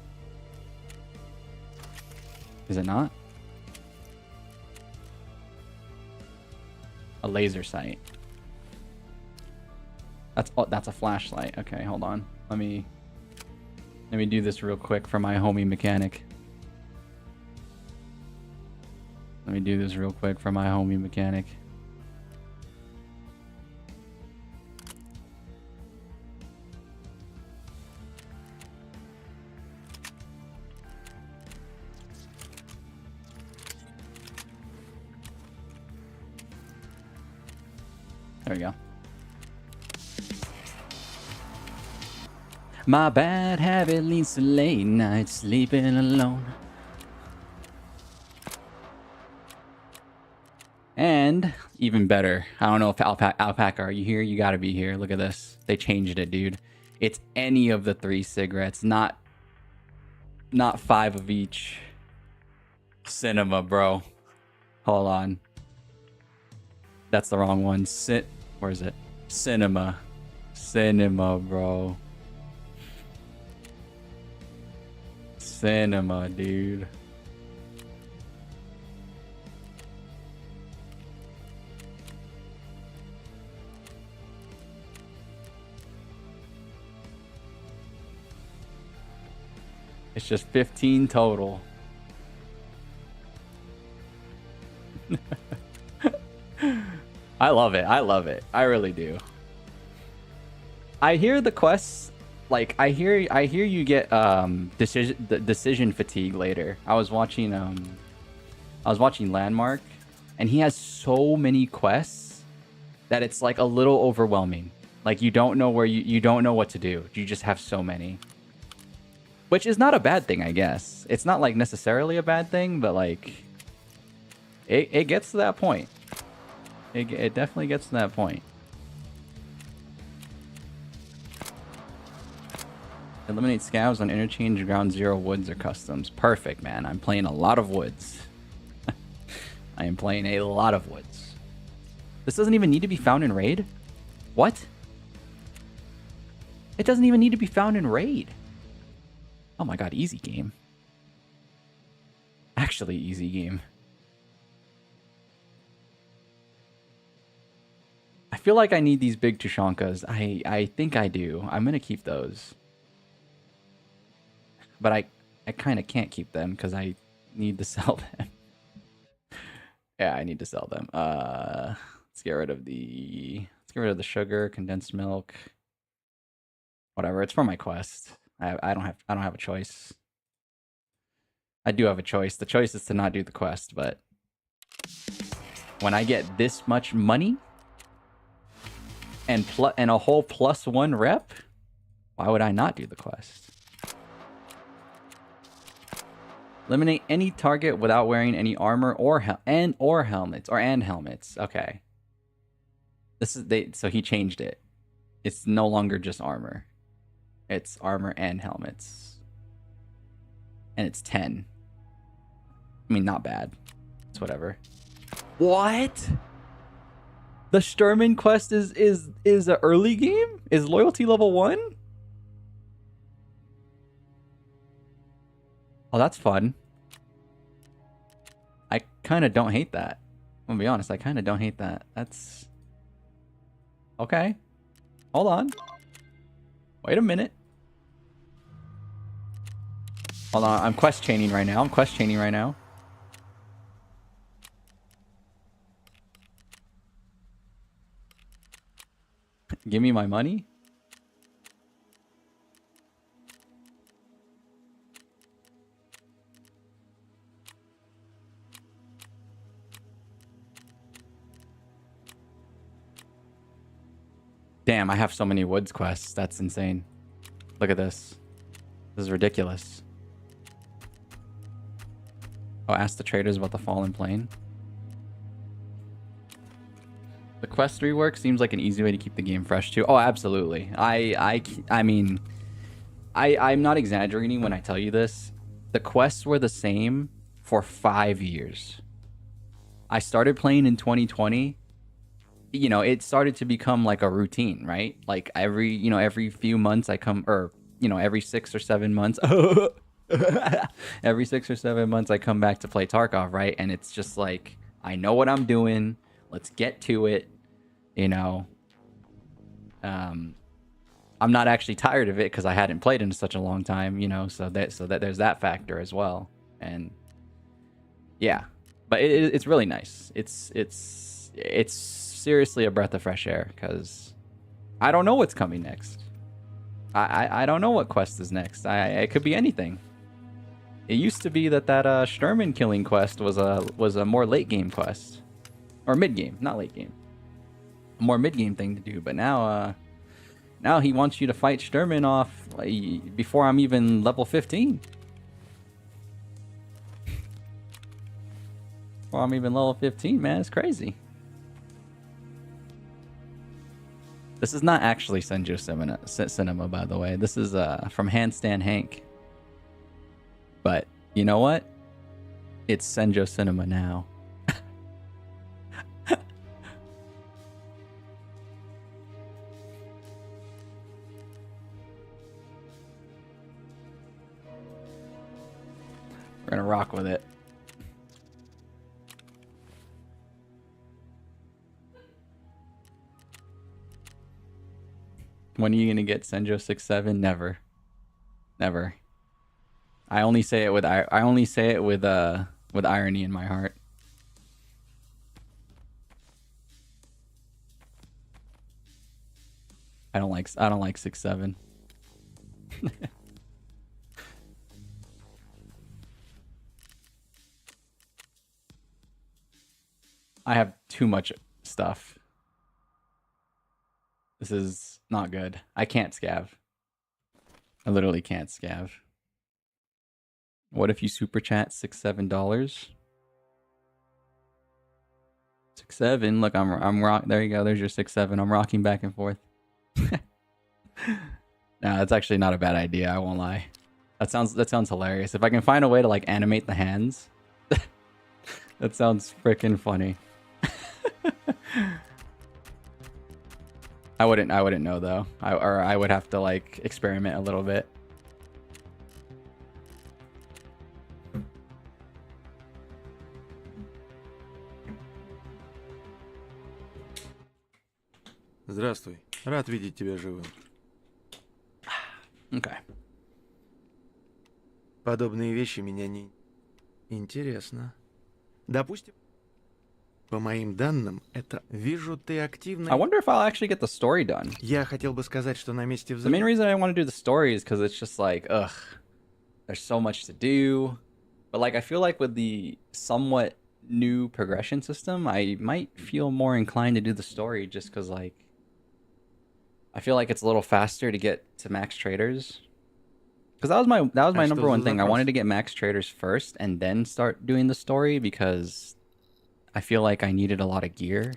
Is it not? A laser sight. That's a flashlight. Okay, hold on. Let me do this real quick for my homie mechanic. Let me do this real quick for my homie mechanic. There we go. My bad habit leads to late nights sleeping alone. And even better, I don't know if Alpaca, are you here? You gotta be here. Look at this. They changed it, dude. It's any of the 3 cigarettes, not 5 of each. Cinema, bro. Hold on. That's the wrong one. Where is it? Cinema. Cinema, bro. Cinema, dude. It's just 15 total. I love it. I love it. I really do. I hear the quests, like I hear you get decision fatigue later. I was watching Landmark, and he has so many quests that it's like a little overwhelming. Like you don't know where you don't know what to do. You just have so many. Which is not a bad thing, I guess. It's not like necessarily a bad thing, but like it gets to that point. It definitely gets to that point. Eliminate scavs on interchange, ground zero, woods, or customs. Perfect, man. I'm playing a lot of woods. I am playing a lot of woods. This doesn't even need to be found in raid? What? It doesn't even need to be found in raid. Oh my god, easy game. Actually, easy game. I feel like I need these big Tushonkas. I think I do. I'm gonna keep those. But I kind of can't keep them because I need to sell them. Yeah, I need to sell them. Let's get rid of the sugar, condensed milk. Whatever, it's for my quest. I don't have a choice. I do have a choice. The choice is to not do the quest, but when I get this much money and a whole +1 rep, why would I not do the quest? Eliminate any target without wearing any armor or helmets. Okay. So he changed it. It's no longer just armor. It's armor and helmets. And it's 10. I mean, not bad. It's whatever. What? The Sturman quest is an early game? Is loyalty level 1? Oh, that's fun. I kind of don't hate that. I'm gonna be honest, I kind of don't hate that. That's... Okay. Hold on. Wait a minute. Hold on, I'm quest chaining right now. Give me my money. Damn, I have so many woods quests. That's insane. Look at this. This is ridiculous. Oh, ask the traders about the fallen plane. quest rework seems like an easy way to keep the game fresh too. Oh, absolutely. I mean, I'm not exaggerating when I tell you this. The quests were the same for 5 years. I started playing in 2020. You know, it started to become like a routine, right? Like every few months I come, or every 6 or 7 months. Every 6 or 7 months I come back to play Tarkov, right? And it's just like, I know what I'm doing. Let's get to it. You know, I'm not actually tired of it because I hadn't played in such a long time, you know, so that there's that factor as well. And yeah, but it's really nice. It's seriously a breath of fresh air because I don't know what's coming next. I don't know what quest is next. It could be anything. It used to be that Sturman killing quest was a more late game quest, or mid game, not late game. A more mid game thing to do, but now he wants you to fight Sturman off before I'm even level 15. Before I'm even level 15, man, it's crazy. This is not actually Senju Cinema, by the way. This is from Handstand Hank. But you know what? It's Senju Cinema now. We're gonna rock with it. When are you gonna get Senjo 6-7? Never. Never. I only say it with irony in my heart. I don't like 6-7. I have too much stuff. This is not good. I can't scav. I literally can't scav. What if you super chat $6-7? 6-7. Look, I'm rock. There you go. There's your 6-7. I'm rocking back and forth. Nah, that's actually not a bad idea. I won't lie. That sounds hilarious. If I can find a way to like animate the hands, that sounds freaking funny. I wouldn't know though. I would have to like experiment a little bit. Здравствуй. Рад видеть тебя живым. Okay. Подобные вещи меня не... Интересно. Допустим, по моим данным, это... Вижу, ты активно... I wonder if I'll actually get the story done. Я хотел бы сказать, что на месте The main взрыва... reason I want to do the story is because it's just like, ugh, there's so much to do. But like, I feel like with the somewhat new progression system, I might feel more inclined to do the story just because like, I feel like it's a little faster to get to max traders. Because that was my number one thing. I wanted to get max traders first and then start doing the story because I feel like I needed a lot of gear.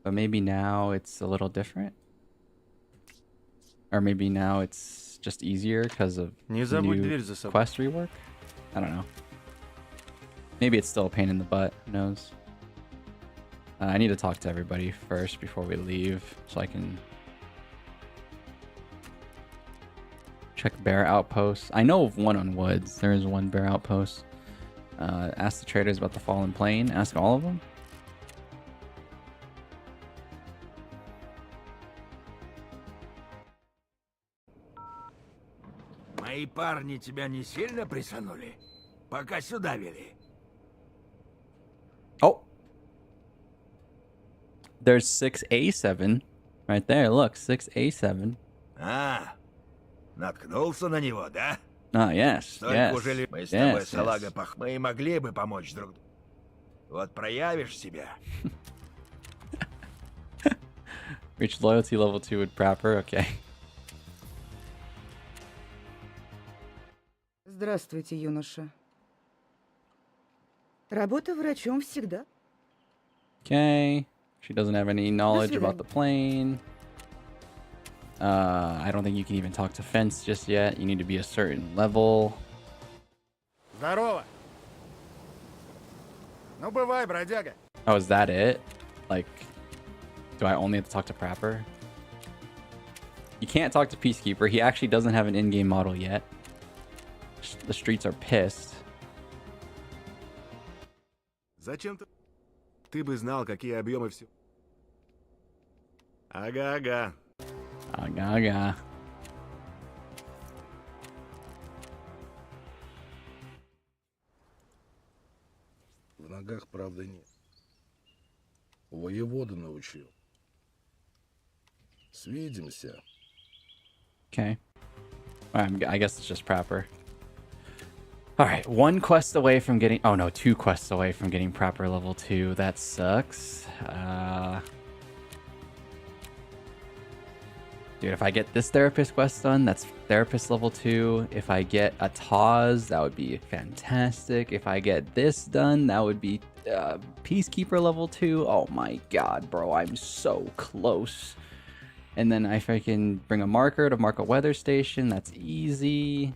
But maybe now it's a little different. Or maybe now it's just easier because of Не the забудь new дверь за собой. quest rework. I don't know. Maybe it's still a pain in the butt. Who knows? I need to talk to everybody first before we leave so I can check bear outposts. I know of one on woods. There is one bear outpost. Ask the traders about the fallen plane. Ask all of them. Мои парни тебя не сильно присанули? Пока сюда вели. Oh. There's 6A7 right there. Look, 6A7. А, наткнулся на него, да? Ah, yes. Столько Yes. уже ли мы с тобой, Yes. салага, Yes. мы и могли бы помочь друг другу. Вот проявишь себя. Reach loyalty level 2 with Prapper. Okay. Здравствуйте, юноша. Работа врачом всегда. Okay. She doesn't have any knowledge about the plane. I don't think you can even talk to fence just yet. You need to be a certain level. Здорово. Ну, бывай, бродяга. Oh, is that it? Like, do I only have to talk to Prapper? You can't talk to Peacekeeper. He actually doesn't have an in-game model yet. The streets are pissed. Зачем ты? Ты бы знал, какие объемы все. Ага-ага. Aga. В ногах правды нет. Воевода научил. Свидимся. Okay. I guess it's just Prapper. Alright, one quest away from getting... Oh no, 2 quests away from getting Prapper level 2. That sucks. Dude, if I get this therapist quest done, that's therapist level 2. If I get a Taz, that would be fantastic. If I get this done, that would be Peacekeeper level 2. Oh my god, bro, I'm so close. And then if I can bring a marker to mark a weather station, that's easy.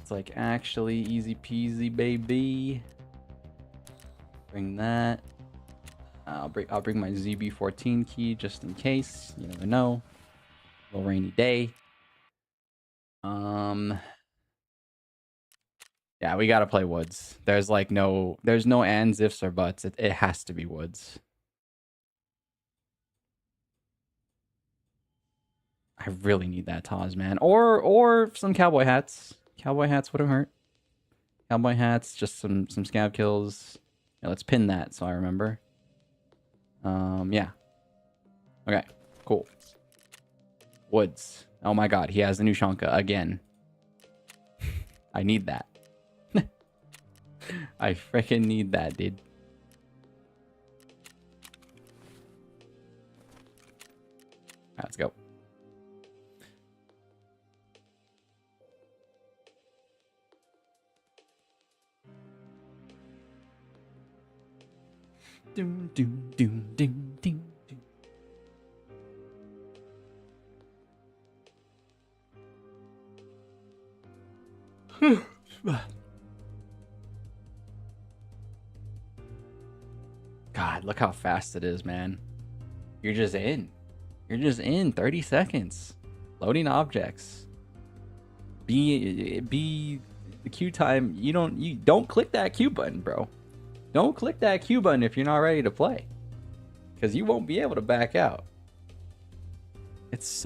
It's like actually easy peasy, baby. Bring that. I'll bring my ZB14 key just in case. You never know. A little rainy day. Yeah, we gotta play woods. There's no ands, ifs, or buts. It has to be woods. I really need that Taz, man. Or some cowboy hats. Cowboy hats wouldn't hurt. Cowboy hats, just some scab kills. Yeah, let's pin that so I remember. Yeah. Okay, cool. Woods. Oh my god, he has the new Shanka again. I need that. I freaking need that, dude. Alright, let's go. Doom, doom, doom, doom, doom, doom. God, look how fast it is, man. You're just in. You're just in 30 seconds. Loading objects. Be the queue time. You don't click that Q button, bro. Don't click that Q button if you're not ready to play. Because you won't be able to back out. It's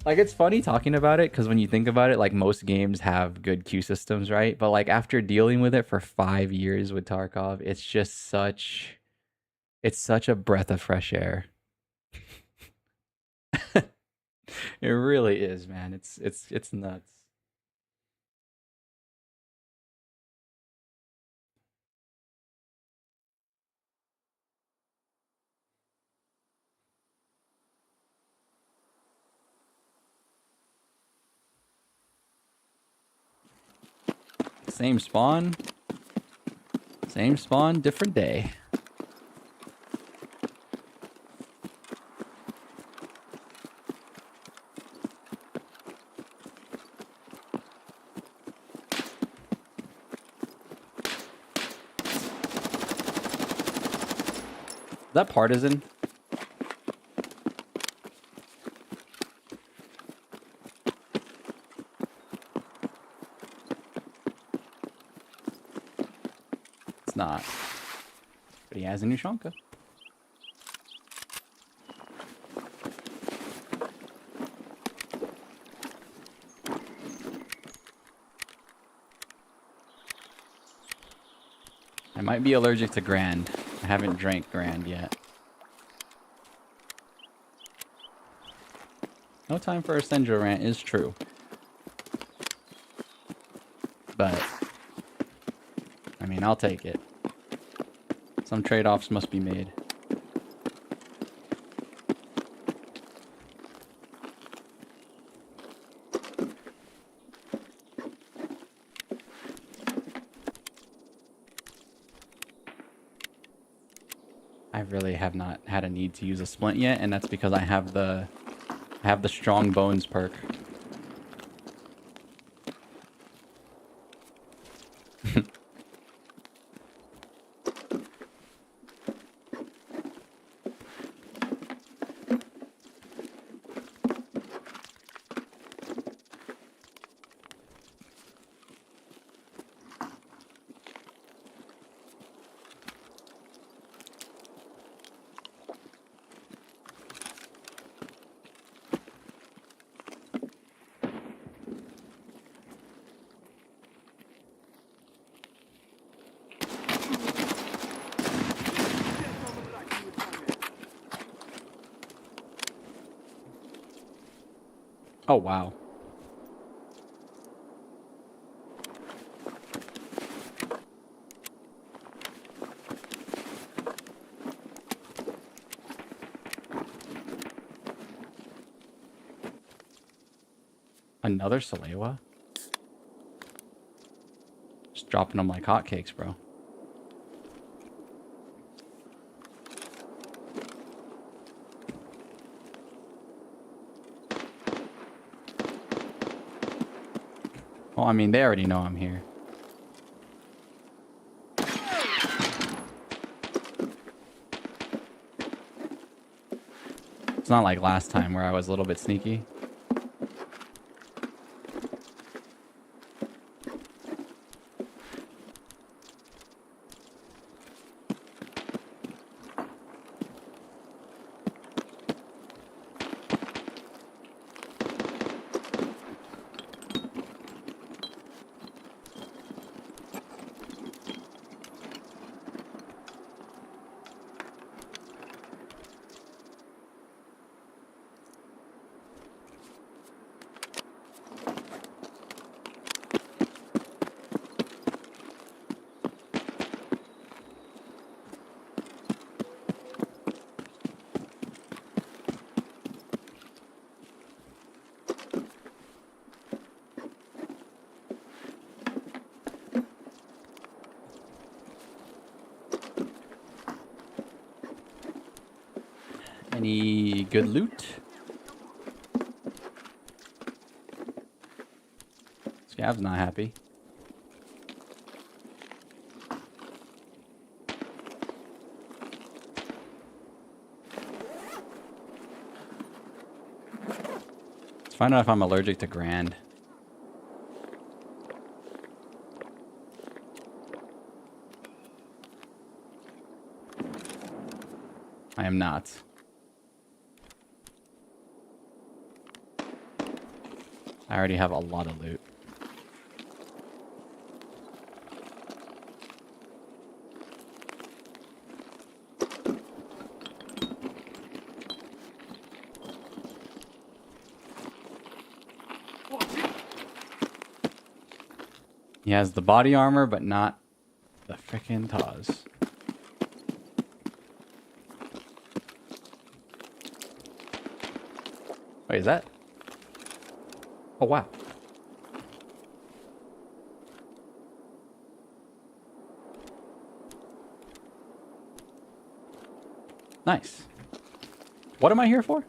like, it's funny talking about it because when you think about it, like, most games have good queue systems, right? But like, after dealing with it for 5 years with Tarkov, it's just such a breath of fresh air. It really is, man. It's nuts. Same spawn, different day. Is that partisan? It's not. But he has a new Shanka. I might be allergic to Grand. I haven't drank Grand yet. No time for a Senjo rant is true. But I mean, I'll take it. Some trade-offs must be made. really have not had a need to use a splint yet, and that's because I have the strong bones perk. Oh, wow. Another Salewa? Just dropping them like hotcakes, bro. Well, I mean, they already know I'm here. It's not like last time where I was a little bit sneaky. Any good loot? Scav's not happy. Let's find out if I'm allergic to Grand. I am not. I already have a lot of loot. He has the body armor, but not the frickin' Taz. Wait, is that? Oh, wow. Nice. What am I here for?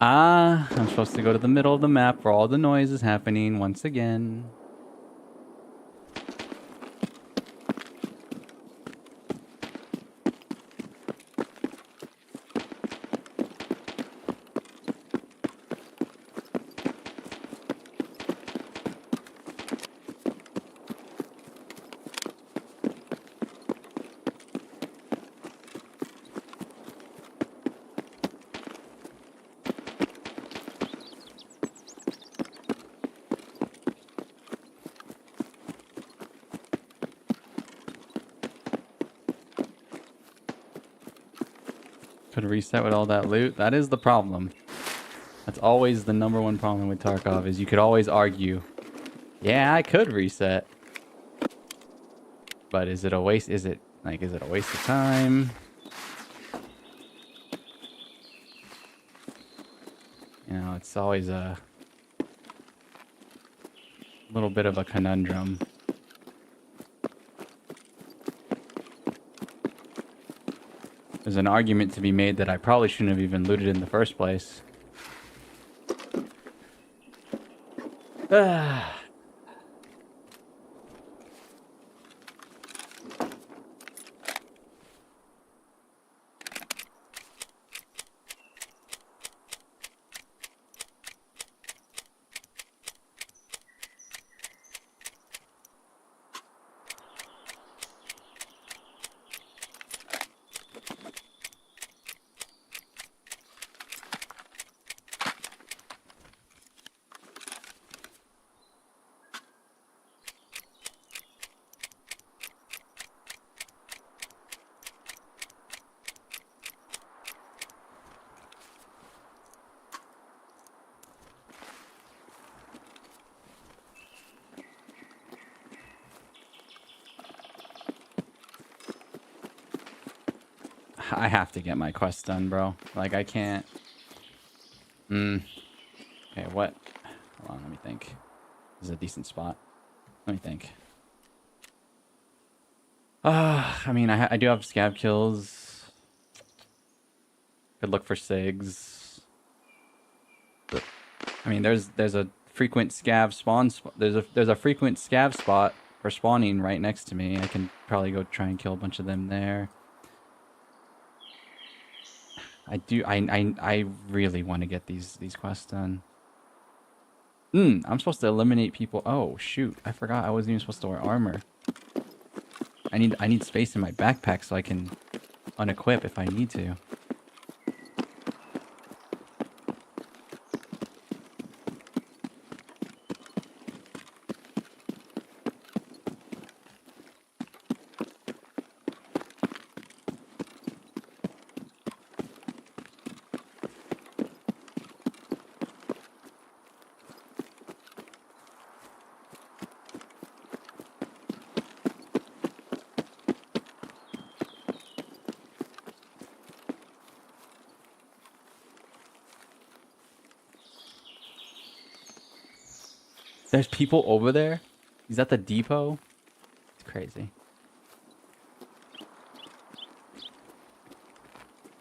Ah, I'm supposed to go to the middle of the map where all the noise is happening once again. Could reset with all that loot. That is the problem. That's always the #1 problem with Tarkov, is you could always argue, yeah, I could reset. But is it a waste? Is it a waste of time? You know, it's always a little bit of a conundrum. There's an argument to be made that I probably shouldn't have even looted in the first place. Ah. I have to get my quest done, bro. Like, I can't... Okay, what? Hold on, let me think. This is a decent spot. Let me think. I mean, I do have scab kills. Could look for SIGs. But, I mean, there's a frequent scav spawn... There's a frequent scav spot for spawning right next to me. I can probably go try and kill a bunch of them there. I really want to get these quests done. I'm supposed to eliminate people. Oh shoot, I forgot I wasn't even supposed to wear armor. I need space in my backpack so I can unequip if I need to. There's people over there? He's at the depot? It's crazy.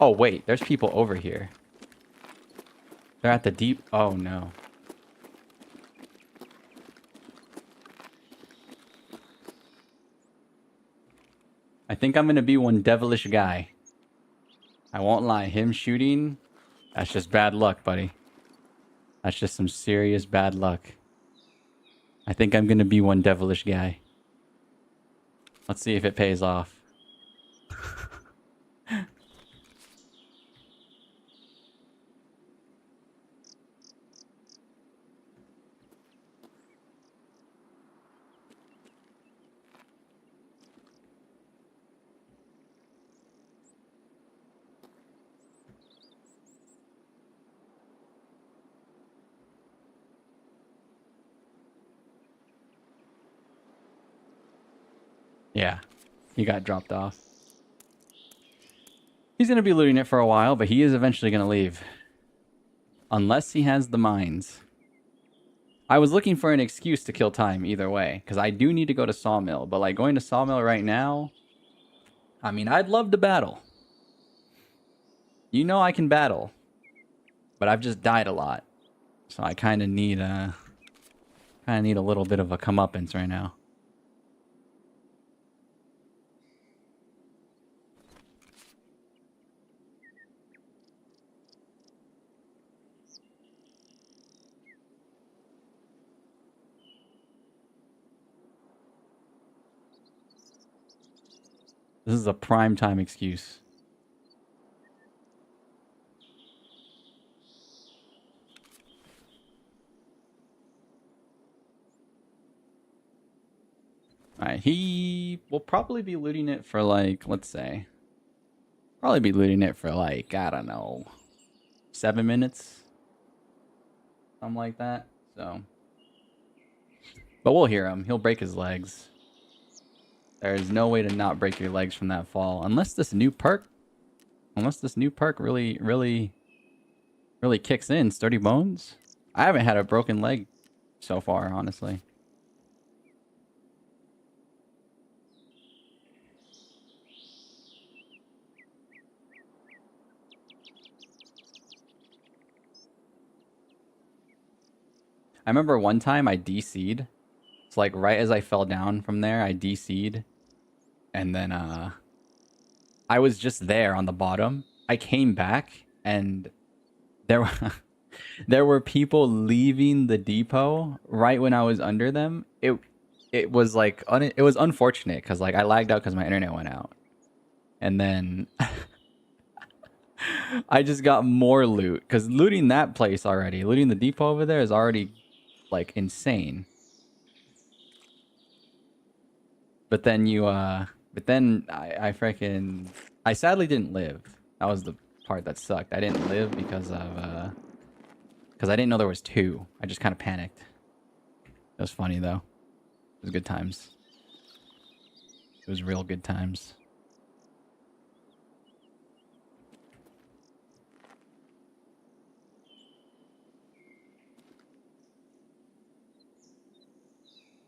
Oh, wait. There's people over here. They're at the deep... Oh, no. I think I'm gonna be one devilish guy. I won't lie. Him shooting... That's just bad luck, buddy. That's just some serious bad luck. I think I'm gonna be one devilish guy. Let's see if it pays off. Yeah, he got dropped off. He's going to be looting it for a while, but he is eventually going to leave. Unless he has the mines. I was looking for an excuse to kill time either way, because I do need to go to Sawmill. But like going to Sawmill right now, I mean, I'd love to battle. You know I can battle. But I've just died a lot. So I kind of need a little bit of a comeuppance right now. This is a prime time excuse. Alright, he will probably be looting it for like, let's say. Probably be looting it for like, I don't know, 7 minutes. Something like that. So. But we'll hear him. He'll break his legs. There is no way to not break your legs from that fall. Unless this new perk really kicks in. Sturdy Bones? I haven't had a broken leg so far, honestly. I remember one time I DC'd. It's like right as I fell down from there, I DC'd. And then I was just there on the bottom. I came back and there were there were people leaving the depot right when I was under them. It was like it was unfortunate because like I lagged out because my internet went out. And then I just got more loot because looting that place already, looting the depot over there is already like insane. But then I freaking I sadly didn't live. That was the part that sucked. I didn't live because I didn't know there was two. I just kind of panicked. It was funny though. It was good times. It was real good times.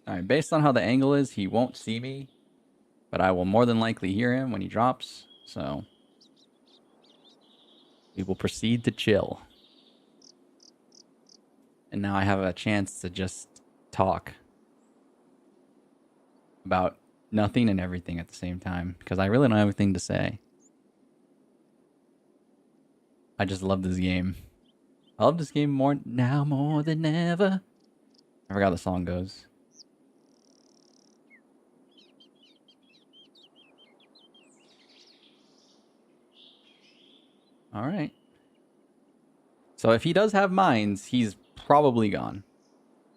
Alright, based on how the angle is, he won't see me. But I will more than likely hear him when he drops. So we will proceed to chill. And now I have a chance to just talk about nothing and everything at the same time. Because I really don't have anything to say. I just love this game. I love this game more now more than ever. I forgot how the song goes. All right. So if he does have mines, he's probably gone.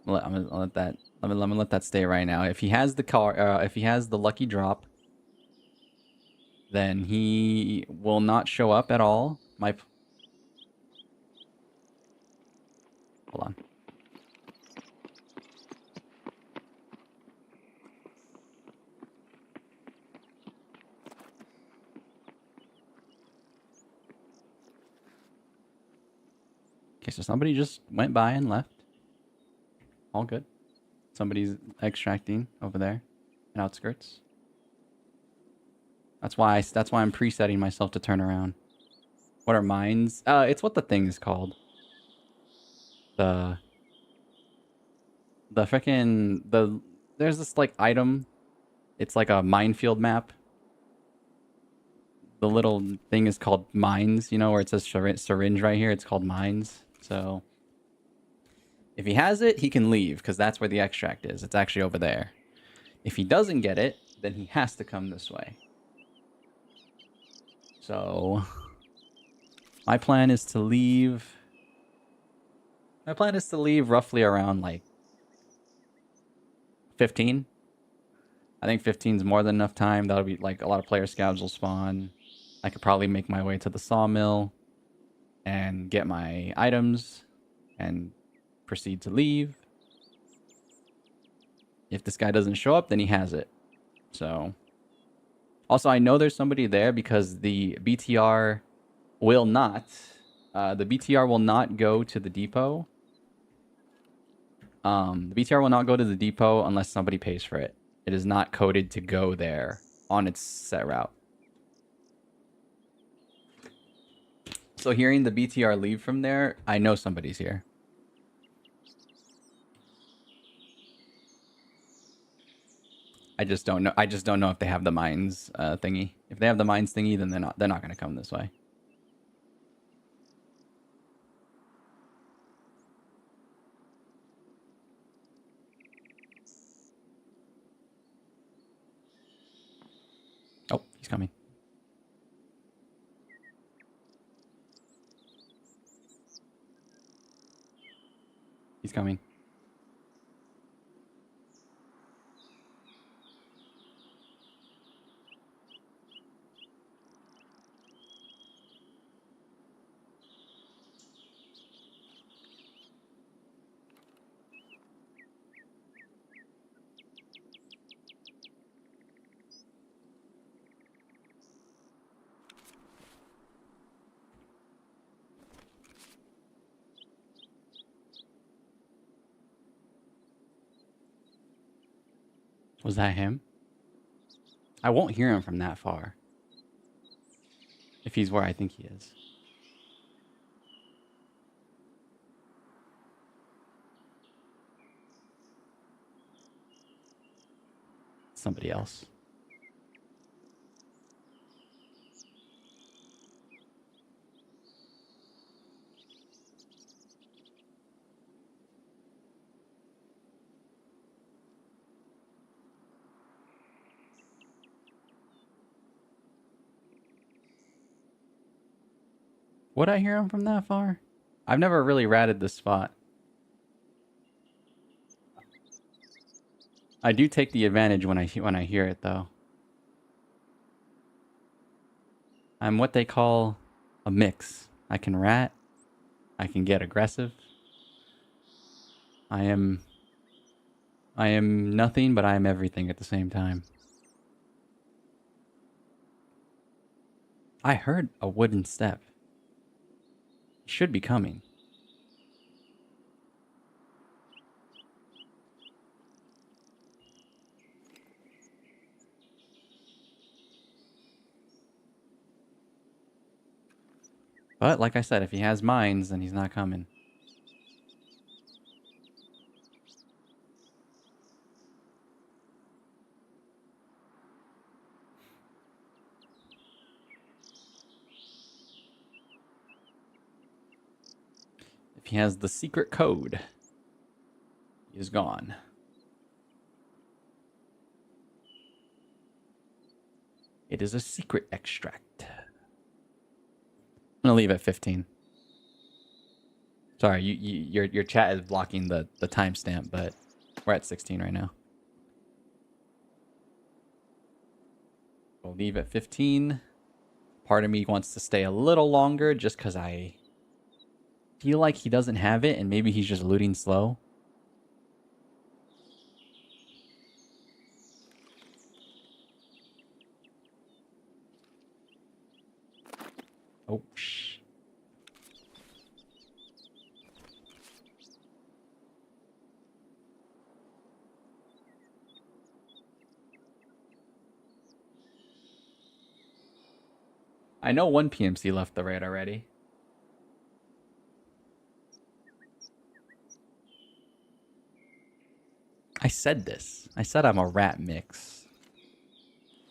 I'm gonna let that. Let me let that stay right now. If he has the car, if he has the lucky drop, then he will not show up at all. Hold on. Okay, so somebody just went by and left. All good. Somebody's extracting over there in outskirts. That's why I'm presetting myself to turn around. What are mines? It's what the thing is called. The frickin' there's this like item. It's like a minefield map. The little thing is called mines, you know, where it says syringe right here. It's called mines. So if he has it, he can leave because that's where the extract is. It's actually over there. If he doesn't get it, then he has to come this way. So my plan is to leave. My plan is to leave roughly around like 15. I think 15 is more than enough time. That'll be like a lot of player scouts will spawn. I could probably make my way to the sawmill and get my items and proceed to leave. If this guy doesn't show up, then he has it. So also I know there's somebody there because the BTR will not go to the depot. The BTR will not go to the depot unless somebody pays for it. It is not coded to go there on its set route. So hearing the BTR leave from there, I know somebody's here. I just don't know. I just don't know if they have the mines thingy. If they have the mines thingy, then they're not going to come this way. Oh, he's coming. He's coming. Was that him? I won't hear him from that far. If he's where I think he is. somebody else. Would I hear him from that far? I've never really ratted this spot. I do take the advantage when I hear it though. I'm what they call a mix. I can rat. I can get aggressive. I am nothing, but I am everything at the same time. I heard a wooden step. He should be coming. But like I said, if he has mines, then he's not coming. If he has the secret code, he is gone. It is a secret extract. I'm gonna leave at 15. Sorry, your chat is blocking the timestamp, but we're at 16 right now. We'll leave at 15. Part of me wants to stay a little longer just because I feel like he doesn't have it and maybe he's just looting slow. Oh, shh. I know one PMC left the raid already. I said this. I said I'm a rat mix.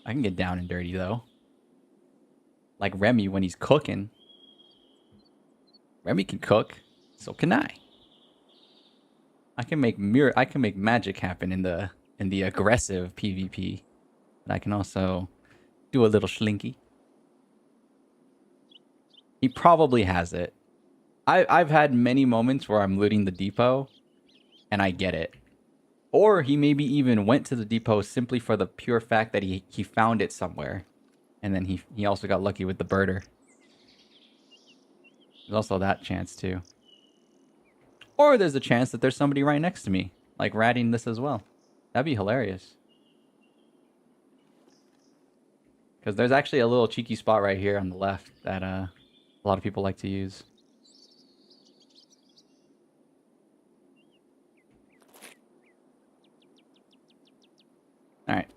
I can get down and dirty though. Like Remy when he's cooking. Remy can cook, so can I. I can make magic happen in the aggressive PvP. But I can also do a little slinky. He probably has it. I've had many moments where I'm looting the depot and I get it. Or he maybe even went to the depot simply for the pure fact that he found it somewhere. And then he also got lucky with the birder. There's also that chance too. Or there's a chance that there's somebody right next to me, like ratting this as well. That'd be hilarious. Because there's actually a little cheeky spot right here on the left that a lot of people like to use. Alright.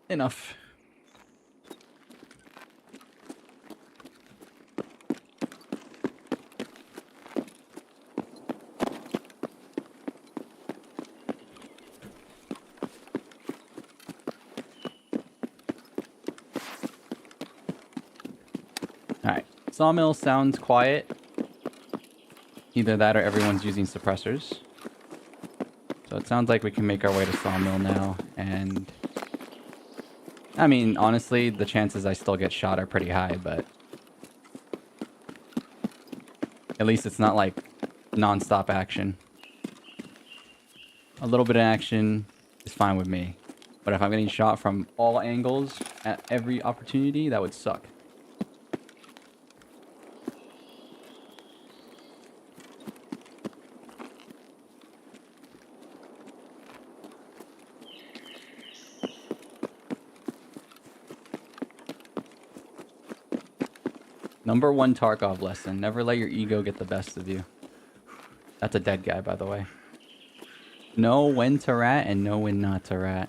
Enough. Alright. Sawmill sounds quiet. Either that or everyone's using suppressors. So it sounds like we can make our way to Sawmill now, and I mean, honestly, the chances I still get shot are pretty high, but at least it's not like non-stop action. A little bit of action is fine with me, but if I'm getting shot from all angles at every opportunity, that would suck. Number 1 Tarkov lesson. Never let your ego get the best of you. That's a dead guy, by the way. Know when to rat and know when not to rat.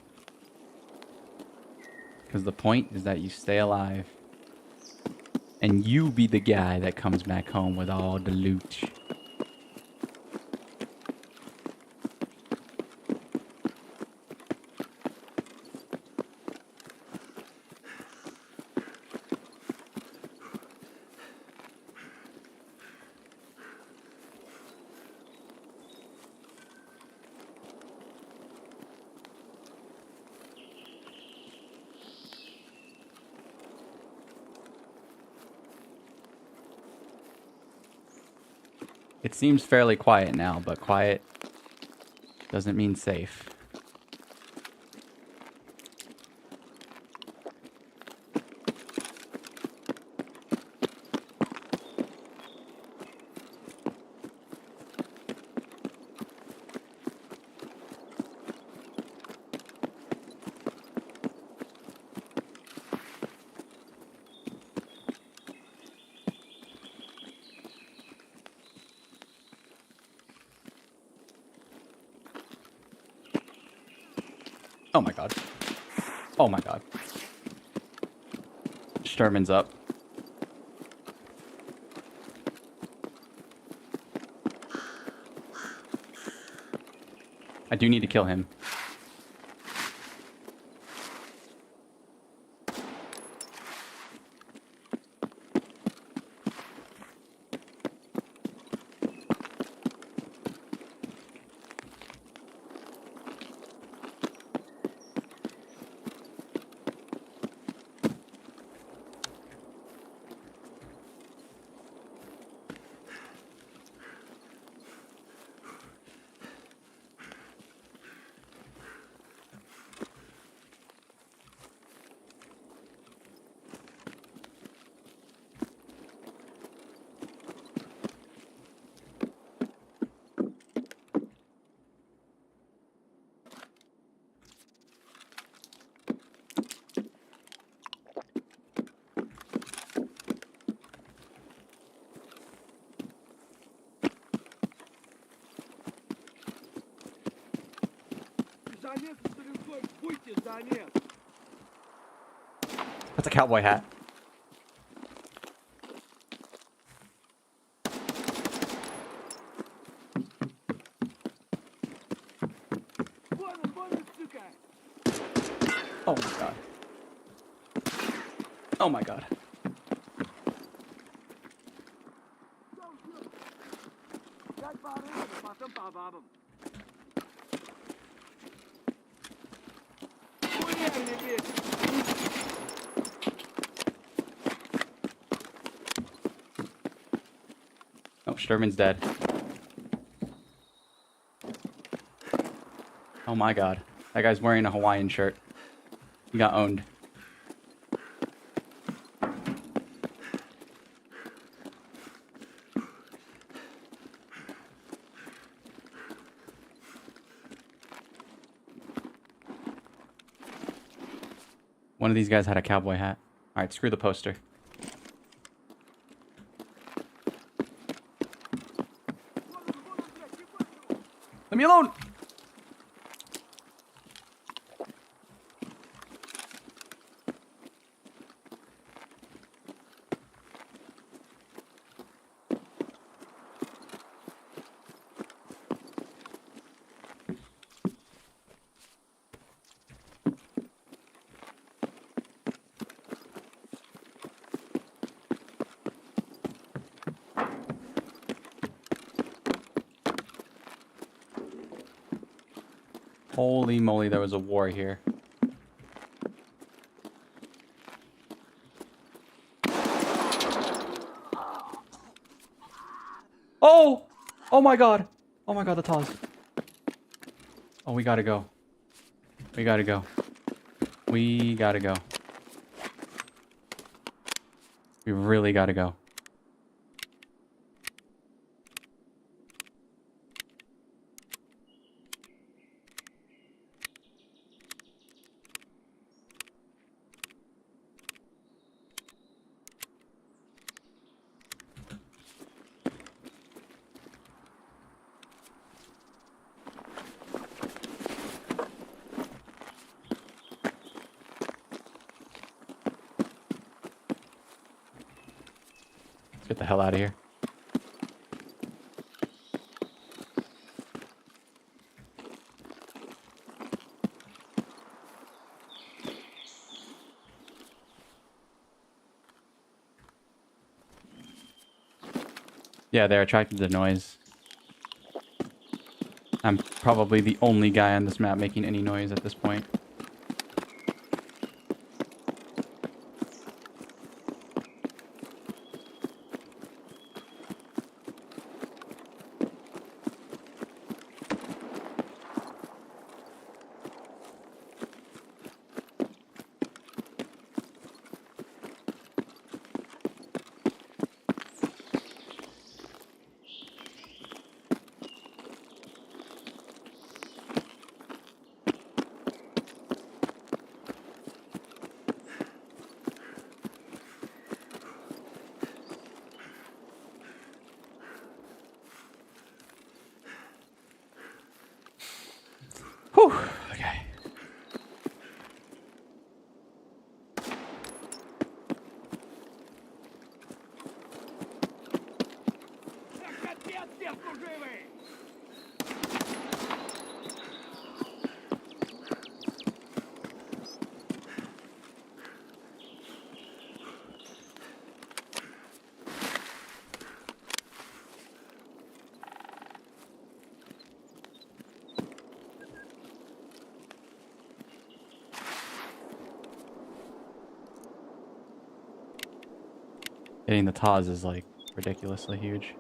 Because the point is that you stay alive. And you be the guy that comes back home with all the loot. It seems fairly quiet now, but quiet doesn't mean safe. Oh my god. Oh my god. Sturman's up. I do need to kill him. That's a cowboy hat. Oh my god. Oh my god. Oh, Sturman's dead. Oh my god. That guy's wearing a Hawaiian shirt. He got owned. One of these guys had a cowboy hat. Alright, screw the poster. Leave me alone! Holy moly, there was a war here. Oh! Oh my god! Oh my god, the Taz. Oh, we gotta go. We gotta go. We gotta go. We really gotta go. Get the hell out of here. Yeah, they're attracted to noise. I'm probably the only guy on this map making any noise at this point. Getting the Taz is like ridiculously huge.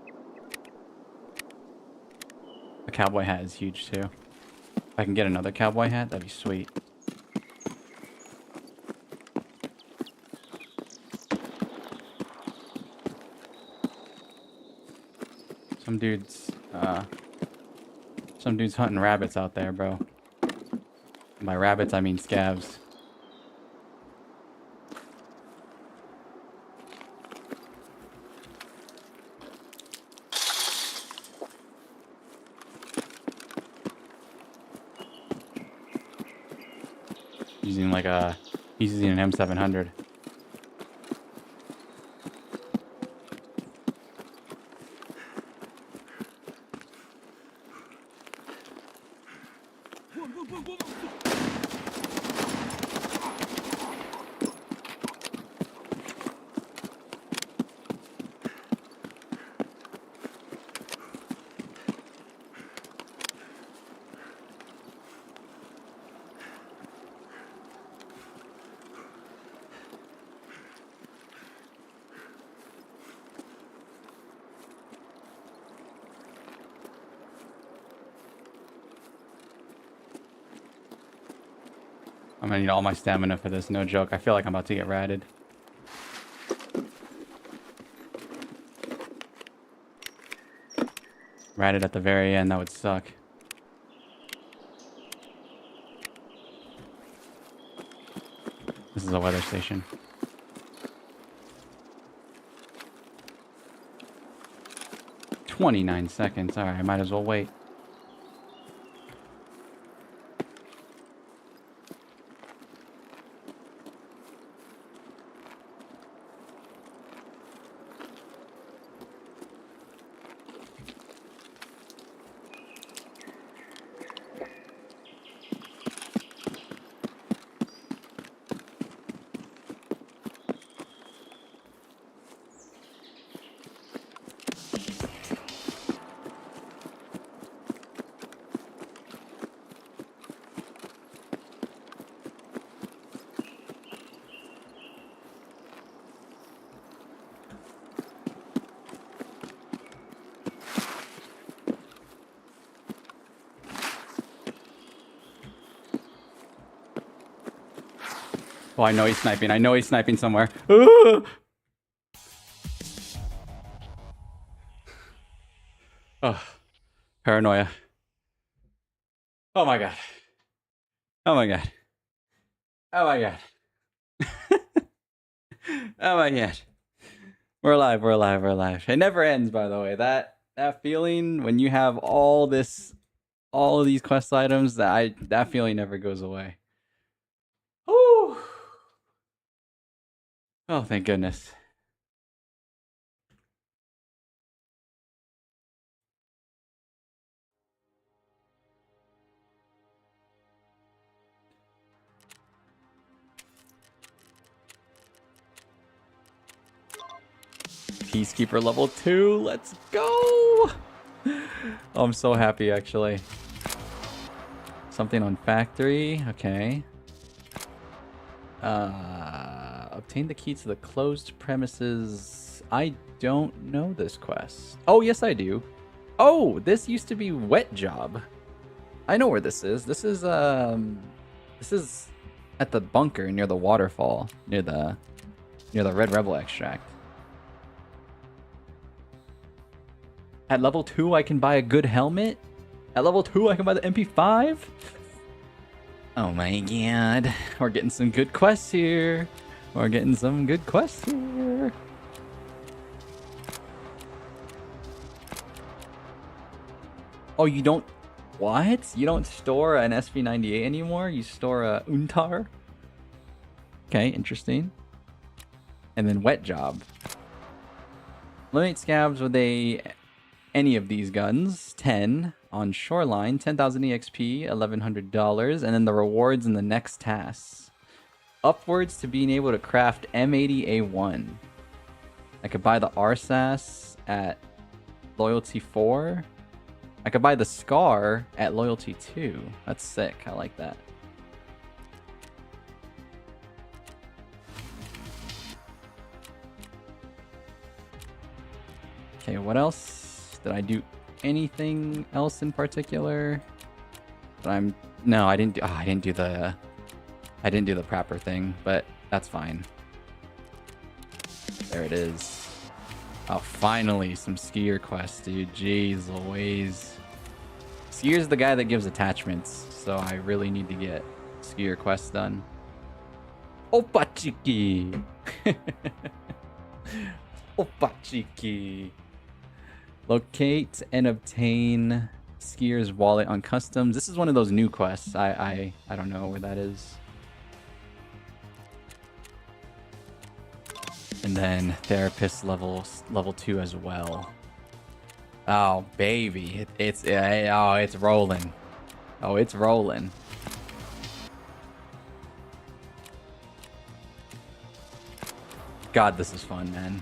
The cowboy hat is huge too. If I can get another cowboy hat, that'd be sweet. Some dudes hunting rabbits out there, bro. By rabbits, I mean scavs. Using like he's using an M700. I'm gonna need all my stamina for this, no joke. I feel like I'm about to get ratted. Ratted at the very end, that would suck. This is a weather station. "29 seconds. Alright, I might as well wait. Oh, I know he's sniping. I know he's sniping somewhere. Oh, paranoia. Oh my god. Oh my god. Oh my god. Oh my god. We're alive, we're alive, we're alive. It never ends, by the way. That feeling when you have all of these quest items, that feeling never goes away. Whew. Oh, thank goodness. Peacekeeper level 2, let's go! Oh, I'm so happy, actually. Something on factory, okay. Obtain the key to the closed premises. I don't know this quest. Oh, yes I do. Oh, this used to be wet job. I know where this is. This is at the bunker near the waterfall, near the Red Rebel extract. At level 2 I can buy a good helmet. At level 2 I can buy the MP5. Oh my god. We're getting some good quests here. We're getting some good quests here. Oh, you don't... What? You don't store an SV98 anymore? You store a Untar? Okay, interesting. And then wet job. Eliminate scabs with any of these guns. 10 on shoreline, 10,000 EXP, $1,100, and then the rewards in the next tasks. Upwards to being able to craft M80A1. I could buy the RSAS at loyalty 4. I could buy the Scar at loyalty 2. That's sick. I like that. Okay, what else? Did I do anything else in particular? No, I didn't do. Oh, I didn't do the prepper thing, but that's fine. There it is. Oh, finally some skier quests, dude. Jeez Louise. Skier's the guy that gives attachments, so I really need to get skier quests done. Opachiki. Opachiki. Locate and obtain skier's wallet on customs. This is one of those new quests. I don't know where that is. And then therapist level 2 as well. Oh baby, it's rolling. Oh, it's rolling. God, this is fun, man.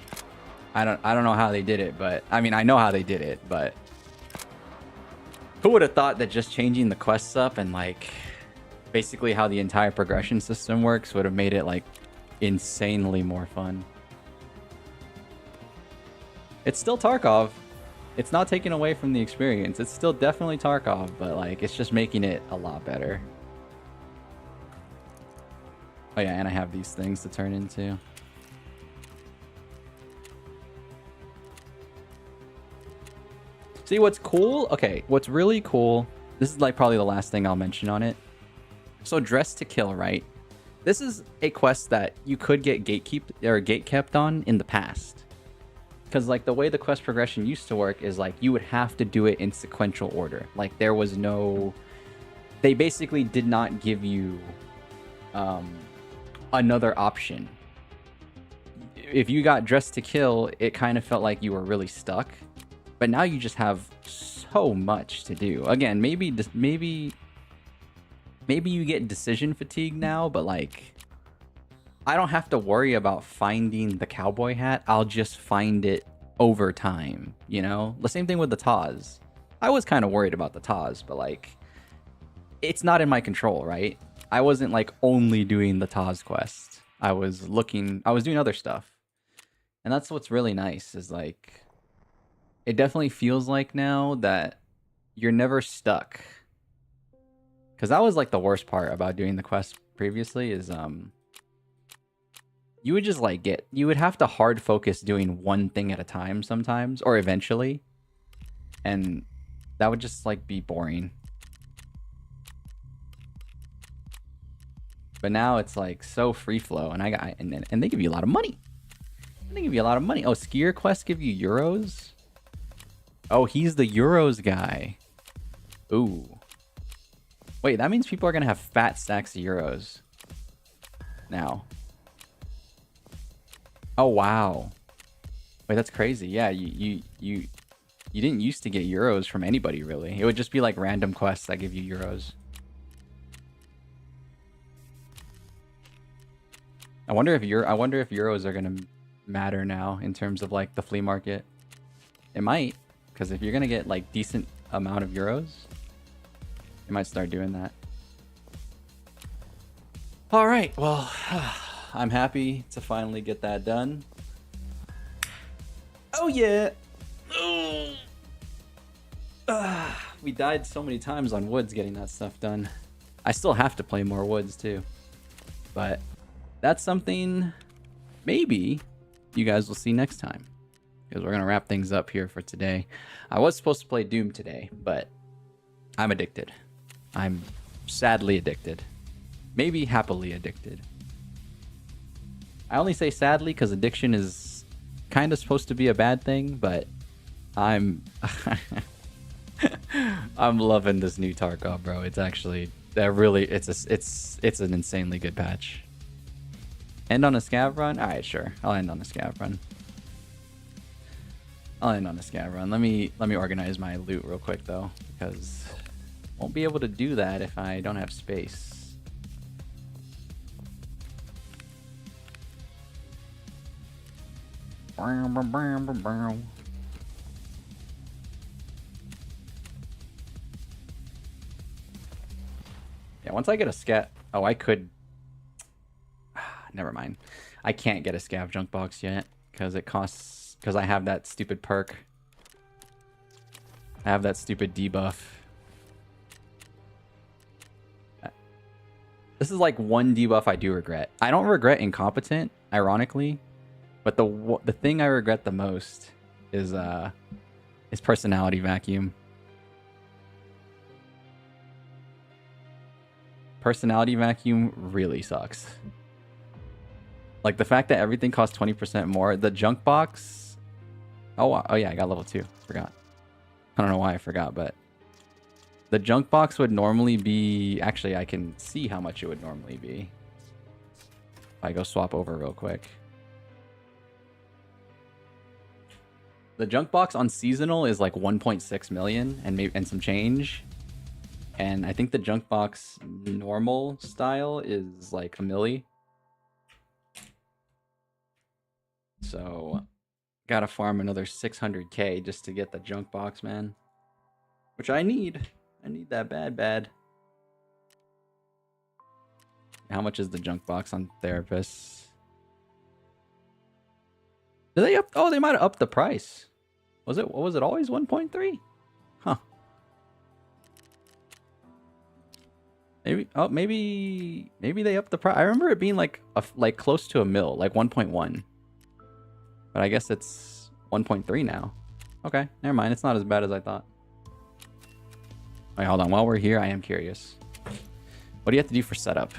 I don't know how they did it, but I mean I know how they did it, but who would have thought that just changing the quests up and like basically how the entire progression system works would have made it like insanely more fun. It's still Tarkov. It's not taken away from the experience. It's still definitely Tarkov, but like it's just making it a lot better. Oh yeah, and I have these things to turn into. See what's cool? Okay, what's really cool, this is like probably the last thing I'll mention on it. So dress to kill, right? This is a quest that you could get gate kept on in the past. Because like the way the quest progression used to work is like you would have to do it in sequential order. Like there was no, they basically did not give you another option. If you got dressed to kill, it kind of felt like you were really stuck. But now you just have so much to do. Again, maybe you get decision fatigue now, but like I don't have to worry about finding the cowboy hat. I'll just find it over time, you know? The same thing with the Taz. I was kind of worried about the Taz, but like it's not in my control, right? I wasn't like only doing the Taz quest. I was doing other stuff. And that's what's really nice is like it definitely feels like now that you're never stuck. Because that was like the worst part about doing the quest previously is you would just like you would have to hard focus doing one thing at a time sometimes, or eventually. And that would just like be boring. But now it's like so free flow, and and they give you a lot of money. They give you a lot of money. Oh, skier quests give you euros? Oh, he's the euros guy. Ooh. Wait, that means people are gonna have fat stacks of euros now. Oh wow. Wait, that's crazy. Yeah, you didn't used to get euros from anybody really. It would just be like random quests that give you euros. I wonder if euros are gonna matter now in terms of like the flea market. It might, because if you're gonna get like decent amount of euros, you might start doing that. All right, well, I'm happy to finally get that done. Oh yeah. We died so many times on Woods getting that stuff done. I still have to play more Woods too, but that's something maybe you guys will see next time, because we're gonna wrap things up here for today. I was supposed to play Doom today, but I'm addicted. I'm sadly addicted. Maybe happily addicted. I only say sadly because addiction is kind of supposed to be a bad thing, but I'm I'm loving this new Tarkov, bro. It's actually it's an insanely good patch. End on a scav run? All right, sure. I'll end on a scav run. Let me organize my loot real quick though, because won't be able to do that if I don't have space. Yeah, once I get a scat... Oh, I could... Never mind. I can't get a scav junk box yet because it costs... Because I have that stupid perk I have that stupid debuff. This is like one debuff I do regret. I don't regret incompetent, ironically, but the thing I regret the most is personality vacuum. Personality vacuum really sucks. Like the fact that everything costs 20% more. The junk box. Oh yeah, I got level 2. Forgot. I don't know why I forgot, but the junk box would normally be... Actually, I can see how much it would normally be. If I go swap over real quick. The junk box on seasonal is like 1.6 million and some change. And I think the junk box normal style is like a milli. So gotta farm another 600k just to get the junk box, man. Which I need. I need that bad. How much is the junk box on therapists? Did they up? Oh, they might have upped the price. Was it always 1.3? Huh. Maybe they upped the price. I remember it being like close to a mil, like 1.1. But I guess it's 1.3 now. Okay, never mind. It's not as bad as I thought. Wait, hold on. While we're here, I am curious. What do you have to do for setup?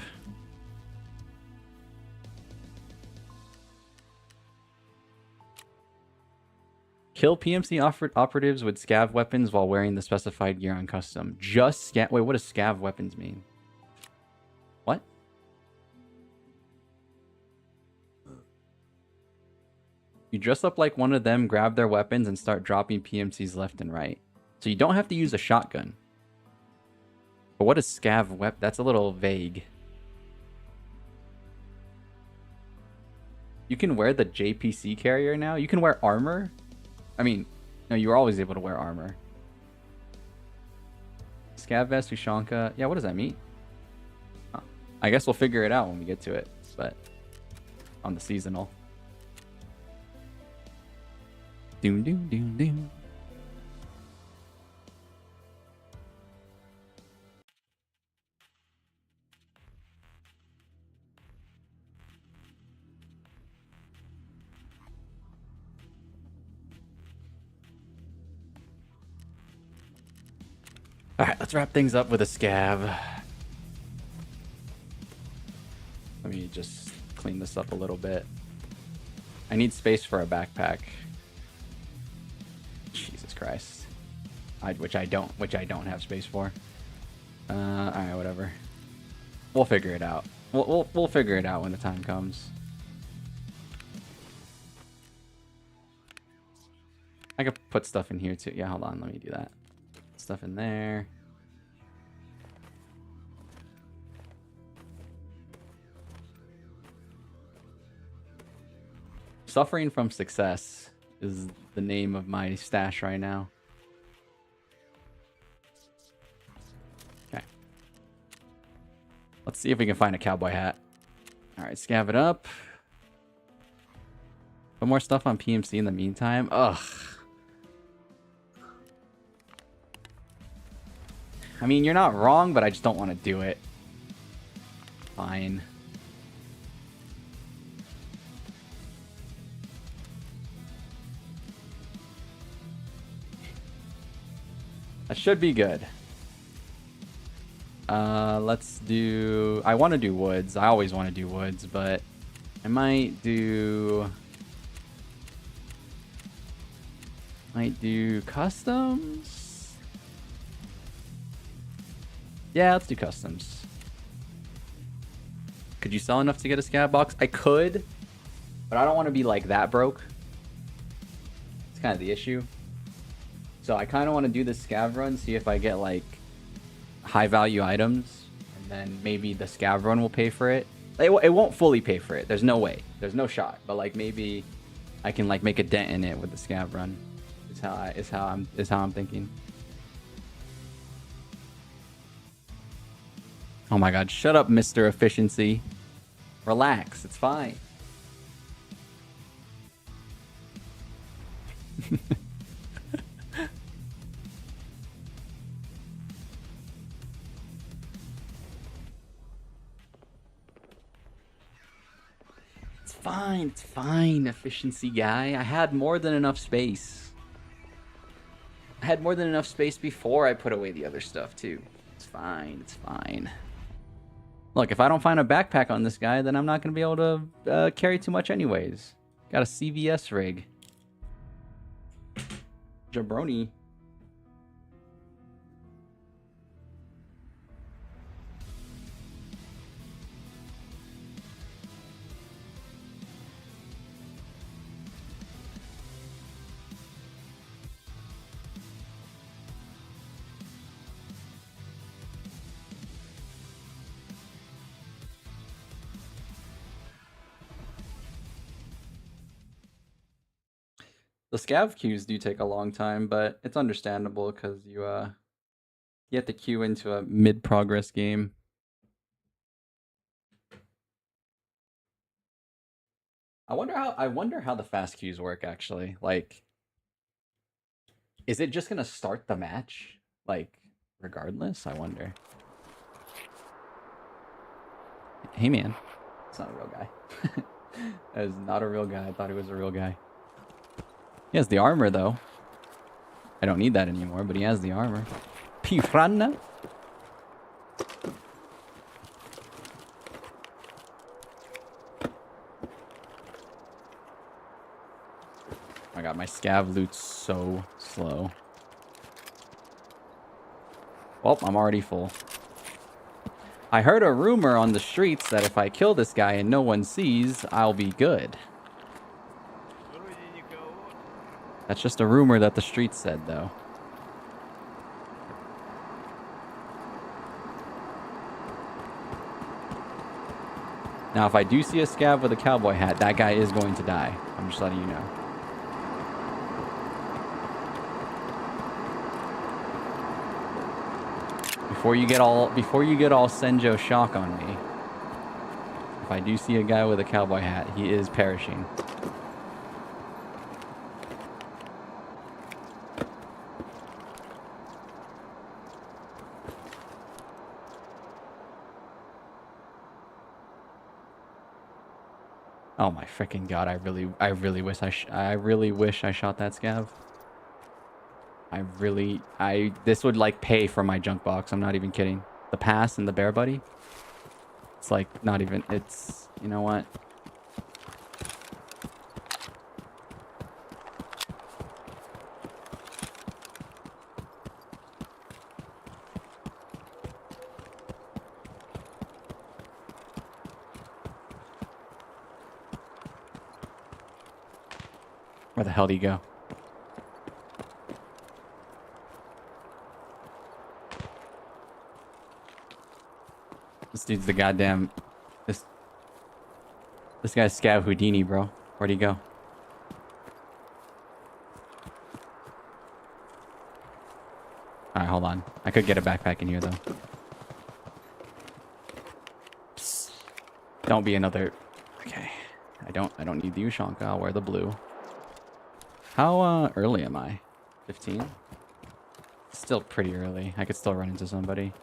Kill PMC operatives with scav weapons while wearing the specified gear on custom. Just scav... Wait, what does scav weapons mean? What? You dress up like one of them, grab their weapons, and start dropping PMCs left and right. So you don't have to use a shotgun. But what is scav weapon? That's a little vague. You can wear the JPC carrier now? You can wear armor? I mean, no, you were always able to wear armor. Scav vest, Ushanka. Yeah, what does that mean? Huh. I guess we'll figure it out when we get to it. But on the seasonal. Doom, doom, doom, doom. Alright, let's wrap things up with a scav. Let me just clean this up a little bit. I need space for a backpack. Jesus Christ. Which I don't have space for. Alright, whatever. We'll figure it out. We'll figure it out when the time comes. I could put stuff in here too. Yeah, hold on, let me do that. Stuff in there. Suffering from success is the name of my stash right now. Okay. Let's see if we can find a cowboy hat. Alright, scav it up. Put more stuff on PMC in the meantime. Ugh. I mean, you're not wrong, but I just don't want to do it. Fine. That should be good. Let's do... I want to do woods. I always want to do woods, but I might do customs. Yeah, let's do customs. Could you sell enough to get a scav box? I could, but I don't want to be like that broke. It's kind of the issue. So I kind of want to do this scav run, see if I get like high value items, and then maybe the scav run will pay for it. It won't fully pay for it. There's no way. There's no shot. But like maybe I can like make a dent in it with the scav run. Is how I'm thinking. Oh my god, shut up, Mr. Efficiency. Relax, it's fine. fine. It's fine, efficiency guy. I had more than enough space. I had more than enough space before I put away the other stuff, too. It's fine. It's fine. Look, if I don't find a backpack on this guy, then I'm not going to be able to carry too much anyways. Got a CVS rig. Jabroni. The scav queues do take a long time, but it's understandable because you have to queue into a mid-progress game. I wonder how the fast queues work actually. Like, is it just gonna start the match? Like, regardless? I wonder. Hey man, it's not a real guy. That is not a real guy. I thought he was a real guy. He has the armor, though. I don't need that anymore, but he has the armor. Piranha? Oh my god, my scav loot's so slow. Well, I'm already full. I heard a rumor on the streets that if I kill this guy and no one sees, I'll be good. That's just a rumor that the streets said, though. Now, if I do see a scav with a cowboy hat, that guy is going to die. I'm just letting you know. Before you get all Senjo shock on me, if I do see a guy with a cowboy hat, he is perishing. Oh my freaking god! I really wish I shot that scav. This would like pay for my junk box. I'm not even kidding. The pass and the bear buddy. It's like not even. It's, you know what? Where the hell do you go? This dude's the goddamn... This guy's Scav Houdini, bro. Where'd he go? Alright, hold on. I could get a backpack in here, though. Psst. Don't be another... Okay. I don't need the Ushanka. I'll wear the blue. How early am I? 15? Still pretty early. I could still run into somebody.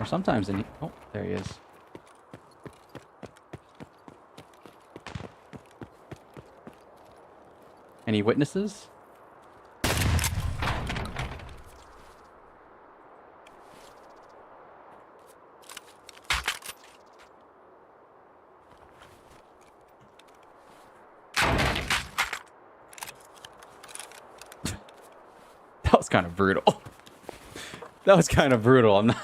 Or sometimes in... Oh, there he is. Any witnesses? That was kind of brutal. That was kind of brutal. I'm not...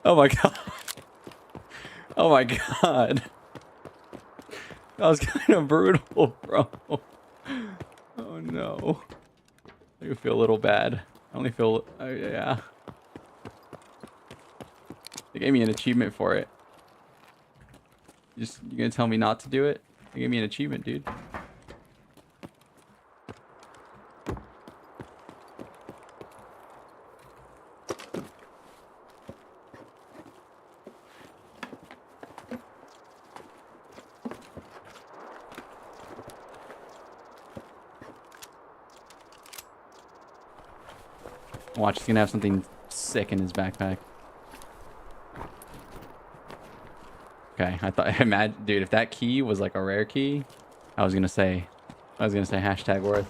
Oh my god. Oh my god. That was kind of brutal, bro. Oh no. I feel a little bad. I only feel... yeah. They gave me an achievement for it. You gonna tell me not to do it? They gave me an achievement, dude. Watch, he's gonna have something sick in his backpack. Okay, I thought, imagine, dude, if that key was like a rare key, I was gonna say hashtag worth.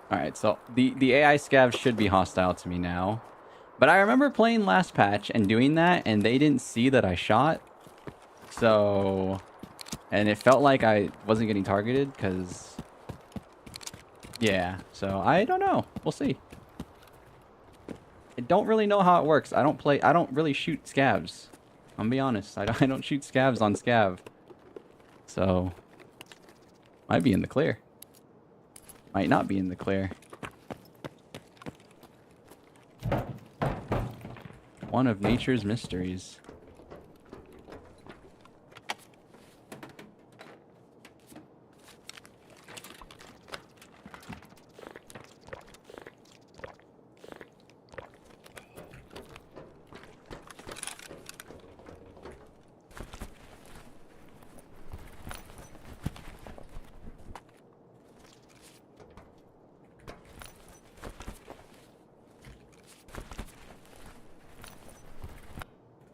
Alright, so the AI scavs should be hostile to me now. But I remember playing last patch and doing that, and they didn't see that I shot. So... And it felt like I wasn't getting targeted, because... Yeah, so I don't know. We'll see. I don't really know how it works. I don't really shoot scavs. I'm gonna be honest. I don't shoot scavs on scav. So... Might be in the clear. Might not be in the clear. One of nature's mysteries.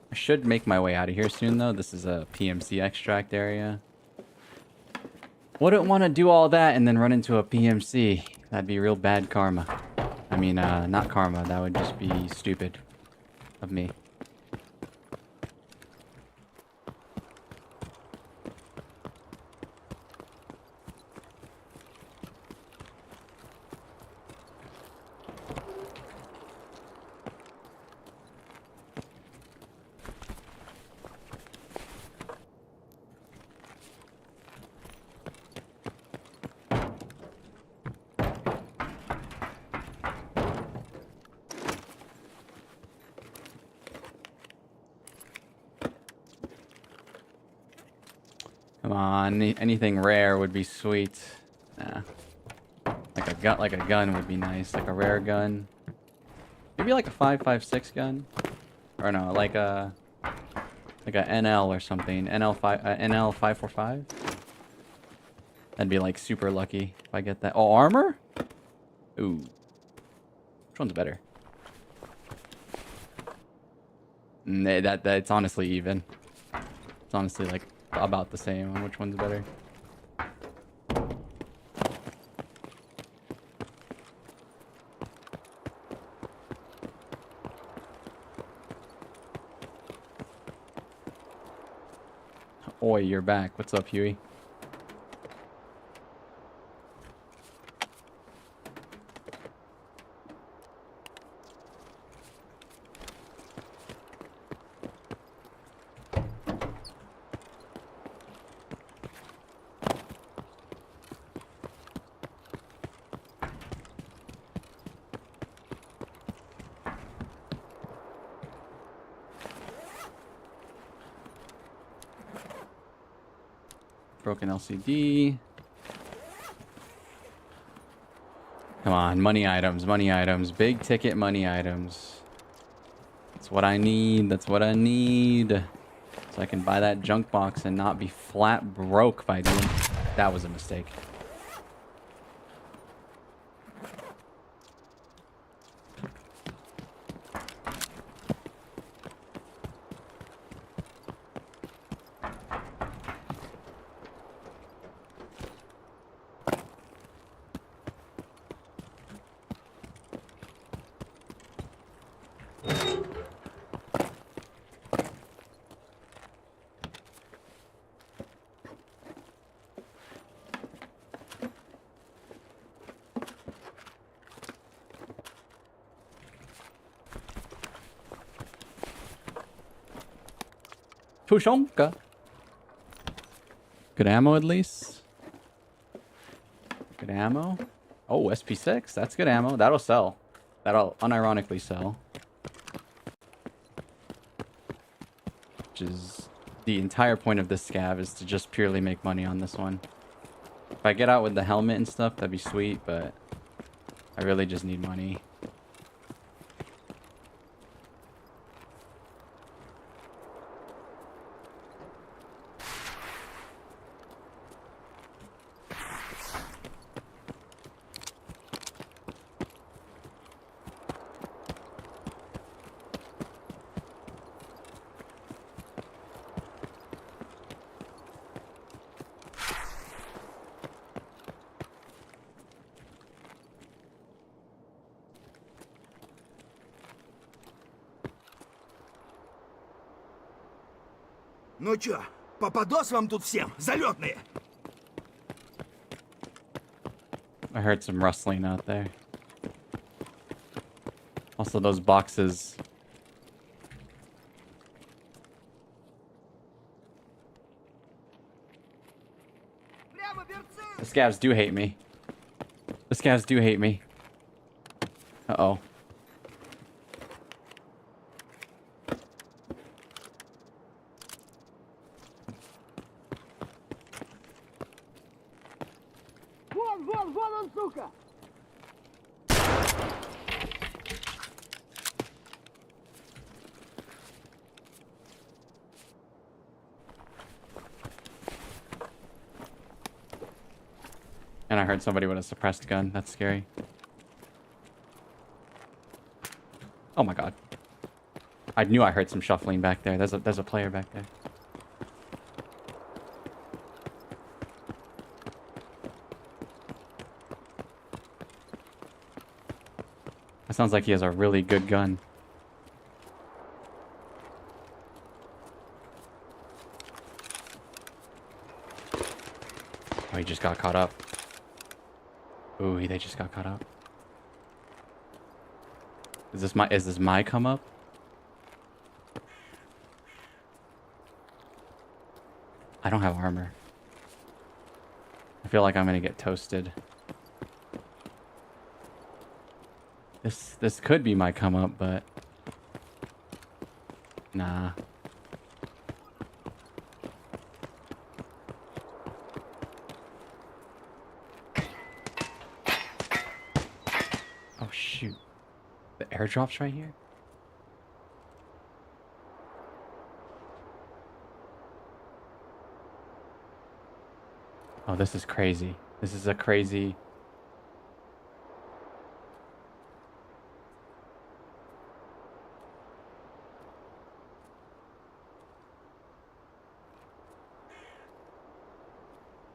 I should make my way out of here soon, though. This is a PMC extract area. Wouldn't want to do all that and then run into a PMC. That'd be real bad karma. I mean, not karma. That would just be stupid of me. Come on, anything rare would be sweet. Nah. Like a gun would be nice, like a rare gun. Maybe like a 5.56 gun, or no, like a NL or something. NL 545. That'd be like super lucky if I get that. Oh, armor? Ooh, which one's better? That's honestly even. It's honestly like about the same on which one's better. Oi, you're back. What's up, Huey? Broken LCD. Come on, money items, big ticket money items. That's what I need, that's what I need. So I can buy that junk box and not be flat broke by doing... That was a mistake. Tushonka. Good ammo at least. Good ammo. Oh, SP6. That's good ammo. That'll sell. That'll unironically sell. Which is the entire point of this scav, is to just purely make money on this one. If I get out with the helmet and stuff, that'd be sweet, but I really just need money. Ну чё, попадос вам тут всем, залетные? I heard some rustling out there. Also, those boxes. The scavs do hate me. The scavs do hate me. Uh-oh. Вон он, сука! And I heard somebody with a suppressed gun. That's scary. Oh my god. I knew I heard some shuffling back there. There's a player back there. That sounds like he has a really good gun. Oh, he just got caught up. Ooh, they just got caught up. Is this my come up? I don't have armor. I feel like I'm gonna get toasted. This could be my come up, but nah. Oh shoot. The airdrop's right here? Oh, this is crazy. This is a crazy...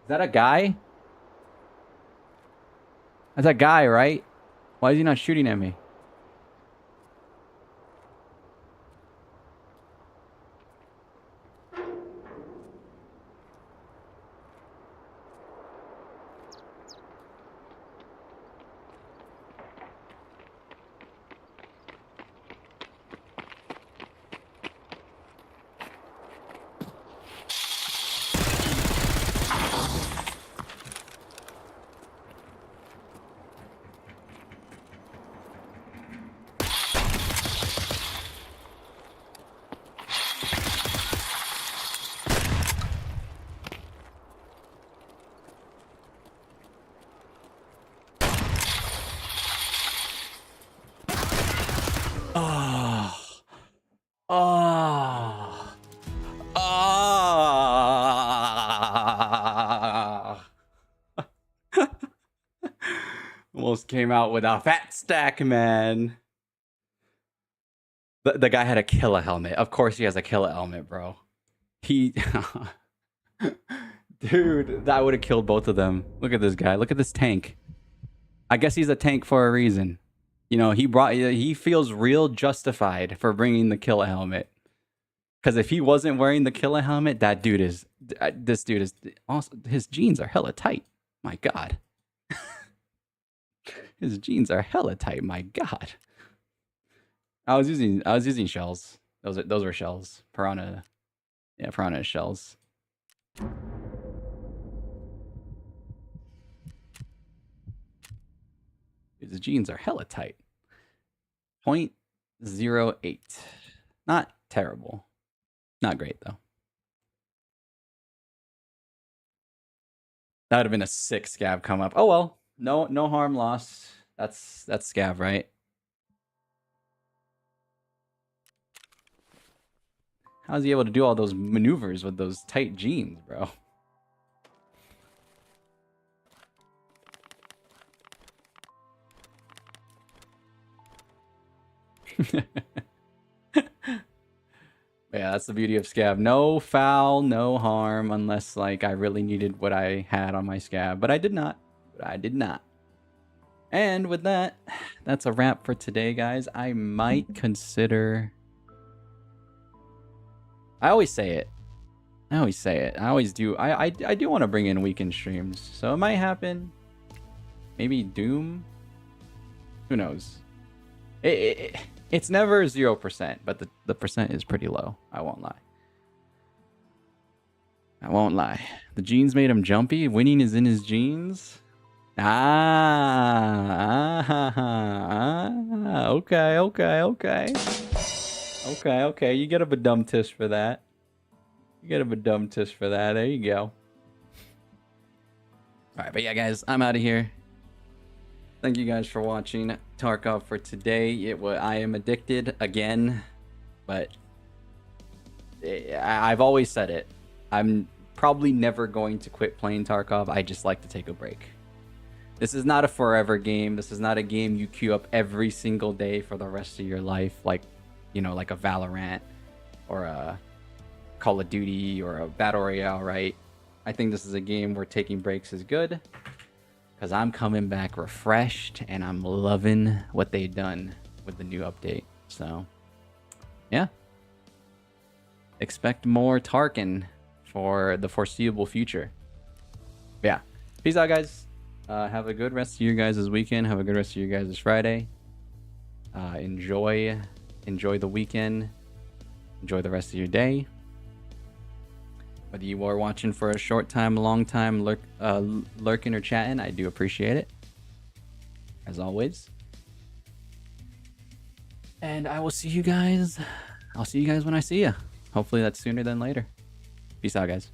Is that a guy? That's a guy, right? Why is he not shooting at me? Oh. Oh. Almost came out with a fat stack, man. The guy had a killer helmet. Of course he has a killer helmet, bro. He... Dude, that would have killed both of them. Look at this guy. Look at this tank. I guess he's a tank for a reason. You know, he feels real justified for bringing the killer helmet. Because if he wasn't wearing the killer helmet, this dude is also, his jeans are hella tight. My God. His jeans are hella tight. My God. I was using shells. Those were shells. Piranha. Yeah, piranha shells. His jeans are hella tight. 0.08. Not terrible. Not great, though. That would have been a sick scav come up. Oh, well. No harm lost. That's scav, right? How's he able to do all those maneuvers with those tight jeans, bro? Yeah, that's the beauty of scav. No foul, no harm, unless like I really needed what I had on my scav. But I did not. And with that, that's a wrap for today, guys. I might consider... I always say it. I always say it. I always do. I do want to bring in weekend streams, so it might happen. Maybe Doom. Who knows? It's never 0%, but the percent is pretty low. I won't lie. I won't lie. The genes made him jumpy. Winning is in his genes. Okay. You get a badum tisk for that. There you go. All right, but yeah, guys, I'm out of here. Thank you guys for watching Tarkov for today. I am addicted again, but I've always said it. I'm probably never going to quit playing Tarkov. I just like to take a break. This is not a forever game. This is not a game you queue up every single day for the rest of your life, like, you know, like a Valorant or a Call of Duty or a Battle Royale, right? I think this is a game where taking breaks is good, because I'm coming back refreshed and I'm loving what they've done with the new update. So, yeah. Expect more Tarkin for the foreseeable future. Yeah. Peace out, guys. Have a good rest of your guys' weekend. Have a good rest of your guys' Friday. Enjoy the weekend. Enjoy the rest of your day. Whether you are watching for a short time, long time, lurking or chatting, I do appreciate it, as always. And I will see you guys. I'll see you guys when I see you. Hopefully that's sooner than later. Peace out, guys.